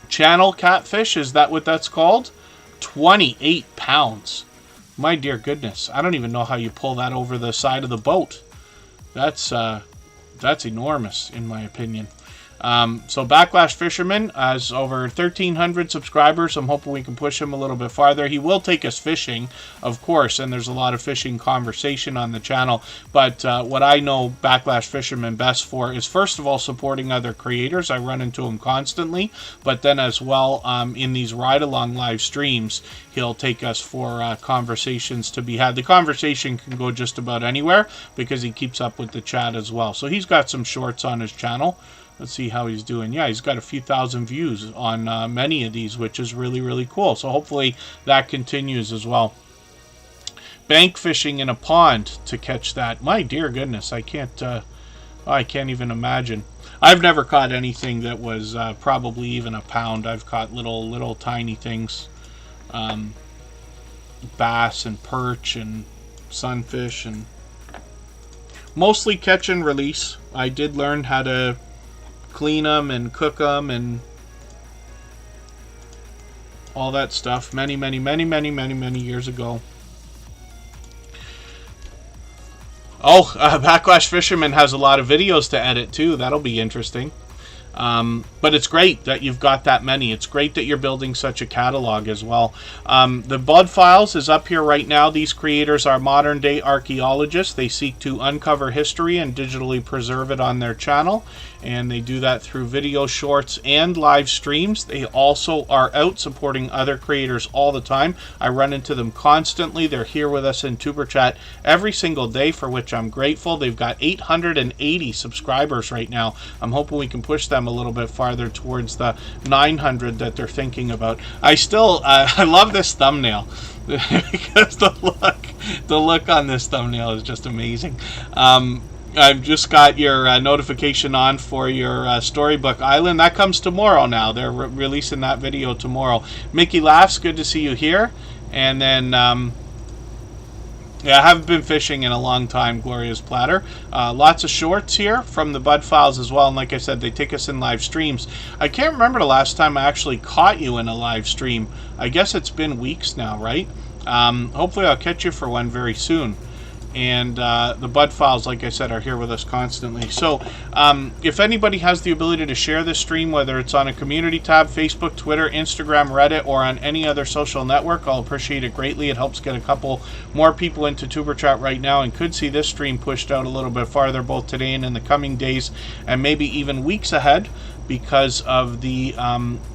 channel catfish. Is that what that's called? 28 pounds. My dear goodness. I don't even know how you pull that over the side of the boat. That's enormous, in my opinion. So Backlash Fisherman has over 1,300 subscribers. I'm hoping we can push him a little bit farther. He will take us fishing, of course, and there's a lot of fishing conversation on the channel. But what I know Backlash Fisherman best for is, first of all, supporting other creators. I run into him constantly. But then as well, in these ride-along live streams, he'll take us for conversations to be had. The conversation can go just about anywhere because he keeps up with the chat as well. So he's got some shorts on his channel. Let's see how he's doing. Yeah, he's got a few thousand views on many of these, which is really, really cool. So hopefully that continues as well. Bank fishing in a pond to catch that. My dear goodness, I can't even imagine. I've never caught anything that was probably even a pound. I've caught little tiny things. Bass and perch and sunfish, and mostly catch and release. I did learn how to clean them and cook them and all that stuff many years ago. Oh, Backlash Fisherman has a lot of videos to edit too. That'll be interesting. But it's great that you've got that many. It's great that you're building such a catalog as well. The Bud Files is up here right now. These creators are modern-day archaeologists. They seek to uncover history and digitally preserve it on their channel. And they do that through video shorts and live streams. They also are out supporting other creators all the time. I run into them constantly. They're here with us in Tuber Chat every single day, for which I'm grateful. They've got 880 subscribers right now. I'm hoping we can push them a little bit farther towards the 900 that they're thinking about. I still I love this thumbnail because the look on this thumbnail is just amazing. I've just got your notification on for your Storybook Island. That comes tomorrow now. They're releasing that video tomorrow. Mickey Laughs, good to see you here. And then yeah, I haven't been fishing in a long time, Gloria's Platter. Lots of shorts here from the Bud Files as well. And like I said, they take us in live streams. I can't remember the last time I actually caught you in a live stream. I guess it's been weeks now, right? Hopefully I'll catch you for one very soon. And the Bud Files, like I said, are here with us constantly. So if anybody has the ability to share this stream, whether it's on a community tab, Facebook, Twitter, Instagram, Reddit, or on any other social network, I'll appreciate it greatly. It helps get a couple more people into Tuber Chat right now, and could see this stream pushed out a little bit farther, both today and in the coming days, and maybe even weeks ahead, because of the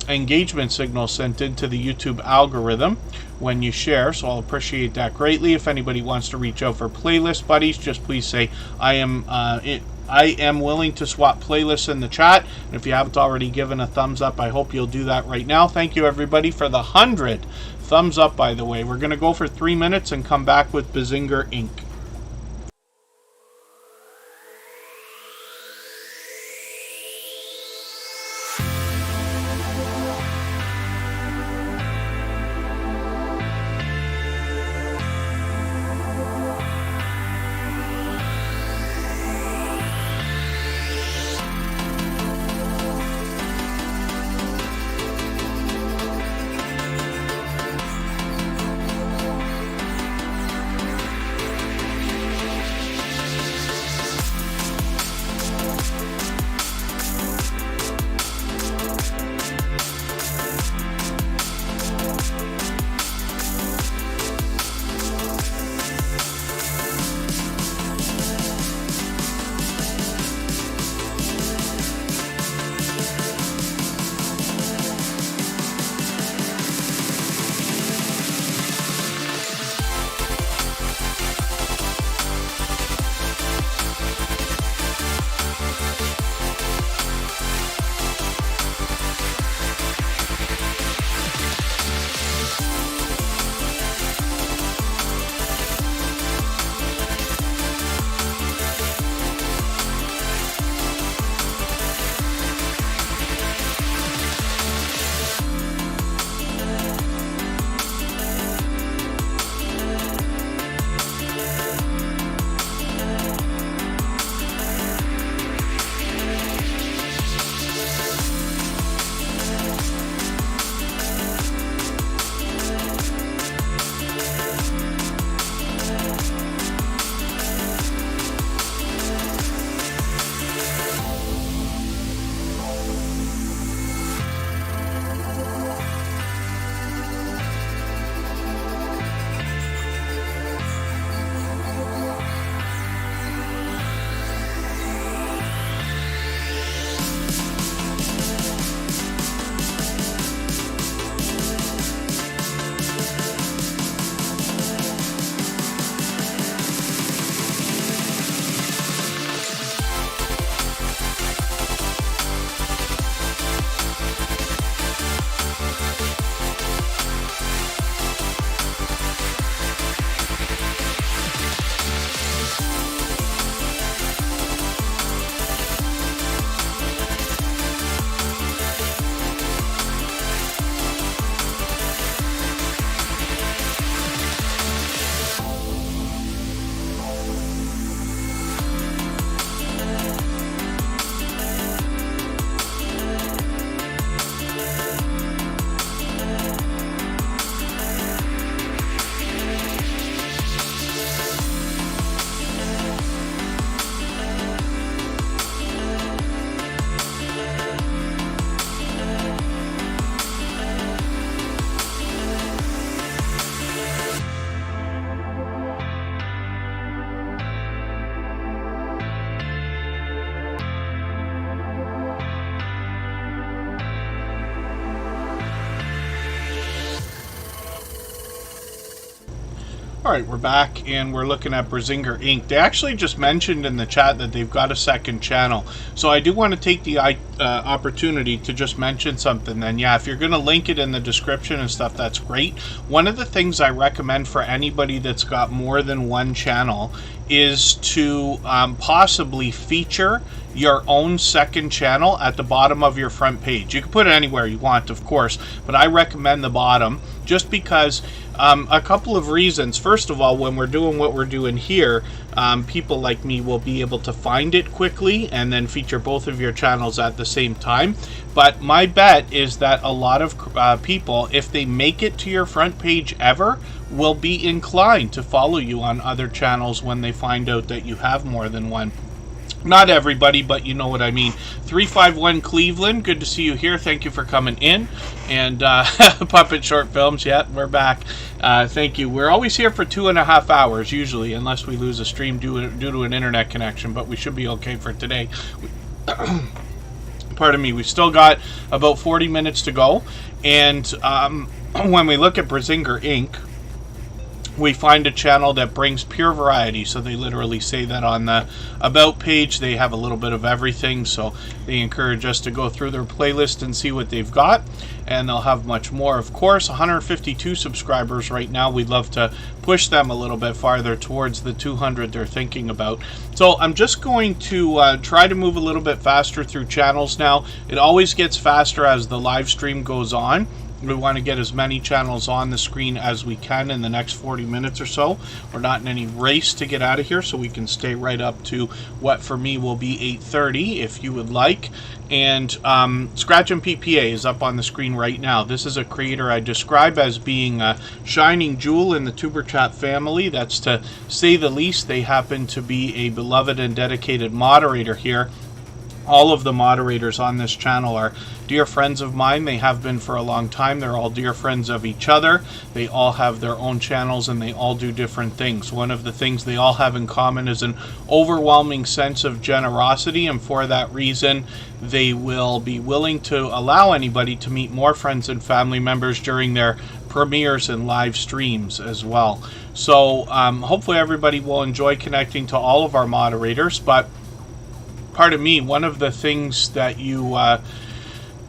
engagement signal sent into the YouTube algorithm when you share. So I'll appreciate that greatly. If anybody wants to reach out for playlist buddies, just please say I am willing to swap playlists in the chat. And if you haven't already given a thumbs up, I hope you'll do that right now. Thank you everybody for the 100 thumbs up, by the way. We're going to go for 3 minutes and come back with Bazinga Inc. All right, we're back and we're looking at Brazinger Inc. They actually just mentioned in the chat that they've got a second channel. So I do want to take the opportunity to just mention something then. Yeah, if you're going to link it in the description and stuff, that's great. One of the things I recommend for anybody that's got more than one channel is to possibly feature your own second channel at the bottom of your front page. You can put it anywhere you want, of course, but I recommend the bottom just because a couple of reasons. First of all, when we're doing what we're doing here, people like me will be able to find it quickly and then feature both of your channels at the same time. But my bet is that a lot of people, if they make it to your front page ever, will be inclined to follow you on other channels when they find out that you have more than one. Not everybody, but you know what I mean. 351 Cleveland, good to see you here. Thank you for coming in. And Puppet Short Films, yeah, we're back. Thank you. We're always here for 2.5 hours, usually, unless we lose a stream due to an internet connection, but we should be okay for today. Pardon me, we've still got about 40 minutes to go. And when we look at Brazinger Inc., we find a channel that brings pure variety. So they literally say that on the About page. They have a little bit of everything. So they encourage us to go through their playlist and see what they've got. And they'll have much more. Of course, 152 subscribers right now. We'd love to push them a little bit farther towards the 200 they're thinking about. So I'm just going to try to move a little bit faster through channels now. It always gets faster as the live stream goes on. We want to get as many channels on the screen as we can in the next 40 minutes or so. We're not in any race to get out of here, so we can stay right up to what for me will be 8:30 if you would like. And Scratch and PPA is up on the screen right now. This is a creator I describe as being a shining jewel in the Superchat family. That's to say the least. They happen to be a beloved and dedicated moderator here. All of the moderators on this channel are dear friends of mine. They have been for a long time. They're all dear friends of each other. They all have their own channels and they all do different things. One of the things they all have in common is an overwhelming sense of generosity, and for that reason they will be willing to allow anybody to meet more friends and family members during their premieres and live streams as well. So hopefully everybody will enjoy connecting to all of our moderators. But pardon me, one of the things that you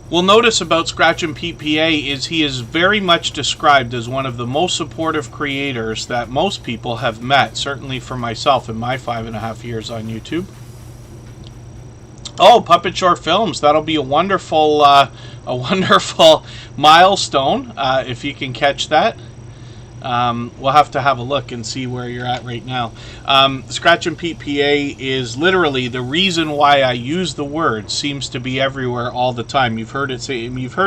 will notice about Scratch and PPA is he is very much described as one of the most supportive creators that most people have met, certainly for myself in my 5.5 years on YouTube. Oh, Puppet Short Films, that'll be a wonderful milestone if you can catch that. We'll have to have a look and see where you're at right now. Scratch and PPA is literally the reason why I use the word. Seems to be everywhere all the time. You've heard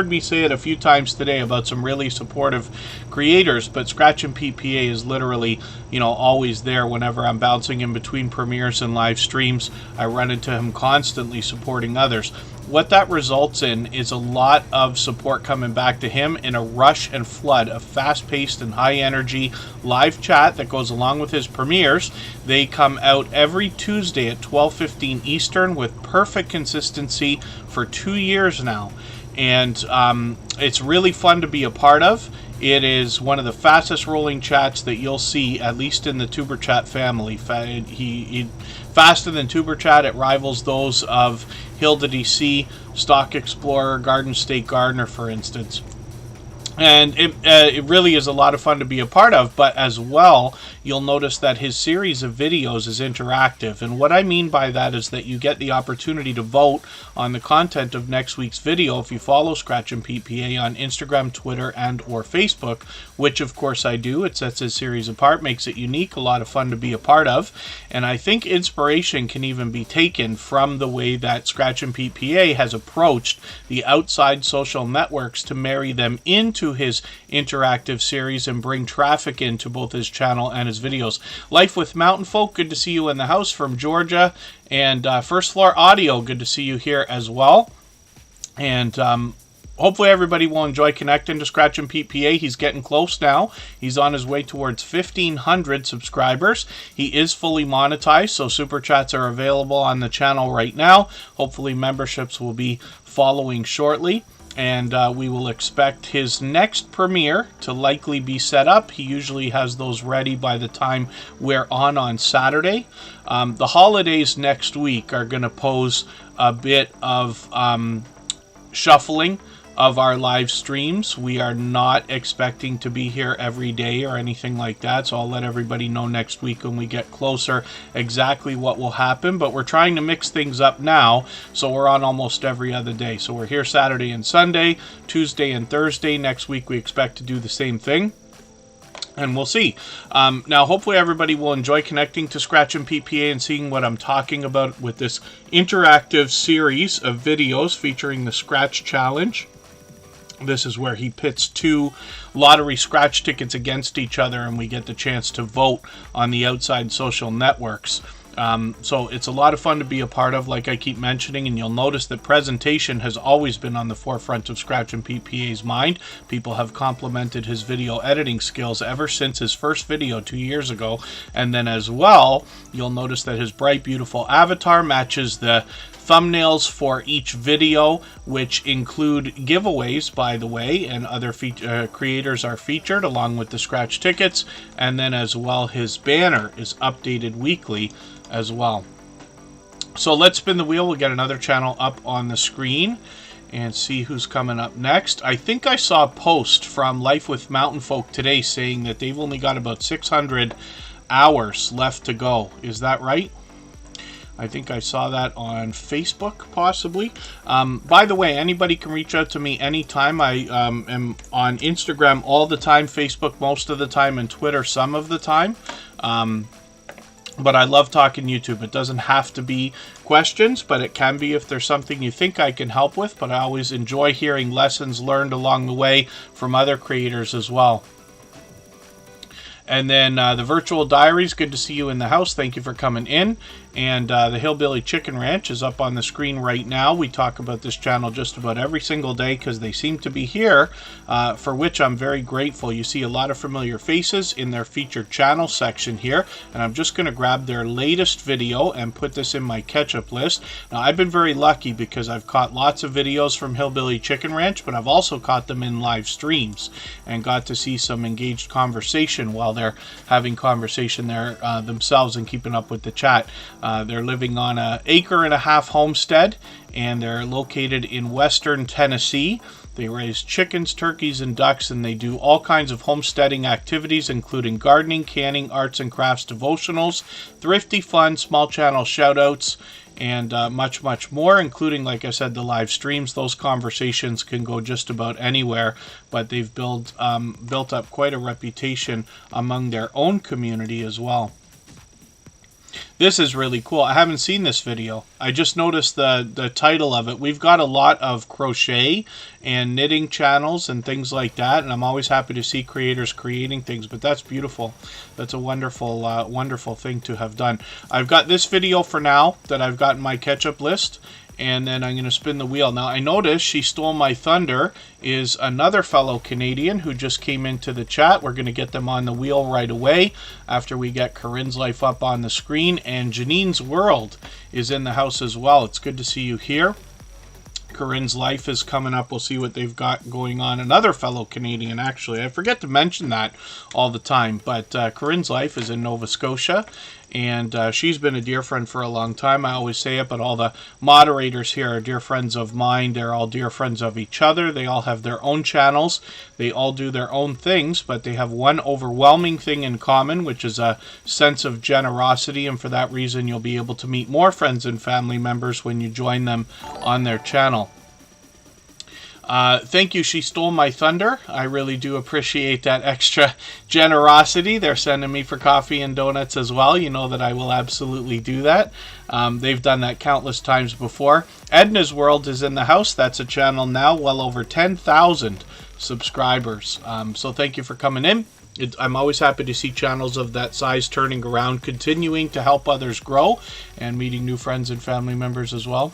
me say it a few times today about some really supportive creators, but Scratch and PPA is literally, you know, always there whenever I'm bouncing in between premieres and live streams. I run into him constantly supporting others. What that results in is a lot of support coming back to him in a rush and flood of fast-paced and high-energy live chat that goes along with his premieres. They come out every Tuesday at 12:15 Eastern with perfect consistency for 2 years now. And it's really fun to be a part of. It is one of the fastest rolling chats that you'll see, at least in the Superchat family. He faster than Superchat. It rivals those of Hilda DC, Stock Explorer, Garden State Gardener, for instance. And it really is a lot of fun to be a part of, but as well, you'll notice that his series of videos is interactive. And what I mean by that is that you get the opportunity to vote on the content of next week's video if you follow Scratch and PPA on Instagram, Twitter, and or Facebook, which of course I do. It sets his series apart, makes it unique, a lot of fun to be a part of. And I think inspiration can even be taken from the way that Scratch and PPA has approached the outside social networks to marry them into his interactive series and bring traffic into both his channel and his videos. Life with Mountain Folk, good to see you in the house from Georgia. And First Floor Audio, good to see you here as well. And hopefully everybody will enjoy connecting to Scratch and PPA. He's getting close now. He's on his way towards 1,500 subscribers. He is fully monetized, so Super Chats are available on the channel right now. Hopefully memberships will be following shortly. and we will expect his next premiere to likely be set up. He usually has those ready by the time we're on Saturday. The holidays next week are going to pose a bit of shuffling of our live streams. We are not expecting to be here every day or anything like that, so I'll let everybody know next week when we get closer exactly what will happen, but we're trying to mix things up now, so we're on almost every other day. So we're here Saturday and Sunday, Tuesday and Thursday. Next week we expect to do the same thing, and we'll see. Now, hopefully everybody will enjoy connecting to Scratch and PPA and seeing what I'm talking about with this interactive series of videos featuring the Scratch Challenge. This is where he pits 2 lottery scratch tickets against each other, and we get the chance to vote on the outside social networks. So it's a lot of fun to be a part of, like I keep mentioning, and you'll notice that presentation has always been on the forefront of Scratch and PPA's mind. People have complimented his video editing skills ever since his first video 2 years ago, and then as well, you'll notice that his bright, beautiful avatar matches the thumbnails for each video, which include giveaways, by the way, and other creators are featured along with the scratch tickets, and then as well his banner is updated weekly as well. So let's spin the wheel. We'll get another channel up on the screen and see who's coming up next. I think I saw a post from Life with Mountain Folk today saying that they've only got about 600 hours left to go. Is that right? I think I saw that on Facebook, possibly. By the way, anybody can reach out to me anytime. I am on Instagram all the time, Facebook most of the time, and Twitter some of the time. But I love talking YouTube. It doesn't have to be questions, but it can be if there's something you think I can help with. But I always enjoy hearing lessons learned along the way from other creators as well. And then the Virtual Diaries, good to see you in the house. Thank you for coming in. And the Hillbilly Chicken Ranch is up on the screen right now. We talk about this channel just about every single day because they seem to be here, for which I'm very grateful. You see a lot of familiar faces in their featured channel section here. And I'm just going to grab their latest video and put this in my catch-up list. Now, I've been very lucky because I've caught lots of videos from Hillbilly Chicken Ranch, but I've also caught them in live streams and got to see some engaged conversation while they're having conversation there themselves and keeping up with the chat. They're living on an 1.5 acre homestead, and they're located in western Tennessee. They raise chickens, turkeys, and ducks, and they do all kinds of homesteading activities, including gardening, canning, arts and crafts devotionals, thrifty fun, small channel shoutouts, and much, much more, including, like I said, the live streams. Those conversations can go just about anywhere, but they've built up quite a reputation among their own community as well. This is really cool. I haven't seen this video. I just noticed the title of it. We've got a lot of crochet and knitting channels and things like that, and I'm always happy to see creators creating things, but that's beautiful. That's a wonderful, wonderful thing to have done. I've got this video for now that I've got in my catch-up list, and then I'm going to spin the wheel. Now, I noticed She Stole My Thunder is another fellow Canadian who just came into the chat. We're going to get them on the wheel right away after we get Corinne's Life up on the screen. And Janine's World is in the house as well. It's good to see you here. Corinne's Life is coming up. We'll see what they've got going on. Another fellow Canadian, actually. I forget to mention that all the time. But Corinne's Life is in Nova Scotia. And she's been a dear friend for a long time. I always say it, but all the moderators here are dear friends of mine. They're all dear friends of each other. They all have their own channels. They all do their own things, but they have one overwhelming thing in common, which is a sense of generosity. And for that reason, you'll be able to meet more friends and family members when you join them on their channel. Thank you, She Stole My Thunder. I really do appreciate that extra generosity. They're sending me for coffee and donuts as well. You know that I will absolutely do that. They've done that countless times before. Edna's World is in the house. That's a channel now, well over 10,000 subscribers. So thank you for coming in. I'm always happy to see channels of that size turning around, continuing to help others grow, and meeting new friends and family members as well.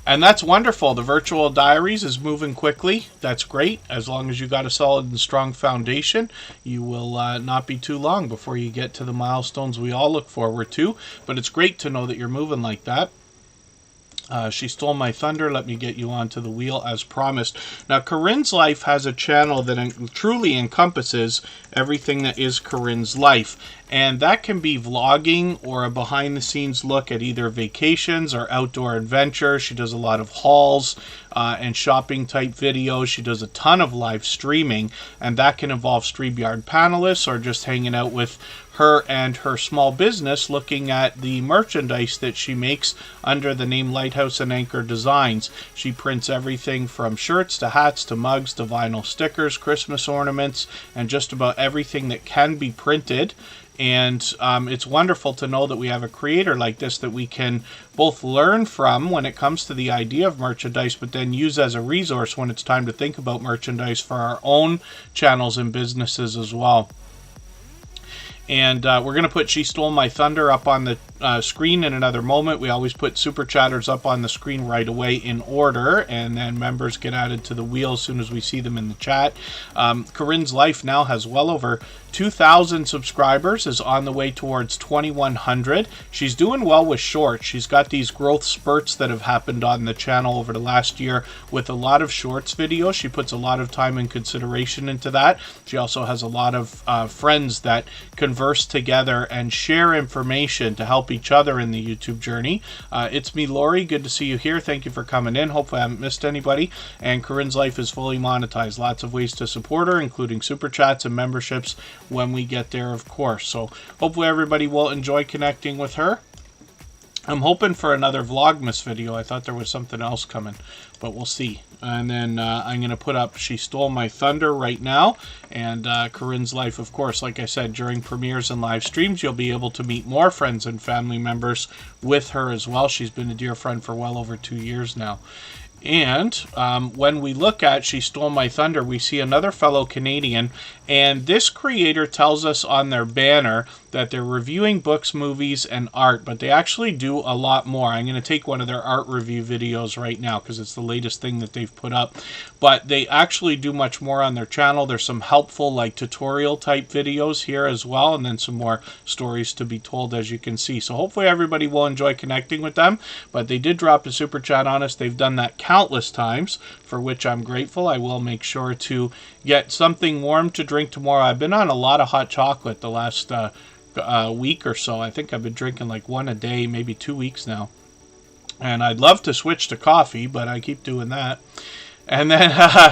And that's wonderful. The Virtual Diaries is moving quickly. That's great. As long as you got a solid and strong foundation, you will not be too long before you get to the milestones we all look forward to. But it's great to know that you're moving like that. She Stole My Thunder. Let me get you onto the wheel as promised. Now, Corinne's Life has a channel that truly encompasses everything that is Corinne's life. And that can be vlogging or a behind-the-scenes look at either vacations or outdoor adventures. She does a lot of hauls and shopping-type videos. She does a ton of live streaming, and that can involve StreamYard panelists or just hanging out with her and her small business looking at the merchandise that she makes under the name Lighthouse and Anchor Designs. She prints everything from shirts to hats to mugs to vinyl stickers, Christmas ornaments, and just about everything that can be printed. And it's wonderful to know that we have a creator like this that we can both learn from when it comes to the idea of merchandise, but then use as a resource when it's time to think about merchandise for our own channels and businesses as well. And we're going to put She Stole My Thunder up on the screen in another moment. We always put Super Chatters up on the screen right away in order, and then members get added to the wheel as soon as we see them in the chat. Corinne's Life now has well over 2,000 subscribers, is on the way towards 2,100. She's doing well with shorts. She's got these growth spurts that have happened on the channel over the last year with a lot of shorts videos. She puts a lot of time and consideration into that. She also has a lot of friends that converse together and share information to help each other in the YouTube journey. It's me, Lori. Good to see you here. Thank you for coming in. Hopefully I haven't missed anybody. And Corinne's Life is fully monetized. Lots of ways to support her, including super chats and memberships when we get there, of course. So hopefully everybody will enjoy connecting with her. I'm hoping for another Vlogmas video. I thought there was something else coming, but we'll see. And then I'm going to put up She Stole My Thunder right now. And Corinne's Life, of course, like I said, during premieres and live streams, you'll be able to meet more friends and family members with her as well. She's been a dear friend for well over 2 years now. And when we look at She Stole My Thunder, we see another fellow Canadian, and this creator tells us on their banner that they're reviewing books, movies, and art, but they actually do a lot more. I'm going to take one of their art review videos right now because it's the latest thing that they've put up, but they actually do much more on their channel. There's some helpful like tutorial type videos here as well, and then some more stories to be told, as you can see. So hopefully everybody will enjoy connecting with them, but they did drop a super chat on us. They've done that countless times, for which I'm grateful. I will make sure to get something warm to drink tomorrow. I've been on a lot of hot chocolate the last week or so. I think I've been drinking like one a day, maybe 2 weeks now. And I'd love to switch to coffee, but I keep doing that. And then,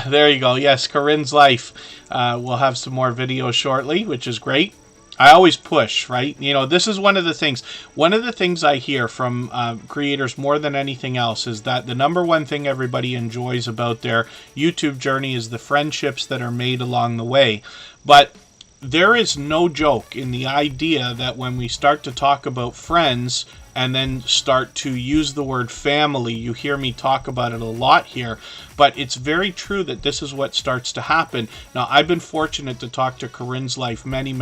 there you go. Yes, Corinne's Life. We'll have some more videos shortly, which is great. I always push, right? You know, this is one of the things. One of the things I hear from creators more than anything else is that the number one thing everybody enjoys about their YouTube journey is the friendships that are made along the way. But there is no joke in the idea that when we start to talk about friends and then start to use the word family, you hear me talk about it a lot here, but it's very true that this is what starts to happen. Now, I've been fortunate to talk to Corinne's Life many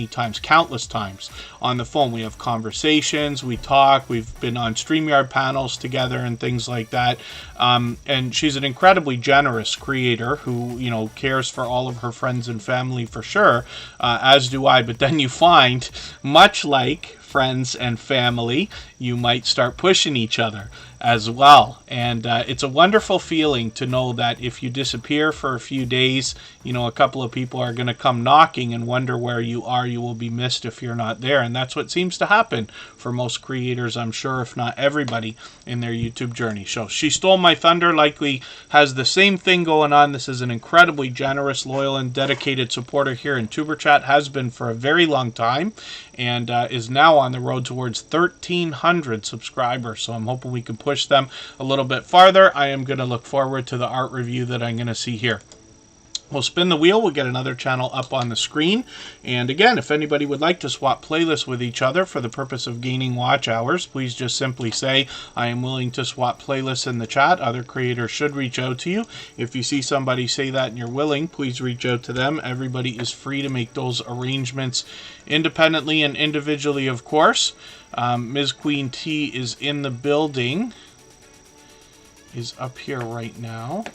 times, countless times on the phone. We have conversations, we talk, we've been on StreamYard panels together and things like that. And she's an incredibly generous creator who, you know, cares for all of her friends and family for sure, as do I. But then you find, much like friends and family, you might start pushing each other as well. And it's a wonderful feeling to know that if you disappear for a few days, you know, a couple of people are going to come knocking and wonder where you are. You will be missed if you're not there. And that's what seems to happen for most creators, I'm sure, if not everybody, in their YouTube journey. So She Stole My Thunder likely has the same thing going on. This is an incredibly generous, loyal, and dedicated supporter here in Tuber Chat, has been for a very long time, and is now on the road towards 1,300 subscribers. So I'm hoping we can push them a little bit farther. I am going to look forward to the art review that I'm going to see here. We'll spin the wheel. We'll get another channel up on the screen. And again, if anybody would like to swap playlists with each other for the purpose of gaining watch hours, please just simply say, I am willing to swap playlists in the chat. Other creators should reach out to you. If you see somebody say that and you're willing, please reach out to them. Everybody is free to make those arrangements independently and individually, of course. Ms. Queen T is in the building, is up here right now.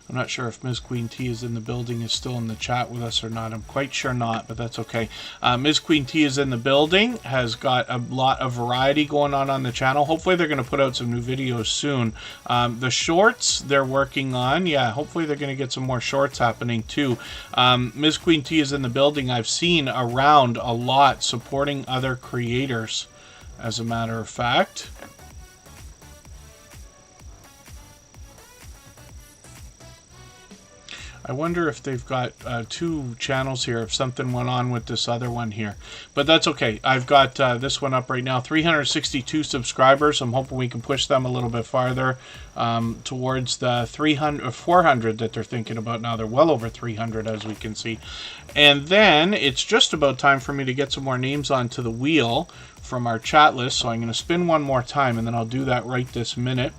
I'm not sure if Ms. Queen T is in the building, is still in the chat with us or not. I'm quite sure not, but that's okay. Ms. Queen T is in the building, has got a lot of variety going on the channel. Hopefully they're going to put out some new videos soon. The shorts they're working on, yeah, hopefully they're going to get some more shorts happening too. Ms. Queen T is in the building. I've seen around a lot supporting other creators, as a matter of fact. I wonder if they've got 2 channels here, if something went on with this other one here. But that's okay. I've got this one up right now. 362 subscribers. I'm hoping we can push them a little bit farther towards the 300 or 400 that they're thinking about now. They're well over 300, as we can see. And then it's just about time for me to get some more names onto the wheel from our chat list. So I'm going to spin one more time, and then I'll do that right this minute.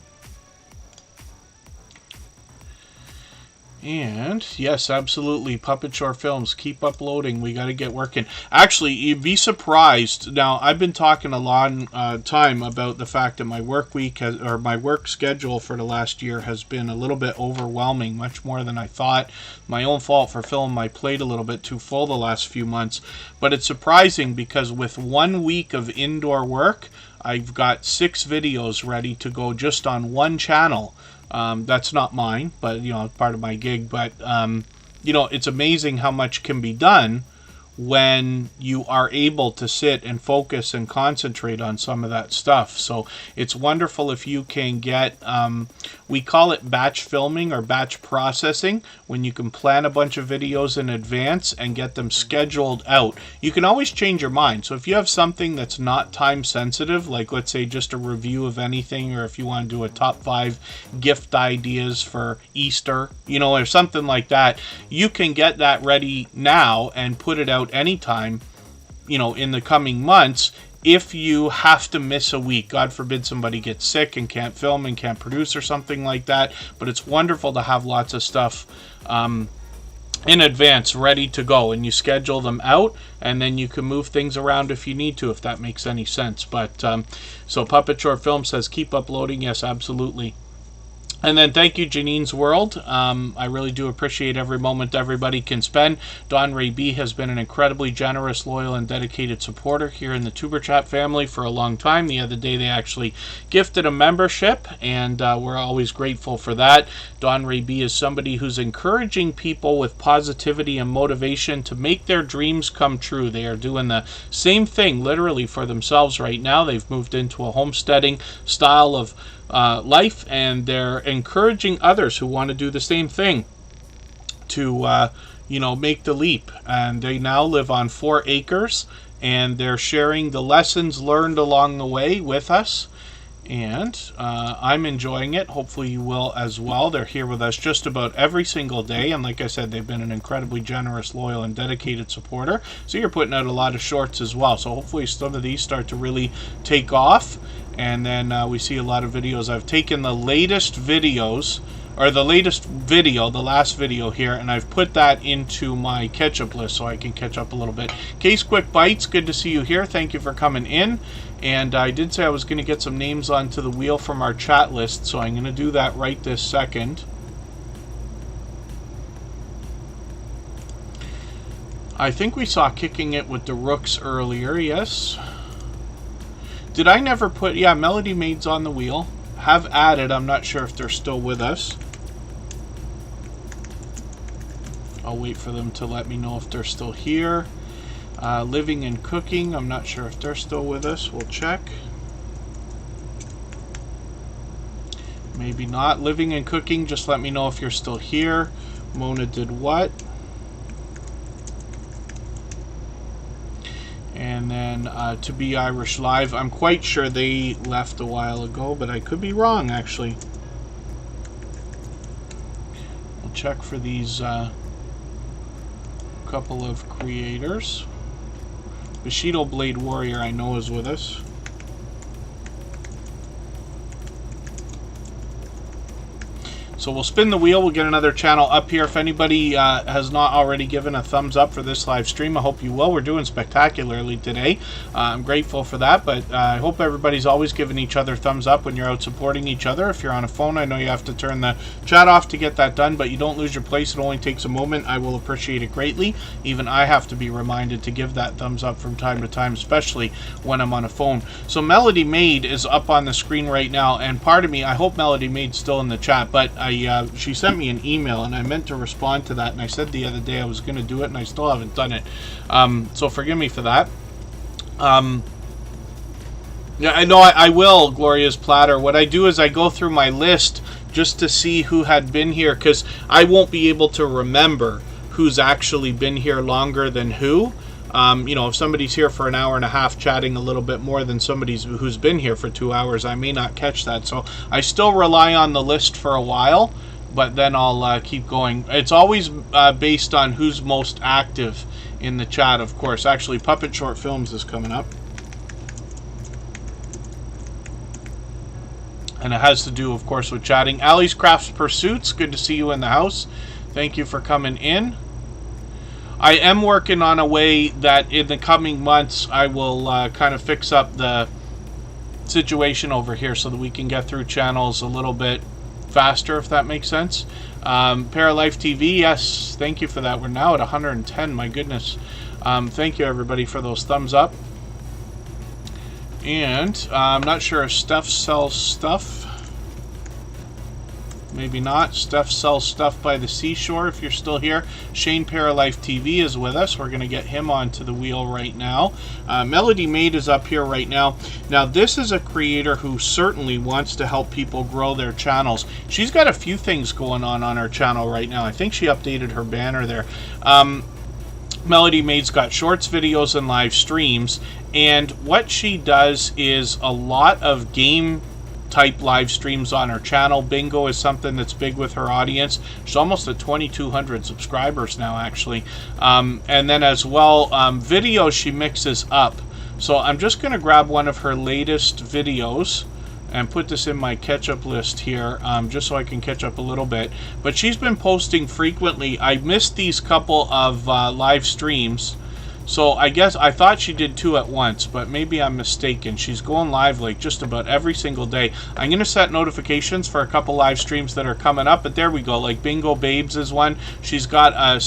And yes, absolutely, Puppet Short Films, keep uploading. We got to get working. Actually, you'd be surprised. Now, I've been talking a long time about the fact that my work week has, or my work schedule for the last year has been a little bit overwhelming, much more than I thought. My own fault for filling my plate a little bit too full the last few months. But it's surprising because with 1 week of indoor work, I've got 6 videos ready to go just on one channel. That's not mine, but, you know, part of my gig. But, you know, it's amazing how much can be done when you are able to sit and focus and concentrate on some of that stuff. So it's wonderful if you can get, we call it batch filming or batch processing, when you can plan a bunch of videos in advance and get them scheduled out. You can always change your mind. So if you have something that's not time sensitive, like let's say just a review of anything, or if you want to do a top 5 gift ideas for Easter, you know, or something like that, you can get that ready now and put it out anytime, you know, in the coming months. If you have to miss a week, God forbid somebody gets sick and can't film and can't produce or something like that, but it's wonderful to have lots of stuff in advance ready to go, and you schedule them out, and then you can move things around if you need to, if that makes any sense. But so Puppet Short Film says keep uploading. Yes, absolutely. And then thank you, Janine's World. I really do appreciate every moment everybody can spend. Don Ray B has been an incredibly generous, loyal, and dedicated supporter here in the Superchat family for a long time. The other day they actually gifted a membership, and we're always grateful for that. Don Ray B is somebody who's encouraging people with positivity and motivation to make their dreams come true. They are doing the same thing literally for themselves right now. They've moved into a homesteading style of life, and they're encouraging others who want to do the same thing to you know, make the leap. And they now live on 4 acres, and they're sharing the lessons learned along the way with us, and I'm enjoying it. Hopefully you will as well. They're here with us just about every single day, and like I said, they've been an incredibly generous, loyal, and dedicated supporter. So you're putting out a lot of shorts as well, so hopefully some of these start to really take off, and then we see a lot of videos. I've taken the latest videos, or the latest video, the last video here, and I've put that into my catch-up list so I can catch up a little bit. Case Quick Bites, good to see you here. Thank you for coming in. And I did say I was going to get some names onto the wheel from our chat list, so I'm going to do that right this second. I think we saw Kicking It with the Rooks earlier, yes. Did I never put... Yeah, Melody Maid's on the wheel. Have added. I'm not sure if they're still with us. I'll wait for them to let me know if they're still here. Living and Cooking. I'm not sure if they're still with us. We'll check. Maybe not. Living and Cooking. Just let me know if you're still here. Mona Did What. And then To Be Irish Live. I'm quite sure they left a while ago, but I could be wrong, actually. We'll check for these couple of creators. Bushido Blade Warrior, I know, is with us. So we'll spin the wheel. We'll get another channel up here. If anybody has not already given a thumbs up for this live stream, I hope you will. We're doing spectacularly today. I'm grateful for that, but I hope everybody's always giving each other thumbs up when you're out supporting each other. If you're on a phone, I know you have to turn the chat off to get that done, but you don't lose your place. It only takes a moment. I will appreciate it greatly. Even I have to be reminded to give that thumbs up from time to time, especially when I'm on a phone. So Melody Maid is up on the screen right now, and part of me, I hope Melody Maid's still in the chat, but she sent me an email, and I meant to respond to that, and I said the other day I was going to do it, and I still haven't done it. So forgive me for that. Yeah, I know I will, Gloria's Platter. What I do is I go through my list just to see who had been here, because I won't be able to remember who's actually been here longer than who. You know, if somebody's here for an hour and a half chatting a little bit more than somebody who's been here for 2 hours, I may not catch that. So I still rely on the list for a while, but then I'll keep going. It's always based on who's most active in the chat, of course. Actually, Puppet Short Films is coming up. And it has to do, of course, with chatting. Allie's Crafts Pursuits, good to see you in the house. Thank you for coming in. I am working on a way that in the coming months I will kind of fix up the situation over here so that we can get through channels a little bit faster, if that makes sense. Paralife TV, yes, thank you for that. We're now at 110, my goodness. Thank you, everybody, for those thumbs up. And I'm not sure if Steph sells stuff. Maybe not. Steph sells stuff by the seashore, if you're still here. Shane Paralife TV is with us. We're going to get him onto the wheel right now. Melody Maid is up here right now. Now, this is a creator who certainly wants to help people grow their channels. She's got a few things going on her channel right now. I think she updated her banner there. Melody Maid's got shorts, videos, and live streams. And what she does is a lot of game type live streams on her channel. Bingo is something that's big with her audience. She's almost at 2,200 subscribers now, actually. And then as well, videos she mixes up. So I'm just going to grab one of her latest videos and put this in my catch-up list here, just so I can catch up a little bit. But she's been posting frequently. I missed these couple of live streams. So I guess I thought she did 2 at once, but maybe I'm mistaken. She's going live like just about every single day. I'm going to set notifications for a couple live streams that are coming up, but there we go. Like Bingo Babes is one. She's got a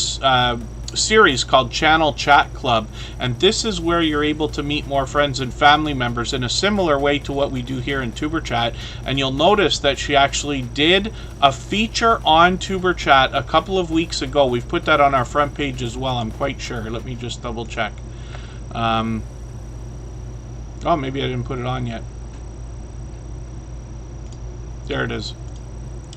series called Channel Chat Club, and this is where you're able to meet more friends and family members in a similar way to what we do here in Tuber Chat. And you'll notice that she actually did a feature on Tuber Chat a couple of weeks ago. We've put that on our front page as well, I'm quite sure. Let me just double check. Oh, maybe I didn't put it on yet. There it is.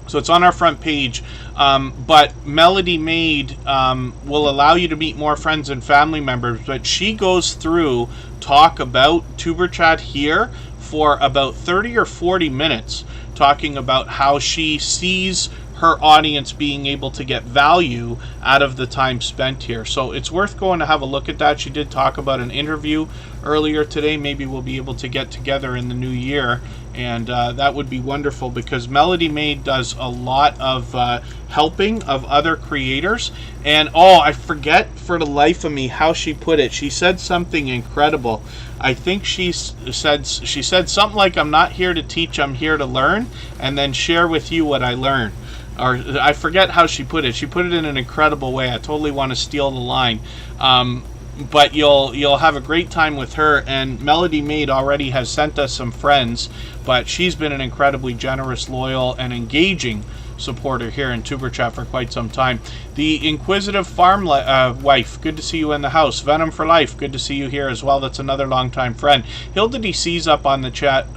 So it's on our front page, but Melody Maid will allow you to meet more friends and family members, but she goes through talk about Tuber Chat here for about 30 or 40 minutes, talking about how she sees her audience being able to get value out of the time spent here. So it's worth going to have a look at that. She did talk about an interview earlier today. Maybe we'll be able to get together in the new year, and that would be wonderful, because Melody Maid does a lot of helping of other creators. And oh, I forget for the life of me how she put it. She said something incredible. I think she said something like, "I'm not here to teach, I'm here to learn, and then share with you what I learn." Or I forget how she put it. She put it in an incredible way. I totally want to steal the line. But you'll have a great time with her. And Melody Maid already has sent us some friends, but she's been an incredibly generous, loyal, and engaging supporter here in Tuber Chat for quite some time. The Inquisitive Farm Wife, good to see you in the house. Venom for Life, good to see you here as well. That's another longtime friend. Hilda DC's up on the chat.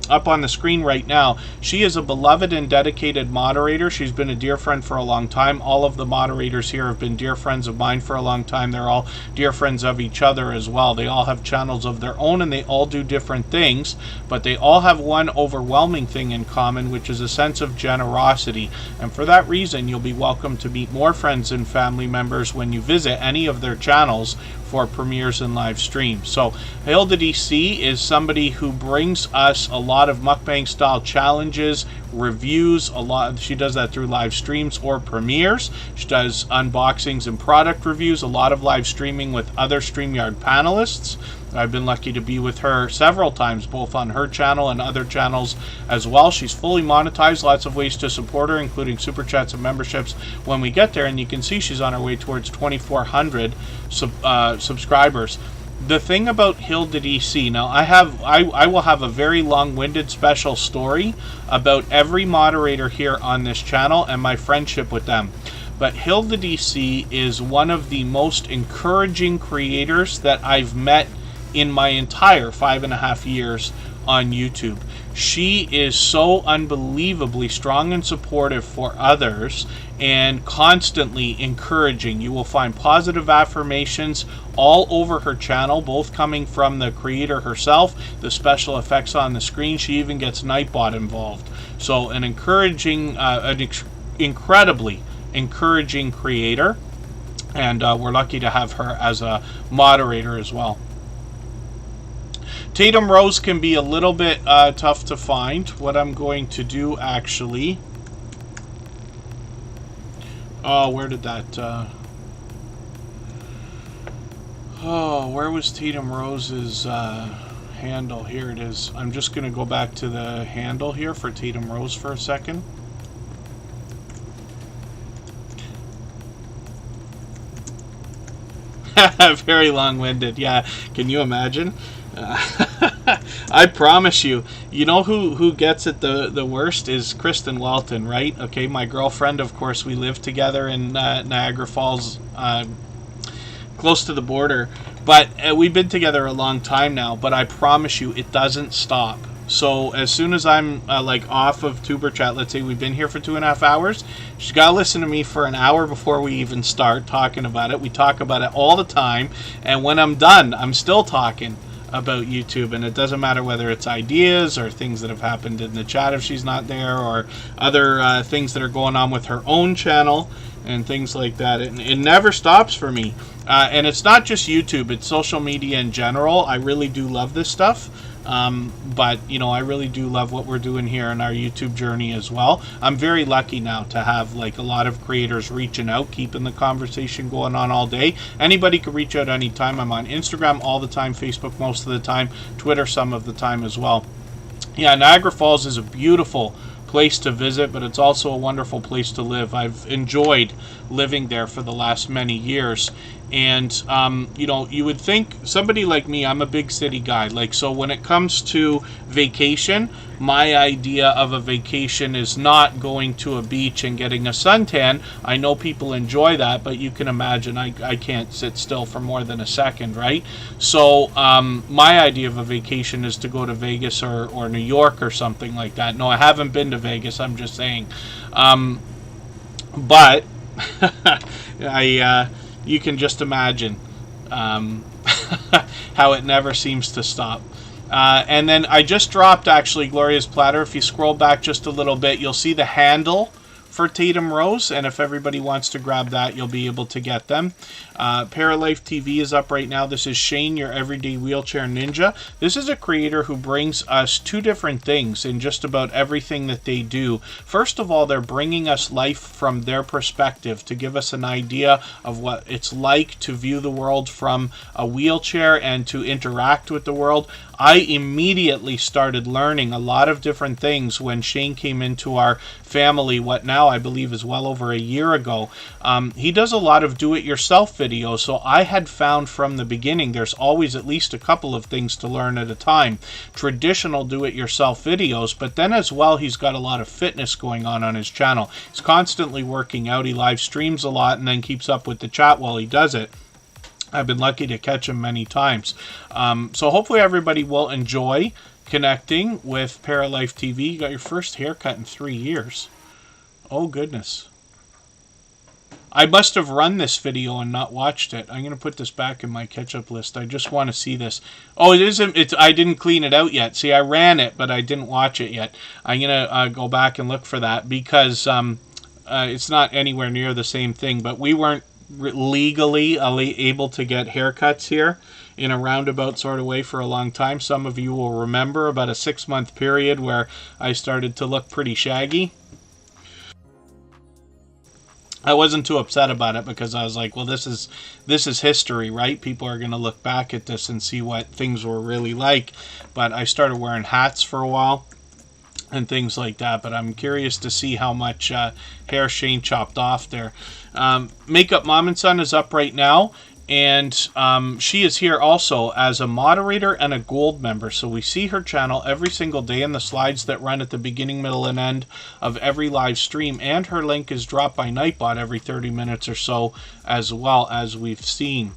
Up on the screen right now. She is a beloved and dedicated moderator. She's been a dear friend for a long time. All of the moderators here have been dear friends of mine for a long time. They're all dear friends of each other as well. They all have channels of their own, and they all do different things, but they all have one overwhelming thing in common, which is a sense of generosity. And for that reason, you'll be welcome to meet more friends and family members when you visit any of their channels for premieres and live streams. So Hilda DC is somebody who brings us a lot of mukbang style challenges, reviews. She does that through live streams or premieres. She does unboxings and product reviews, a lot of live streaming with other StreamYard panelists. I've been lucky to be with her several times, both on her channel and other channels as well. She's fully monetized, lots of ways to support her, including super chats and memberships when we get there. And you can see she's on her way towards 2,400 subscribers. The thing about Hilda DC, now I will have a very long-winded special story about every moderator here on this channel and my friendship with them. But Hilda DC is one of the most encouraging creators that I've met in my entire 5.5 years on YouTube. She is so unbelievably strong and supportive for others and constantly encouraging. You will find positive affirmations all over her channel, both coming from the creator herself, the special effects on the screen. She even gets Nightbot involved. So an encouraging, incredibly encouraging creator, and we're lucky to have her as a moderator as well. Tatum Rose can be a little bit tough to find. What I'm going to do actually... Oh, where did that... Oh, where was Tatum Rose's handle? Here it is. I'm just going to go back to the handle here for Tatum Rose for a second. Very long-winded, yeah. Can you imagine? I promise you, you know who gets it the worst is Kristen Walton, right? Okay, my girlfriend, of course, we live together in Niagara Falls, close to the border, but we've been together a long time now, but I promise you, it doesn't stop. So as soon as I'm like off of Tuber Chat, let's say we've been here for 2.5 hours, she's got to listen to me for an hour before we even start talking about it. We talk about it all the time, and when I'm done, I'm still talking about YouTube, and it doesn't matter whether it's ideas or things that have happened in the chat if she's not there, or other things that are going on with her own channel and things like that. It never stops for me, and it's not just YouTube, it's social media in general. I really do love this stuff. But, you know, I really do love what we're doing here in our YouTube journey as well. I'm very lucky now to have, like, a lot of creators reaching out, keeping the conversation going on all day. Anybody can reach out anytime. I'm on Instagram all the time, Facebook most of the time, Twitter some of the time as well. Yeah, Niagara Falls is a beautiful place to visit, but it's also a wonderful place to live. I've enjoyed living there for the last many years. And, you know, you would think somebody like me, I'm a big city guy. Like, so when it comes to vacation, my idea of a vacation is not going to a beach and getting a suntan. I know people enjoy that, but you can imagine I can't sit still for more than a second, right? So my idea of a vacation is to go to Vegas or New York or something like that. No, I haven't been to Vegas, I'm just saying. But you can just imagine how it never seems to stop. And then I just dropped, actually, Gloria's Platter. If you scroll back just a little bit, you'll see the handle for Tatum Rose, and if everybody wants to grab that, you'll be able to get them. Paralife TV is up right now. This is Shane, your everyday wheelchair ninja. This is a creator who brings us two different things in just about everything that they do. First of all, they're bringing us life from their perspective to give us an idea of what it's like to view the world from a wheelchair and to interact with the world. I immediately started learning a lot of different things when Shane came into our family, what now I believe is well over a year ago. He does a lot of do-it-yourself videos, so I had found from the beginning there's always at least a couple of things to learn at a time. Traditional do-it-yourself videos, but then as well he's got a lot of fitness going on his channel. He's constantly working out, he live streams a lot, and then keeps up with the chat while he does it. I've been lucky to catch him many times. So hopefully everybody will enjoy connecting with Paralife TV. You got your first haircut in 3 years. Oh, goodness. I must have run this video and not watched it. I'm going to put this back in my catch-up list. I just want to see this. Oh, it isn't. I didn't clean it out yet. See, I ran it, but I didn't watch it yet. I'm going to go back and look for that because it's not anywhere near the same thing. But we weren't legally able to get haircuts here in a roundabout sort of way for a long time. Some of you will remember about a 6-month period where I started to look pretty shaggy. I wasn't too upset about it because I was like, well, this is history, right? People are going to look back at this and see what things were really like. But I started wearing hats for a while and things like that. But I'm curious to see how much hair Shane chopped off there. Makeup Mom and Son is up right now. And she is here also as a moderator and a gold member. So we see her channel every single day in the slides that run at the beginning, middle, and end of every live stream. And her link is dropped by Nightbot every 30 minutes or so, as well, as we've seen.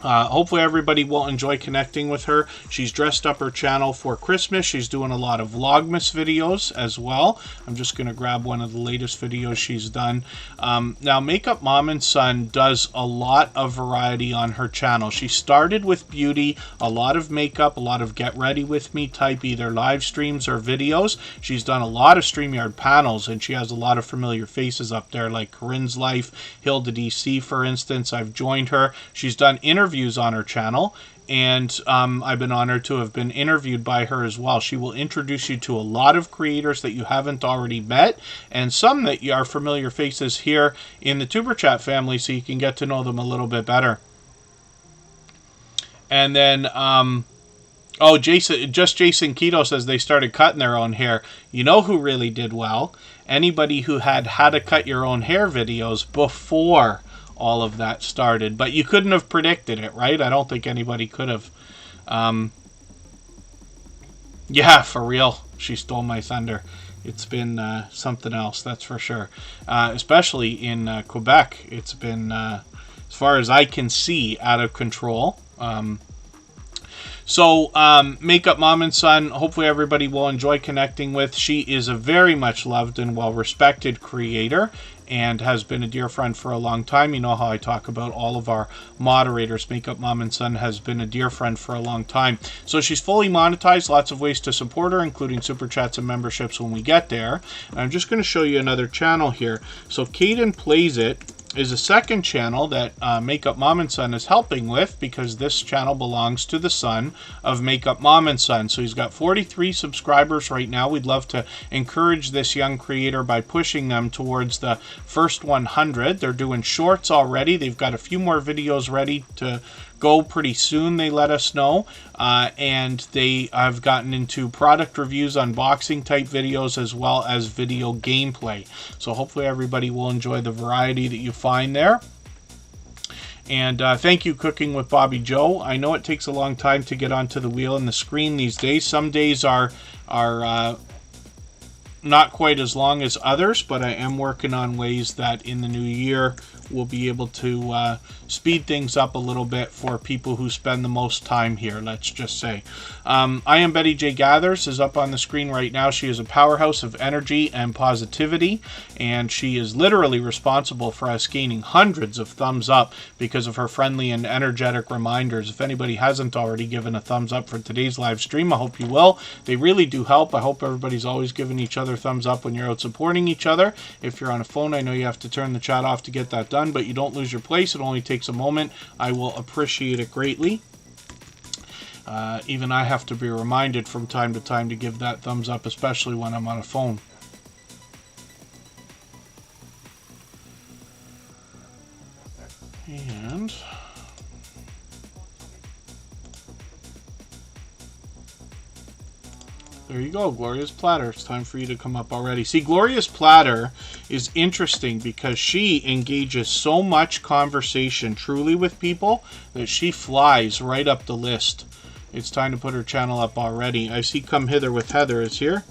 Hopefully everybody will enjoy connecting with her. She's dressed up her channel for Christmas. She's doing a lot of Vlogmas videos as well. I'm just going to grab one of the latest videos she's done. Now, Makeup Mom and Son does a lot of variety on her channel. She started with beauty, a lot of makeup, a lot of get ready with me type either live streams or videos. She's done a lot of StreamYard panels, and she has a lot of familiar faces up there like Corinne's Life, Hilda DC, for instance. I've joined her. She's done interviews on her channel, and I've been honored to have been interviewed by her as well. She will introduce you to a lot of creators that you haven't already met, and some that are familiar faces here in the Superchat family, so you can get to know them a little bit better. And then oh, Jason Keto says they started cutting their own hair. You know who really did well? Anybody who had how to cut your own hair videos before all of that started. But you couldn't have predicted it, right? I don't think anybody could have. Yeah, for real. She stole my thunder. It's been something else, that's for sure. Especially in Quebec. It's been, as far as I can see, out of control. So, Makeup Mom and Son, hopefully everybody will enjoy connecting with. She is a very much loved and well-respected creator and has been a dear friend for a long time. You know how I talk about all of our moderators. Makeup Mom and Son has been a dear friend for a long time. So she's fully monetized, lots of ways to support her, including Super Chats and memberships when we get there. And I'm just going to show you another channel here. So Caden Plays It is a second channel that Makeup Mom and Son is helping with, because this channel belongs to the son of Makeup Mom and Son. So he's got 43 subscribers right now. We'd love to encourage this young creator by pushing them towards the first 100. They're doing shorts already. They've got a few more videos ready to go pretty soon, they let us know, and they have gotten into product reviews, unboxing type videos, as well as video gameplay. So hopefully everybody will enjoy the variety that you find there. And thank you, Cooking with Bobby Joe. I know it takes a long time to get onto the wheel and the screen these days. Some days are not quite as long as others, but I am working on ways that in the new year we'll be able to speed things up a little bit for people who spend the most time here, let's just say. I Am Betty J Gathers is up on the screen right now. She is a powerhouse of energy and positivity, and she is literally responsible for us gaining hundreds of thumbs up because of her friendly and energetic reminders. If anybody hasn't already given a thumbs up for today's live stream, I hope you will. They really do help. I hope everybody's always giving each other thumbs up when you're out supporting each other. If you're on a phone, I know you have to turn the chat off to get that done, but you don't lose your place. It only takes a moment. I will appreciate it greatly. Even I have to be reminded from time to time to give that thumbs up, especially when I'm on a phone. And there you go, Gloria's Platter. It's time for you to come up already. See, Gloria's Platter is interesting because she engages so much conversation truly with people that she flies right up the list. It's time to put her channel up already. I see Come Hither with Heather is here.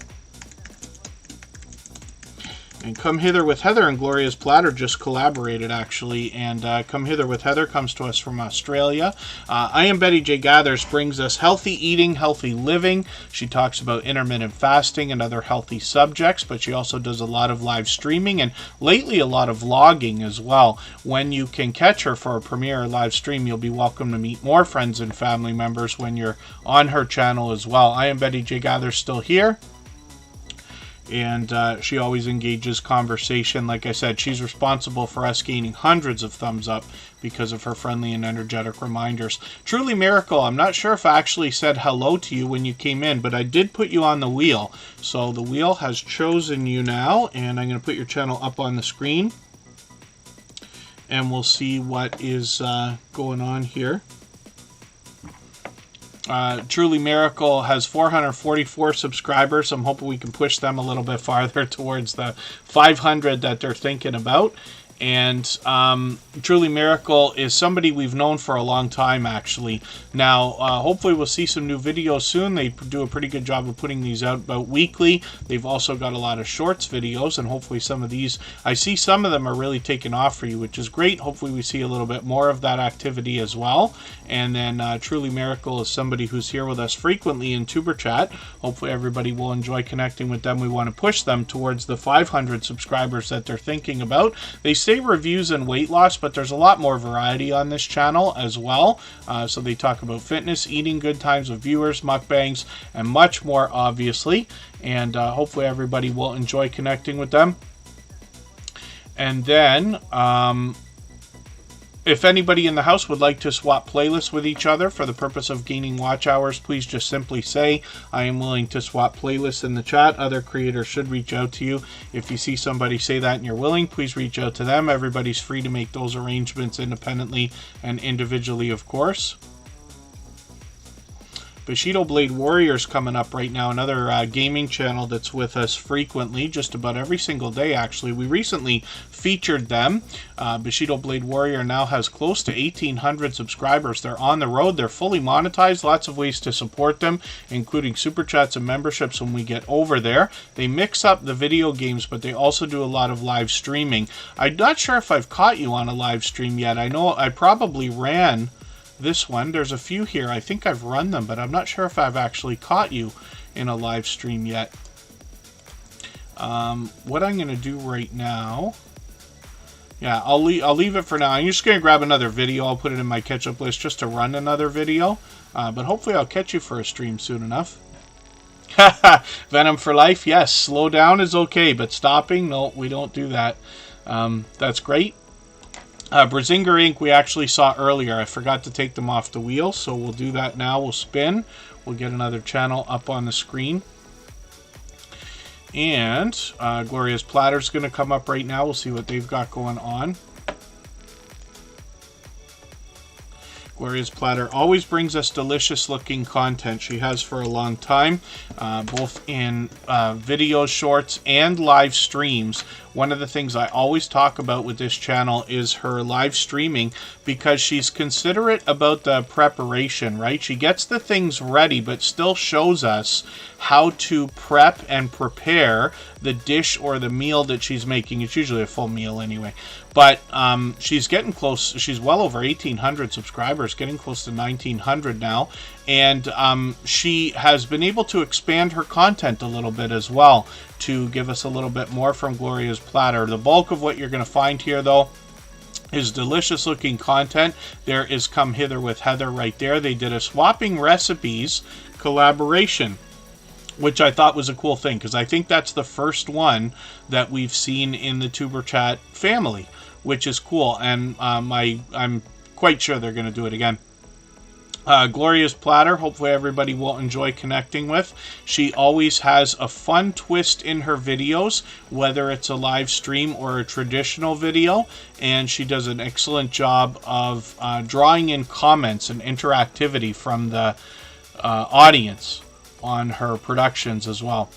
And Come Hither with Heather and Gloria's Platter just collaborated, actually. And Come Hither with Heather comes to us from Australia. I Am Betty J Gathers brings us healthy eating, healthy living. She talks about intermittent fasting and other healthy subjects, but she also does a lot of live streaming and lately a lot of vlogging as well. When you can catch her for a premiere live stream, you'll be welcome to meet more friends and family members when you're on her channel as well. I Am Betty J Gathers still here. and she always engages conversation. Like I said, she's responsible for us gaining hundreds of thumbs up because of her friendly and energetic reminders. Truly Miracle, I'm not sure if I actually said hello to you when you came in, but I did put you on the wheel. So the wheel has chosen you now, and I'm going to put your channel up on the screen, and we'll see what is going on here. Truly Miracle has 444 subscribers. I'm hoping we can push them a little bit farther towards the 500 that they're thinking about. And Truly Miracle is somebody we've known for a long time, actually. Now, hopefully we'll see some new videos soon. They do a pretty good job of putting these out about weekly. They've also got a lot of shorts videos, and hopefully some of these, I see some of them are really taking off for you, which is great. Hopefully we see a little bit more of that activity as well. And then Truly Miracle is somebody who's here with us frequently in Tuber Chat. Hopefully everybody will enjoy connecting with them. We want to push them towards the 500 subscribers that they're thinking about. They say reviews and weight loss, but there's a lot more variety on this channel as well. So they talk about fitness, eating, good times with viewers, mukbangs, and much more, obviously. And hopefully everybody will enjoy connecting with them. And then if anybody in the house would like to swap playlists with each other for the purpose of gaining watch hours, please just simply say, I am willing to swap playlists in the chat. Other creators should reach out to you. If you see somebody say that and you're willing, please reach out to them. Everybody's free to make those arrangements independently and individually, of course. Bushido Blade Warriors coming up right now, another gaming channel that's with us frequently, just about every single day actually. We recently featured them. Bushido Blade Warrior now has close to 1,800 subscribers. They're on the road, they're fully monetized, lots of ways to support them, including super chats and memberships when we get over there. They mix up the video games, but they also do a lot of live streaming. I'm not sure if I've caught you on a live stream yet. I know I probably ran this one. There's a few here. I think I've run them, but I'm not sure if I've actually caught you in a live stream yet. What I'm going to do right now, yeah, I'll leave it for now. I'm just going to grab another video. I'll put it in my catch-up list just to run another video, but hopefully I'll catch you for a stream soon enough. Venom for life, yes. Slow down is okay, but stopping, no, we don't do that. That's great. Brazinger Inc. we actually saw earlier. I forgot to take them off the wheel, so we'll do that now. We'll spin. We'll get another channel up on the screen. And Gloria's Platter's going to come up right now. We'll see what they've got going on. Gloria's Platter always brings us delicious looking content. She has for a long time, both in videos, shorts, and live streams. One of the things I always talk about with this channel is her live streaming, because she's considerate about the preparation, right? She gets the things ready, but still shows us how to prep and prepare the dish or the meal that she's making. It's usually a full meal anyway. But she's getting close. She's well over 1,800 subscribers, getting close to 1,900 now. And she has been able to expand her content a little bit as well to give us a little bit more from Gloria's Platter. The bulk of what you're going to find here, though, is delicious looking content. There is Come Hither with Heather right there. They did a swapping recipes collaboration, which I thought was a cool thing, because I think that's the first one that we've seen in the Tuber Chat family, which is cool. And I'm quite sure they're going to do it again. Gloria's Platter, hopefully everybody will enjoy connecting with. She always has a fun twist in her videos, whether it's a live stream or a traditional video, and she does an excellent job of drawing in comments and interactivity from the audience on her productions as well.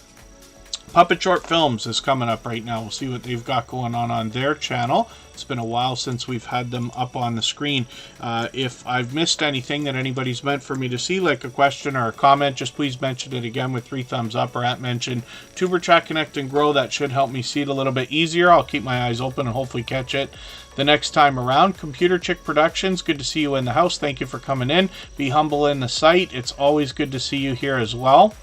Puppet Short Films is coming up right now. We'll see what they've got going on their channel. It's been a while since we've had them up on the screen. If I've missed anything that anybody's meant for me to see, like a question or a comment, just please mention it again with 3 thumbs up, or at mention Tuber Chat Connect and Grow. That should help me see it a little bit easier. I'll keep my eyes open and hopefully catch it the next time around. Computer Chick Productions, good to see you in the house. Thank you for coming in. Be humble in the sight. It's always good to see you here as well.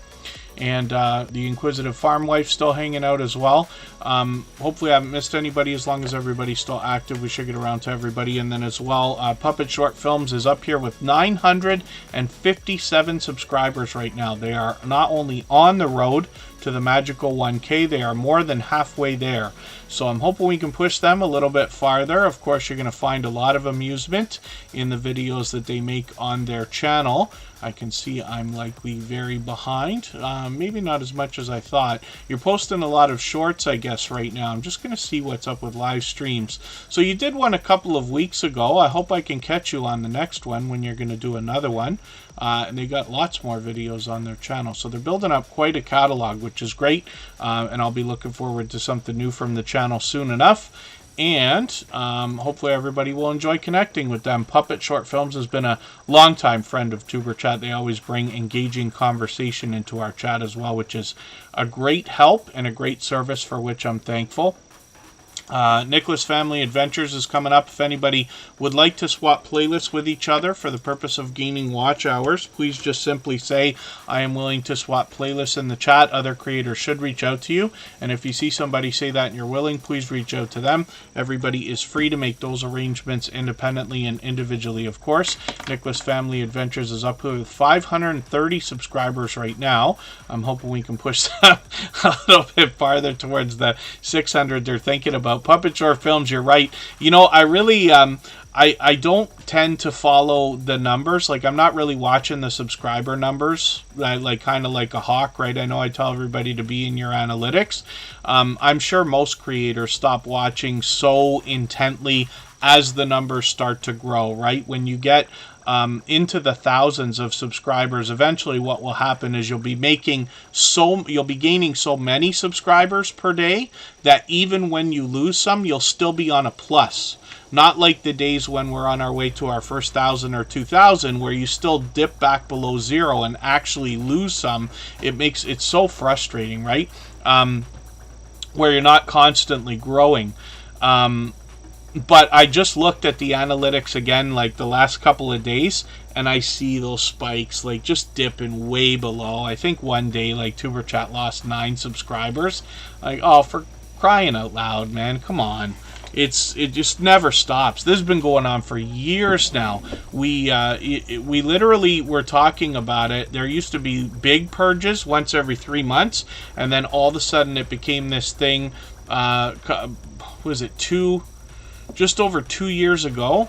And the Inquisitive Farm Wife still hanging out as well. Hopefully I haven't missed anybody. As long as everybody's still active, we should get around to everybody. And then as well, Puppet Short Films is up here with 957 subscribers right now. They are not only on the road to the magical 1K. They are more than halfway there. So I'm hoping we can push them a little bit farther. Of course, you're going to find a lot of amusement in the videos that they make on their channel. I can see I'm likely very behind. Maybe not as much as I thought. You're posting a lot of shorts, I guess, right now. I'm just going to see what's up with live streams. So you did one a couple of weeks ago. I hope I can catch you on the next one when you're going to do another one. And they got lots more videos on their channel. So they're building up quite a catalog, which is great. And I'll be looking forward to something new from the channel soon enough. And hopefully everybody will enjoy connecting with them. Puppet Short Films has been a longtime friend of Tuber Chat. They always bring engaging conversation into our chat as well, which is a great help and a great service for which I'm thankful. Nicholas Family Adventures is coming up. If anybody would like to swap playlists with each other for the purpose of gaining watch hours, please just simply say, I am willing to swap playlists in the chat. Other creators should reach out to you. And if you see somebody say that and you're willing, please reach out to them. Everybody is free to make those arrangements independently and individually, of course. Nicholas Family Adventures is up with 530 subscribers right now. I'm hoping we can push them a little bit farther towards the 600 they're thinking about. Puppet Short Films, you're right. You know, I really I don't tend to follow the numbers. Like, I'm not really watching the subscriber numbers, like kind of like a hawk, right? I know I tell everybody to be in your analytics. I'm sure most creators stop watching so intently as the numbers start to grow, right? When you get into the thousands of subscribers, eventually what will happen is you'll be gaining so many subscribers per day that even when you lose some, you'll still be on a plus. Not like the days when we're on our way to our first 1,000 or 2,000, where you still dip back below zero and actually lose some. It's so frustrating, right? Where you're not constantly growing. But I just looked at the analytics again, like the last couple of days, and I see those spikes, like, just dipping way below. I think one day, like, Tuber Chat lost 9 subscribers. Like, oh, for crying out loud, man, come on. It just never stops. This has been going on for years now. We literally were talking about it. There used to be big purges once every 3 months, and then all of a sudden it became this thing. Was it just over 2 years ago?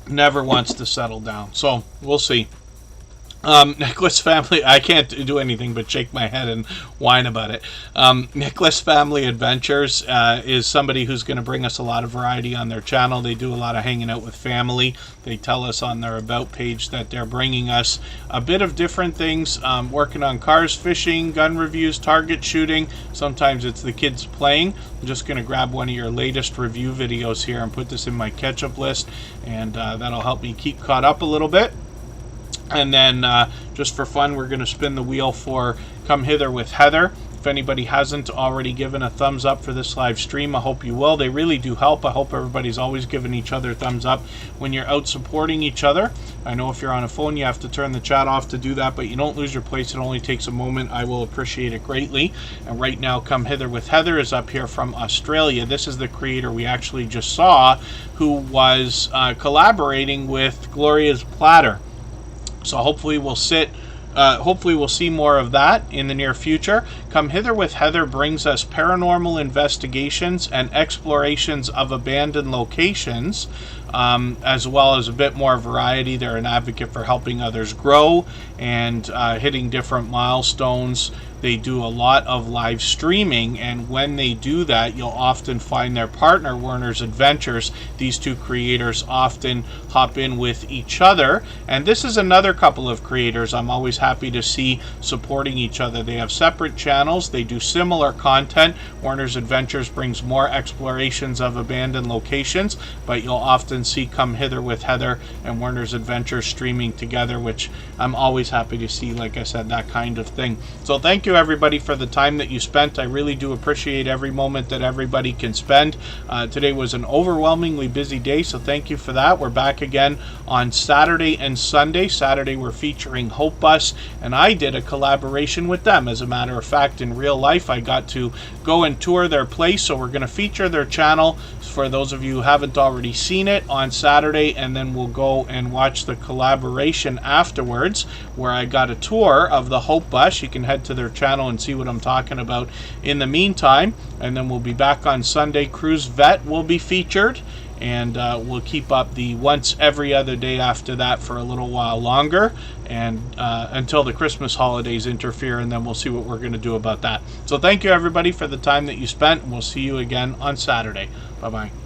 Never wants to settle down. So we'll see. Nicholas Family, I can't do anything but shake my head and whine about it. Nicholas Family Adventures is somebody who's going to bring us a lot of variety on their channel. They do a lot of hanging out with family. They tell us on their About page that they're bringing us a bit of different things, working on cars, fishing, gun reviews, target shooting. Sometimes it's the kids playing. I'm just going to grab one of your latest review videos here and put this in my catch-up list, and that'll help me keep caught up a little bit. And then, just for fun, we're going to spin the wheel for Come Hither with Heather. If anybody hasn't already given a thumbs up for this live stream, I hope you will. They really do help. I hope everybody's always giving each other thumbs up when you're out supporting each other. I know if you're on a phone, you have to turn the chat off to do that, but you don't lose your place. It only takes a moment. I will appreciate it greatly. And right now, Come Hither with Heather is up here from Australia. This is the creator we actually just saw, who was collaborating with Gloria's Platter. So hopefully we'll see more of that in the near future. Come Hither with Heather brings us paranormal investigations and explorations of abandoned locations, as well as a bit more variety. They're an advocate for helping others grow and hitting different milestones. They do a lot of live streaming, and when they do that, you'll often find their partner, Werner's Adventures. These two creators often hop in with each other, and this is another couple of creators I'm always happy to see supporting each other. They have separate channels. They do similar content. Werner's Adventures brings more explorations of abandoned locations, but you'll often see Come Hither with Heather and Werner's Adventures streaming together, which I'm always happy to see, like I said, that kind of thing. So thank you everybody for the time that you spent. I really do appreciate every moment that everybody can spend. Today was an overwhelmingly busy day, so thank you for that. We're back again on Saturday and Sunday. Saturday we're featuring Hope Bus, and I did a collaboration with them. As a matter of fact, in real life, I got to go and tour their place, so we're going to feature their channel. For those of you who haven't already seen it, on Saturday, and then we'll go and watch the collaboration afterwards, where I got a tour of the Hope Bus. You can head to their channel and see what I'm talking about in the meantime. And then we'll be back on Sunday. Cruise Vet will be featured, and we'll keep up the once every other day after that for a little while longer, and until the Christmas holidays interfere, and then we'll see what we're going to do about that. So thank you everybody for the time that you spent, and we'll see you again on Saturday. Bye bye.